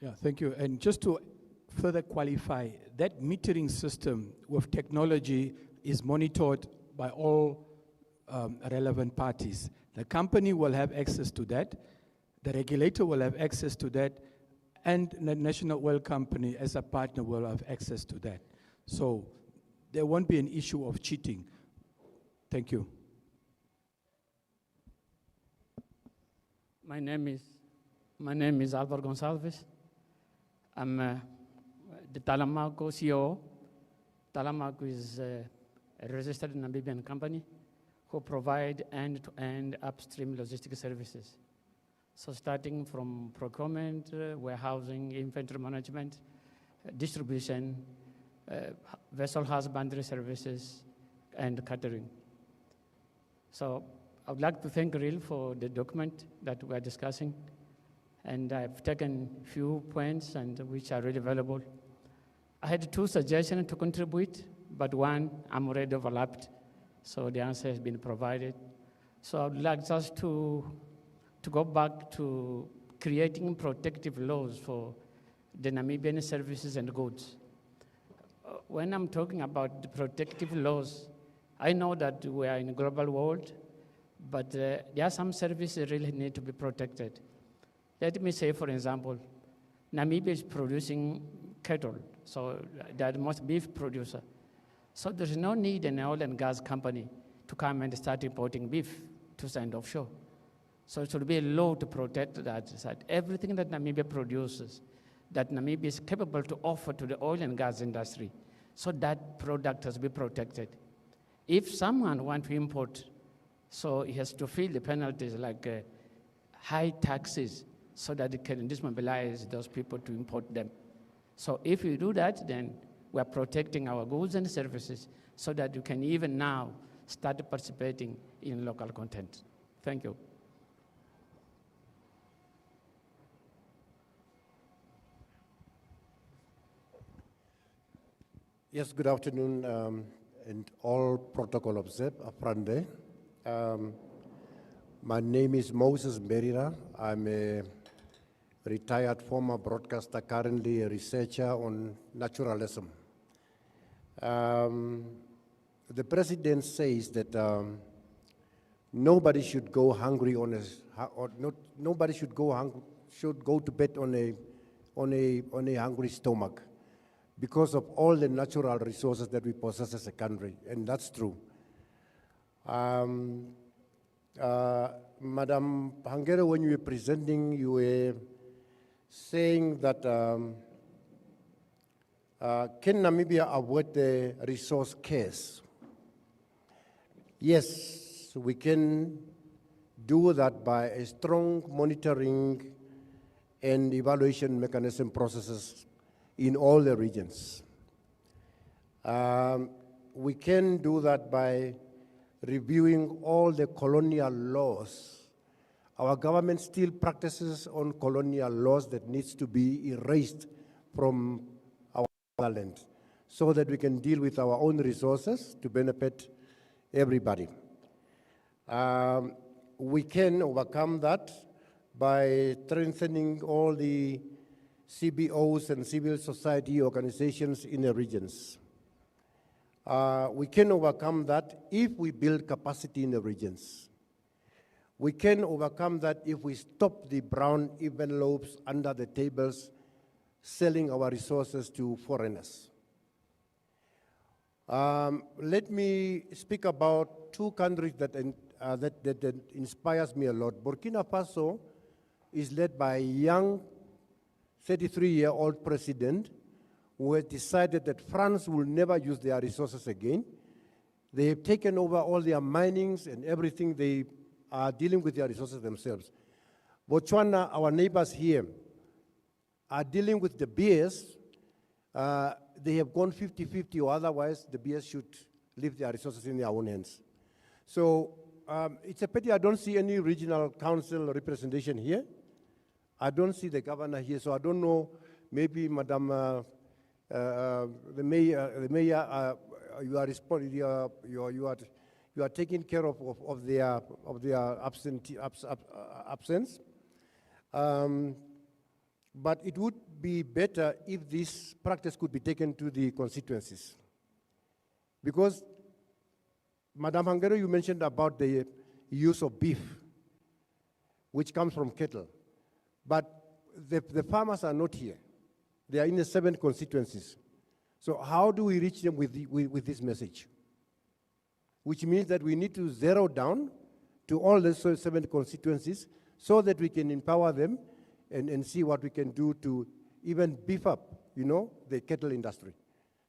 [SPEAKER 3] Yeah, thank you. And just to further qualify, that metering system with technology is monitored by all relevant parties. The company will have access to that, the regulator will have access to that, and the National Oil Company as a partner will have access to that. So there won't be an issue of cheating. Thank you.
[SPEAKER 15] My name is Alvaro Gonçalves. I'm the Talamaco CEO. Talamaco is a registered Namibian company who provide end-to-end upstream logistics services. So starting from procurement, warehousing, inventory management, distribution, vessel husbandry services, and catering. So I would like to thank RIL for the document that we are discussing. And I've taken a few points and which are really valuable. I had two suggestions to contribute, but one I'm already overlapped, so the answer has been provided. So I would like just to go back to creating protective laws for the Namibian services and goods. When I'm talking about the protective laws, I know that we are in a global world, but there are some services that really need to be protected. Let me say, for example, Namibia is producing cattle, so they are the most beef producer. So there's no need in an oil and gas company to come and start importing beef to send offshore. So it should be a law to protect that everything that Namibia produces, that Namibia is capable to offer to the oil and gas industry, so that product has to be protected. If someone wants to import, so he has to feel the penalties like high taxes, so that it can dismobilize those people to import them. So if we do that, then we are protecting our goods and services so that you can even now start participating in local content. Thank you.
[SPEAKER 16] Yes, good afternoon, and all protocol observed, Aprande. My name is Moses Merira. I'm a retired former broadcaster, currently a researcher on naturalism. The president says that nobody should go hungry nobody should go to bed on a hungry stomach because of all the natural resources that we possess as a country, and that's true. Madam Hangere, when you were presenting, you were saying that can Namibia avoid the resource curse? Yes, we can do that by a strong monitoring and evaluation mechanism processes in all the regions. We can do that by reviewing all the colonial laws. Our government still practices on colonial laws that needs to be erased from our land so that we can deal with our own resources to benefit everybody. We can overcome that by strengthening all the CBOs and civil society organizations in the regions. We can overcome that if we build capacity in the regions. We can overcome that if we stop the brown envelopes under the tables selling our resources to foreigners. Let me speak about two countries that inspires me a lot. Burkina Faso is led by a young 33-year-old president who has decided that France will never use their resources again. They have taken over all their minings and everything. They are dealing with their resources themselves. Botswana, our neighbors here, are dealing with the bears. They have gone 50-50, or otherwise the bears should leave their resources in their own hands. So it's a pity I don't see any regional council representation here. I don't see the governor here, so I don't know, maybe Madam the mayor, you are responding. You are taking care of their absence. But it would be better if this practice could be taken to the constituencies, because Madam Hangere, you mentioned about the use of beef, which comes from cattle, but the farmers are not here. They are in the 7 constituencies. So how do we reach them with this message? Which means that we need to zero down to all the 7 constituencies so that we can empower them and see what we can do to even beef up, the cattle industry.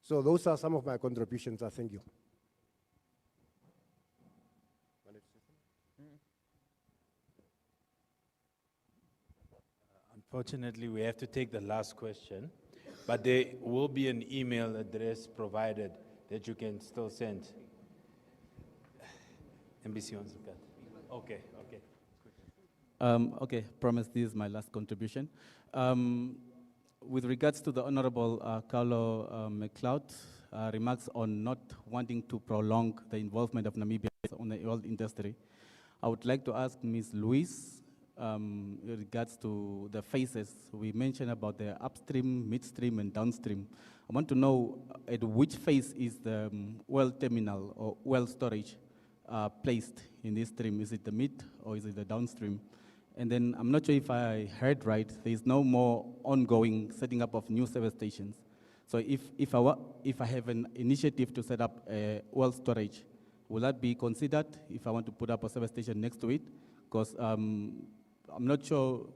[SPEAKER 16] So those are some of my contributions. I thank you.
[SPEAKER 17] Unfortunately, we have to take the last question, but there will be an email address provided that you can still send. NBC wants to cut. Okay.
[SPEAKER 7] Okay, promise this is my last contribution. With regards to the Honorable Carlo McLeod remarks on not wanting to prolong the involvement of Namibia on the oil industry, I would like to ask Ms. Louise, in regards to the phases, we mentioned about the upstream, midstream, and downstream. I want to know at which phase is the oil terminal or oil storage placed in this stream? Is it the mid or is it the downstream? And then I'm not sure if I heard right, there is no more ongoing setting up of new service stations. So if I have an initiative to set up oil storage, will that be considered if I want to put up a service station next to it? Because I'm not sure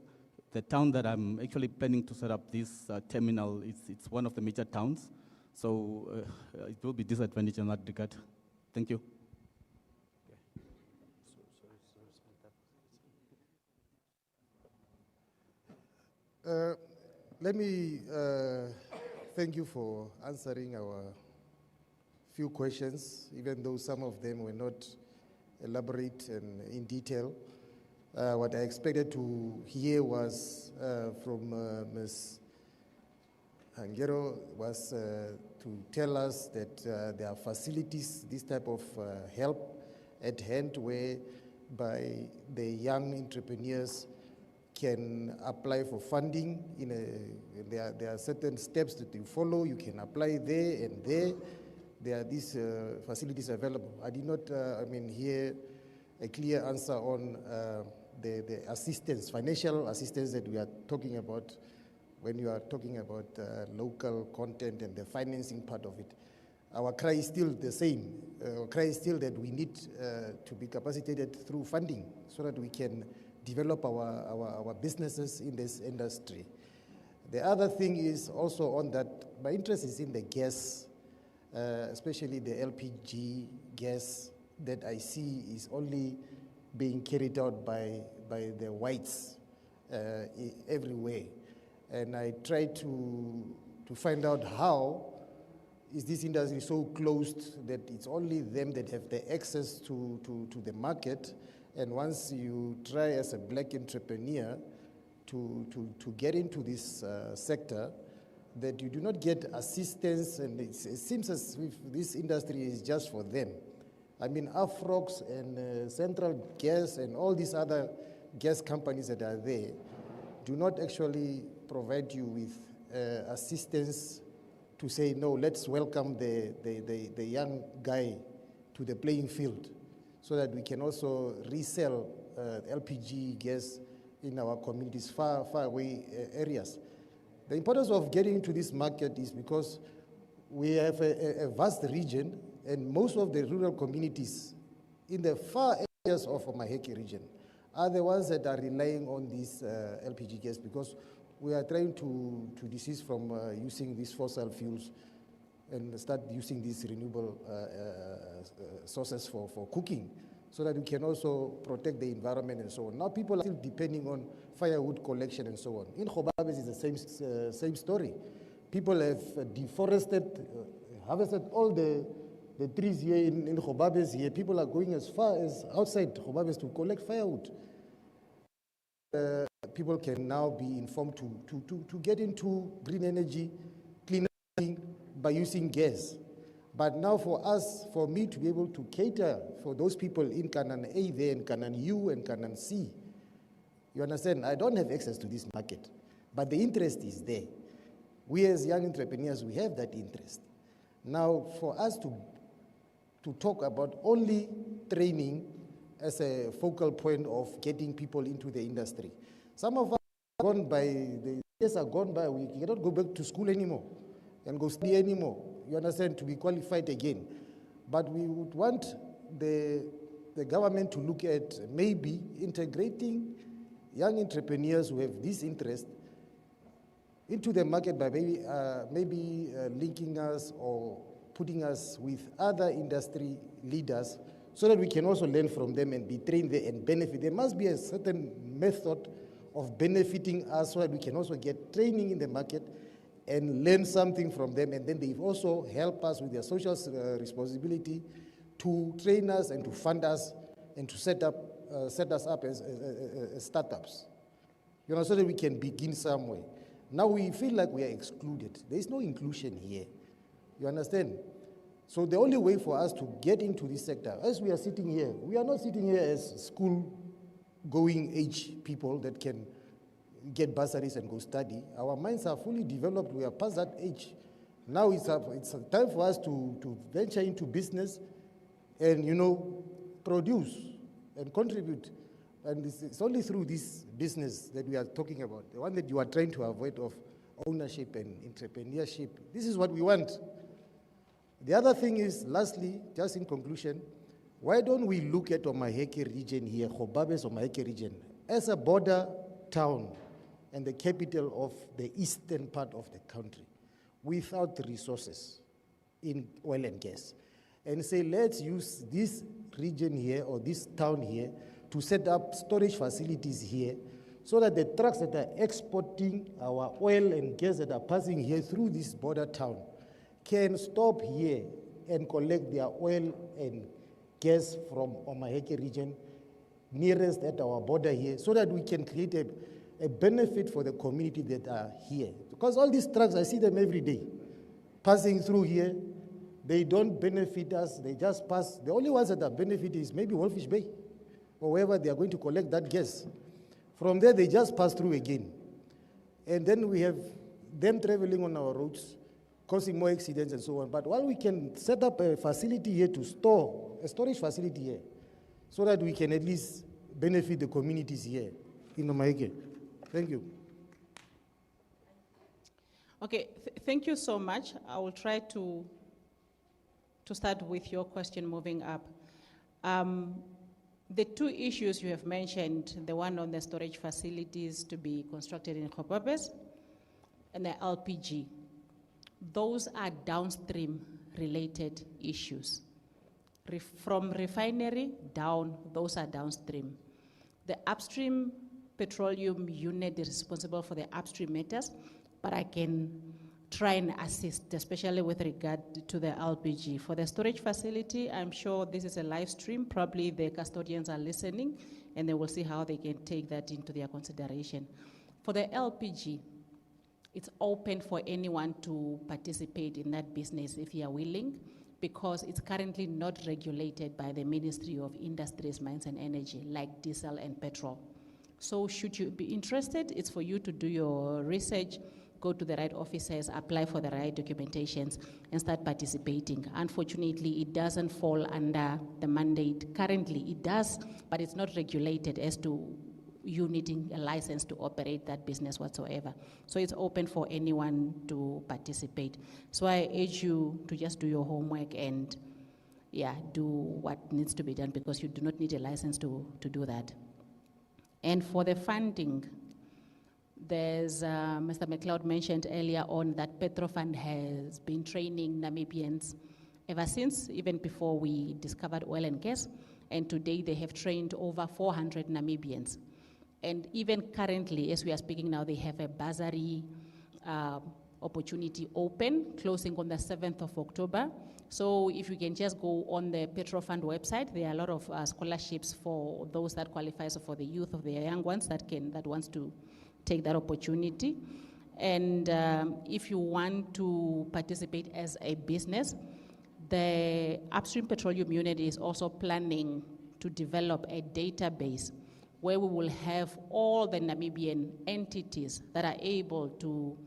[SPEAKER 7] the town that I'm actually planning to set up this terminal, it's one of the major towns. So it will be disadvantaged in that regard. Thank you.
[SPEAKER 9] Let me thank you for answering our few questions, even though some of them were not elaborate and in detail. What I expected to hear was from Ms. Hangero was to tell us that there are facilities, this type of help at hand where by the young entrepreneurs can apply for funding. There are certain steps that you follow. You can apply there and there. There are these facilities available. I did not, hear a clear answer on the assistance, financial assistance that we are talking about when you are talking about local content and the financing part of it. Our cry is still the same. Our cry is still that we need to be capacitated through funding so that we can develop our businesses in this industry. The other thing is also on that, my interest is in the gas, especially the LPG gas that I see is only being carried out by the whites everywhere. And I try to find out how is this industry so closed that it's only them that have the access to the market. And once you try as a black entrepreneur to get into this sector, that you do not get assistance, and it seems as if this industry is just for them. I mean, Afrox and Central Gas and all these other gas companies that are there do not actually provide you with assistance to say, no, let's welcome the young guy to the playing field so that we can also resell LPG gas in our communities, far away areas. The importance of getting into this market is because we have a vast region, and most of the rural communities in the far areas of Omaheke region are the ones that are relying on this LPG gas, because we are trying to desist from using these fossil fuels and start using these renewable sources for cooking, so that we can also protect the environment and so on. Now people are still depending on firewood collection and so on. In Gobabis it's the same story. People have deforested, harvested all the trees here in Gobabis here. People are going as far as outside Gobabis to collect firewood. People can now be informed to get into green energy, clean energy by using gas. But now for me to be able to cater for those people in Canaan A there and Canaan U and Canaan C, you understand, I don't have access to this market, but the interest is there. We as young entrepreneurs, we have that interest. Now for us to talk about only training as a focal point of getting people into the industry. Some of us are gone by, the years are gone by, we cannot go back to school anymore and go study anymore, you understand, to be qualified again. But we would want the government to look at maybe integrating young entrepreneurs who have this interest into the market by maybe linking us or putting us with other industry leaders so that we can also learn from them and be trained there and benefit. There must be a certain method of benefiting us so that we can also get training in the market and learn something from them, and then they also help us with their social responsibility to train us and to fund us and to set us up as startups, you know, so that we can begin somewhere. Now we feel like we are excluded. There is no inclusion here. You understand? So the only way for us to get into this sector, as we are sitting here, we are not sitting here as school-going age people that can get bursaries and go study. Our minds are fully developed. We are past that age. Now it's a time for us to venture into business and, you know, produce and contribute. And it's only through this business that we are talking about, the one that you are trying to avoid, of ownership and entrepreneurship. This is what we want. The other thing is, lastly, just in conclusion, why don't we look at Omaheke region here, Gobabis Omaheke region, as a border town and the capital of the eastern part of the country without resources in oil and gas, and say, let's use this region here or this town here to set up storage facilities here so that the trucks that are exporting our oil and gas that are passing here through this border town can stop here and collect their oil and gas from Omaheke region nearest at our border here, so that we can create a benefit for the community that are here. Because all these trucks, I see them every day, passing through here. They don't benefit us, they just pass. The only ones that are benefiting is maybe Wolfish Bay. or wherever they are going to collect that gas. From there, they just pass through again. And then we have them traveling on our roads, causing more accidents and so on. But while we can set up a facility here to store, a storage facility here, so that we can at least benefit the communities here in Omaheke. Thank you.
[SPEAKER 5] Okay, thank you so much. I will try to start with your question moving up. The two issues you have mentioned, the one on the storage facilities to be constructed in Gobabis and the LPG, those are downstream related issues. From refinery down, those are downstream. The upstream petroleum unit is responsible for the upstream matters, but I can try and assist, especially with regard to the LPG. For the storage facility, I'm sure this is a live stream. Probably the custodians are listening, and they will see how they can take that into their consideration. For the LPG, it's open for anyone to participate in that business if you are willing, because it's currently not regulated by the Ministry of Industries, Mines and Energy, like diesel and petrol. So should you be interested, it's for you to do your research, go to the right offices, apply for the right documentations, and start participating. Unfortunately, it doesn't fall under the mandate. Currently, it does, but it's not regulated as to you needing a license to operate that business whatsoever. So it's open for anyone to participate. So I urge you to just do your homework and do what needs to be done, because you do not need a license to do that. And for the funding, there's, Mr. McLeod mentioned earlier on that Petrofund has been training Namibians ever since, even before we discovered oil and gas. And today they have trained over 400 Namibians. And even currently, as we are speaking now, they have a bursary opportunity open, closing on the 7th of October. So if you can just go on the Petrofund website, there are a lot of scholarships for those that qualify, so for the youth, of the young ones that wants to take that opportunity. And if you want to participate as a business, the Upstream Petroleum Unit is also planning to develop a database where we will have all the Namibian entities that are able to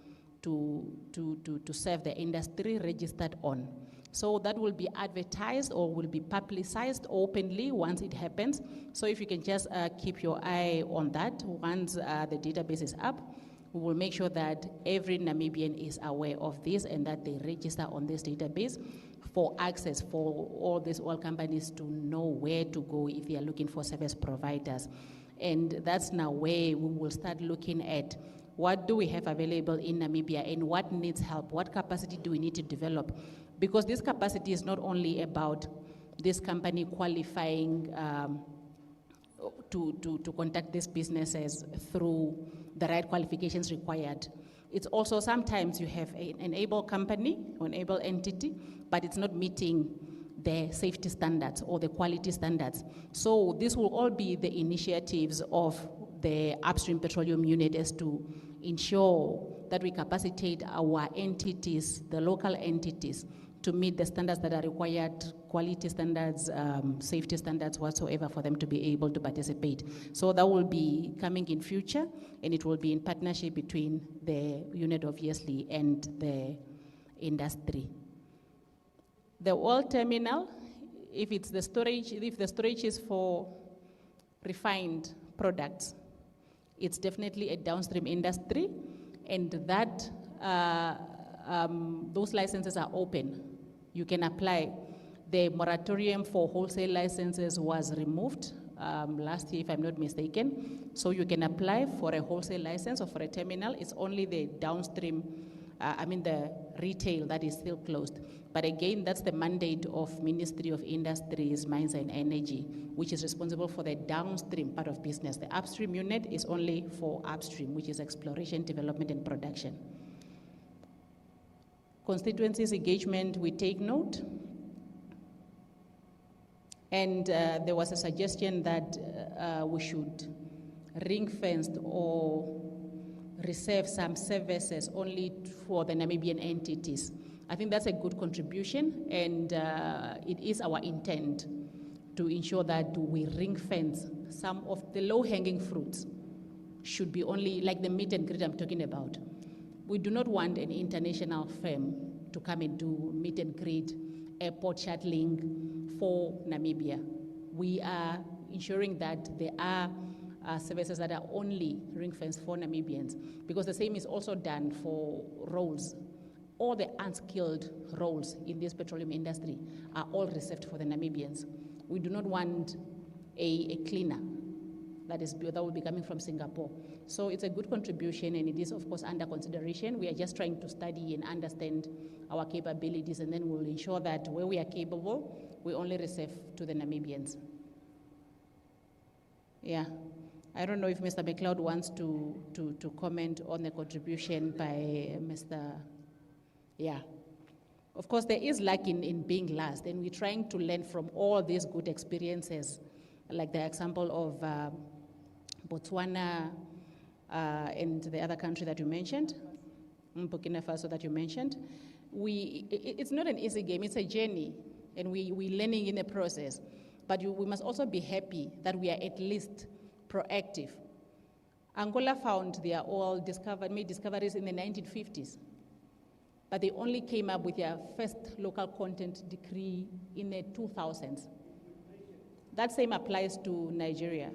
[SPEAKER 5] serve the industry registered on. So that will be advertised or will be publicized openly once it happens. So if you can just keep your eye on that, once the database is up, we will make sure that every Namibian is aware of this and that they register on this database for access for all these oil companies to know where to go if they are looking for service providers. And that's now where we will start looking at what do we have available in Namibia and what needs help, what capacity do we need to develop. Because this capacity is not only about this company qualifying to conduct these businesses through the right qualifications required. It's also sometimes you have an able company or an able entity, but it's not meeting the safety standards or the quality standards. So this will all be the initiatives of the Upstream Petroleum Unit as to ensure that we capacitate our entities, the local entities, to meet the standards that are required, quality standards, safety standards whatsoever, for them to be able to participate. So that will be coming in future, and it will be in partnership between the unit, obviously, and the industry. The oil terminal, if the storage is for refined products, it's definitely a downstream industry, and that those licenses are open. You can apply. The moratorium for wholesale licenses was removed last year, if I'm not mistaken. So you can apply for a wholesale license or for a terminal. It's only the downstream, the retail that is still closed. But again, that's the mandate of Ministry of Industries, Mines and Energy, which is responsible for the downstream part of business. The upstream unit is only for upstream, which is exploration, development, and production. Constituencies engagement, we take note. And there was a suggestion that we should ring-fence or reserve some services only for the Namibian entities. I think that's a good contribution, and it is our intent to ensure that we ring-fence some of the low-hanging fruits should be only, like the meet and greet I'm talking about. We do not want an international firm to come and do meet and greet, airport shuttling for Namibia. We are ensuring that there are services that are only ring-fenced for Namibians, because the same is also done for roles. All the unskilled roles in this petroleum industry are all reserved for the Namibians. We do not want a cleaner that will be coming from Singapore. So it's a good contribution, and it is, of course, under consideration. We are just trying to study and understand our capabilities, and then we'll ensure that where we are capable, we only reserve to the Namibians. Yeah. I don't know if Mr. McLeod wants to comment on the contribution by Mr. Yeah. Of course, there is luck in being last, and we're trying to learn from all these good experiences, like the example of Botswana and the other country that you mentioned, Burkina Faso that you mentioned. It's not an easy game, it's a journey, and we're learning in the process. But we must also be happy that we are at least proactive. Angola found their oil made discoveries in the 1950s, but they only came up with their first local content decree in the 2000s. That same applies to Nigeria.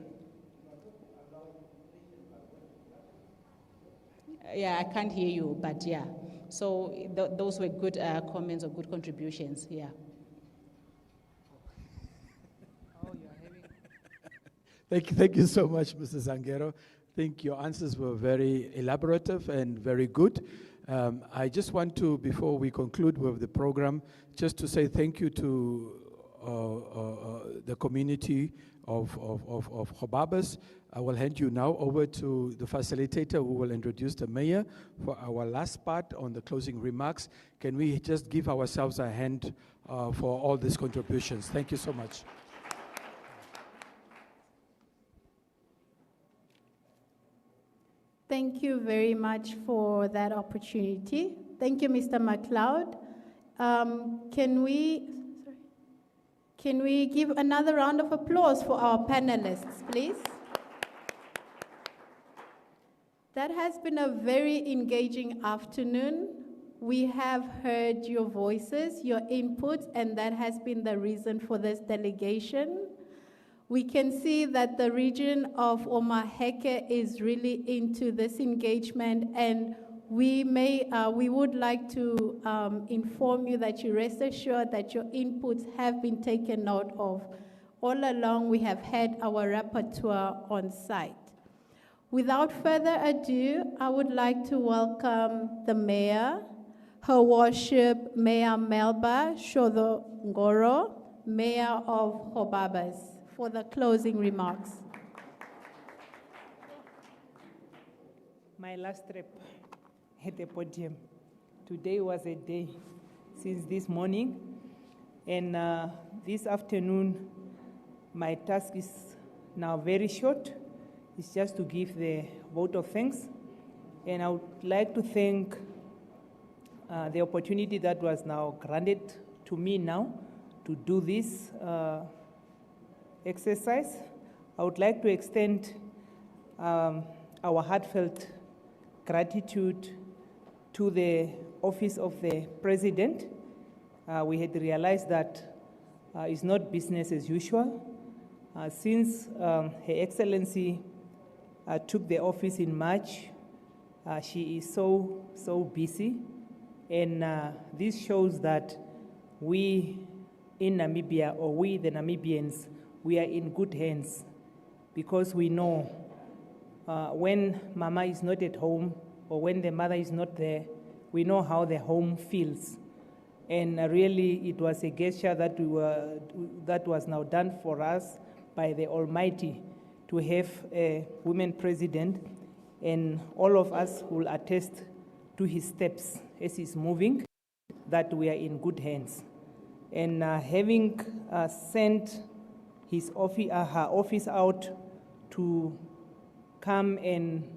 [SPEAKER 5] Yeah, I can't hear you, but yeah. So those were good comments or good contributions, yeah.
[SPEAKER 3] Thank you so much, Mrs. Zangero. I think your answers were very elaborative and very good. I just want to, before we conclude with the program, just to say thank you to the community of Gobabis. I will hand you now over to the facilitator who will introduce the mayor for our last part on the closing remarks. Can we just give ourselves a hand for all these contributions? Thank you so much.
[SPEAKER 1] Thank you very much for that opportunity. Thank you, Mr. McLeod. Can we give another round of applause for our panelists, please? That has been a very engaging afternoon. We have heard your voices, your input, and that has been the reason for this delegation. We can see that the region of Omaheke is really into this engagement, and we would like to inform you that you rest assured that your inputs have been taken note of. All along, we have had our rapporteur on site. Without further ado, I would like to welcome the Mayor, Her Worship Mayor Melba Shodho Ngoro, Mayor of Gobabis, for the closing remarks.
[SPEAKER 2] My last trip at the podium. Today was a day since this morning, and this afternoon my task is now very short. It's just to give the vote of thanks, and I would like to thank the opportunity that was now granted to me now to do this exercise. I would like to extend our heartfelt gratitude to the Office of the President. We had realized that it's not business as usual. Since Her Excellency took the office in March, she is so busy, and this shows that we in Namibia, or we the Namibians, we are in good hands, because we know when Mama is not at home, or when the mother is not there, we know how the home feels. And really, it was a gesture that was now done for us by the Almighty, to have a woman president, and all of us will attest to his steps as he's moving, that we are in good hands. And having sent her office out to come and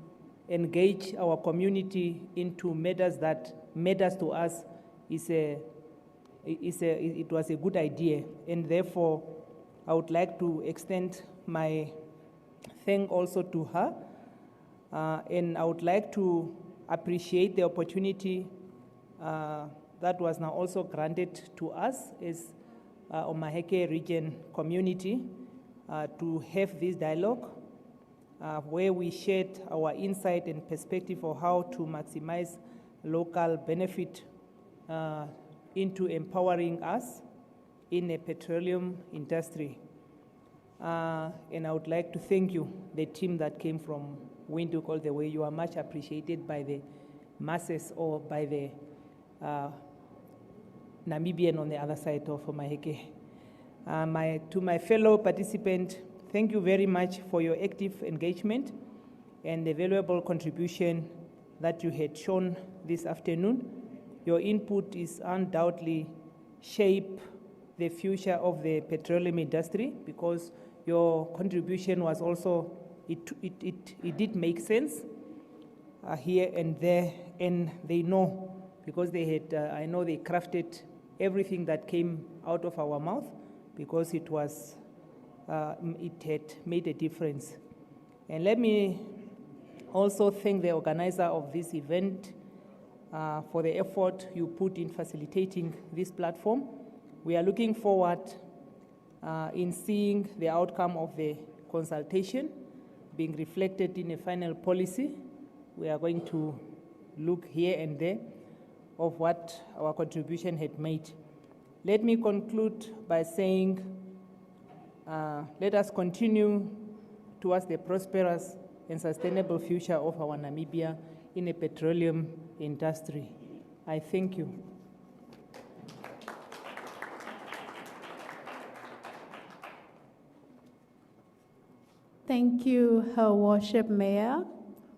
[SPEAKER 2] engage our community into matters that matters to us, it was a good idea. And therefore, I would like to extend my thank also to her. And I would like to appreciate the opportunity that was now also granted to us as Omaheke region community to have this dialogue where we shared our insight and perspective of how to maximize local benefit into empowering us in a petroleum industry. And I would like to thank you, the team that came from Windhoek all the way. You are much appreciated by the masses or by the Namibian on the other side of Omaheke. To my fellow participant, thank you very much for your active engagement and the valuable contribution that you had shown this afternoon. Your input is undoubtedly shape the future of the petroleum industry, because your contribution was also, it did make sense here and there, and they know, because they had, I know they crafted everything that came out of our mouth, because it was, it had made a difference. And let me also thank the organizer of this event for the effort you put in facilitating this platform. We are looking forward in seeing the outcome of the consultation being reflected in a final policy. We are going to look here and there of what our contribution had made. Let me conclude by saying, let us continue towards the prosperous and sustainable future of our Namibia in a petroleum industry. I thank you.
[SPEAKER 1] Thank you, Her Worship Mayor,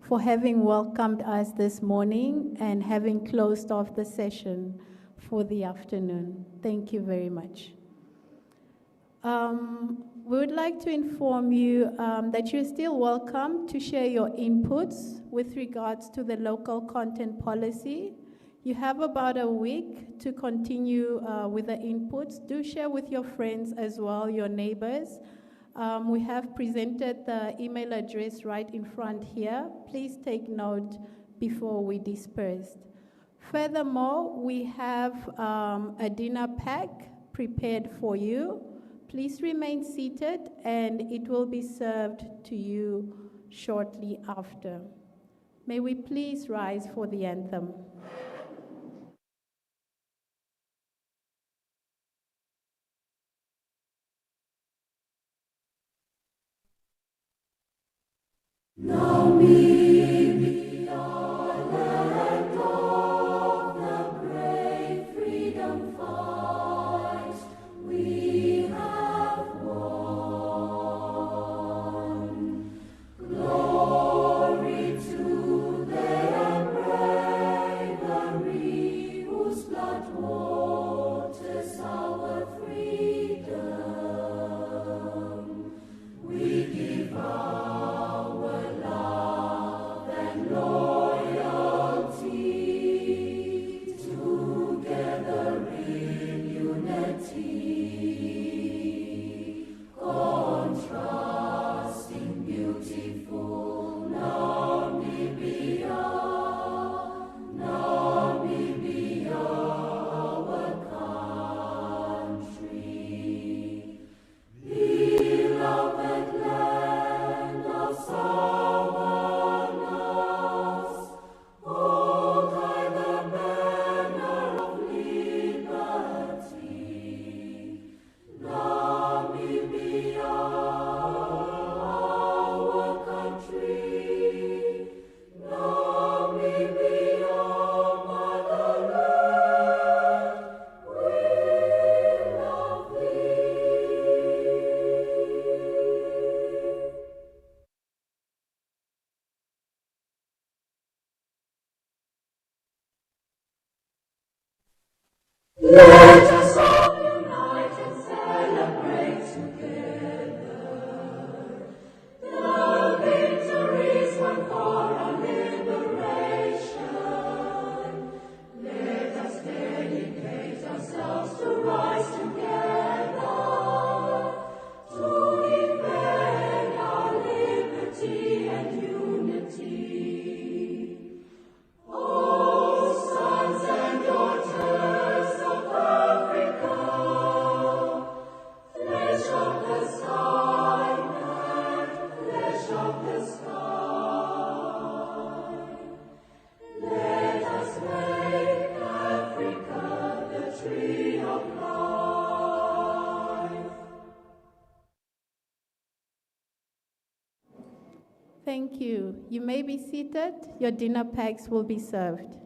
[SPEAKER 1] for having welcomed us this morning and having closed off the session for the afternoon. Thank you very much. We would like to inform you that you're still welcome to share your inputs with regards to the local content policy. You have about a week to continue with the inputs. Do share with your friends as well, your neighbors. We have presented the email address right in front here. Please take note before we disperse. Furthermore, we have a dinner pack prepared for you. Please remain seated and it will be served to you shortly after. May we please rise for the anthem.
[SPEAKER 18] Namibia, land of the brave freedom fight, we have won. Glory to their bravery, whose blood waters our freedom. We give Let us all unite and celebrate together the victories won for our liberation. Let us dedicate ourselves to rise together to defend our liberty.
[SPEAKER 1] Thank you. You may be seated. Your dinner packs will be served.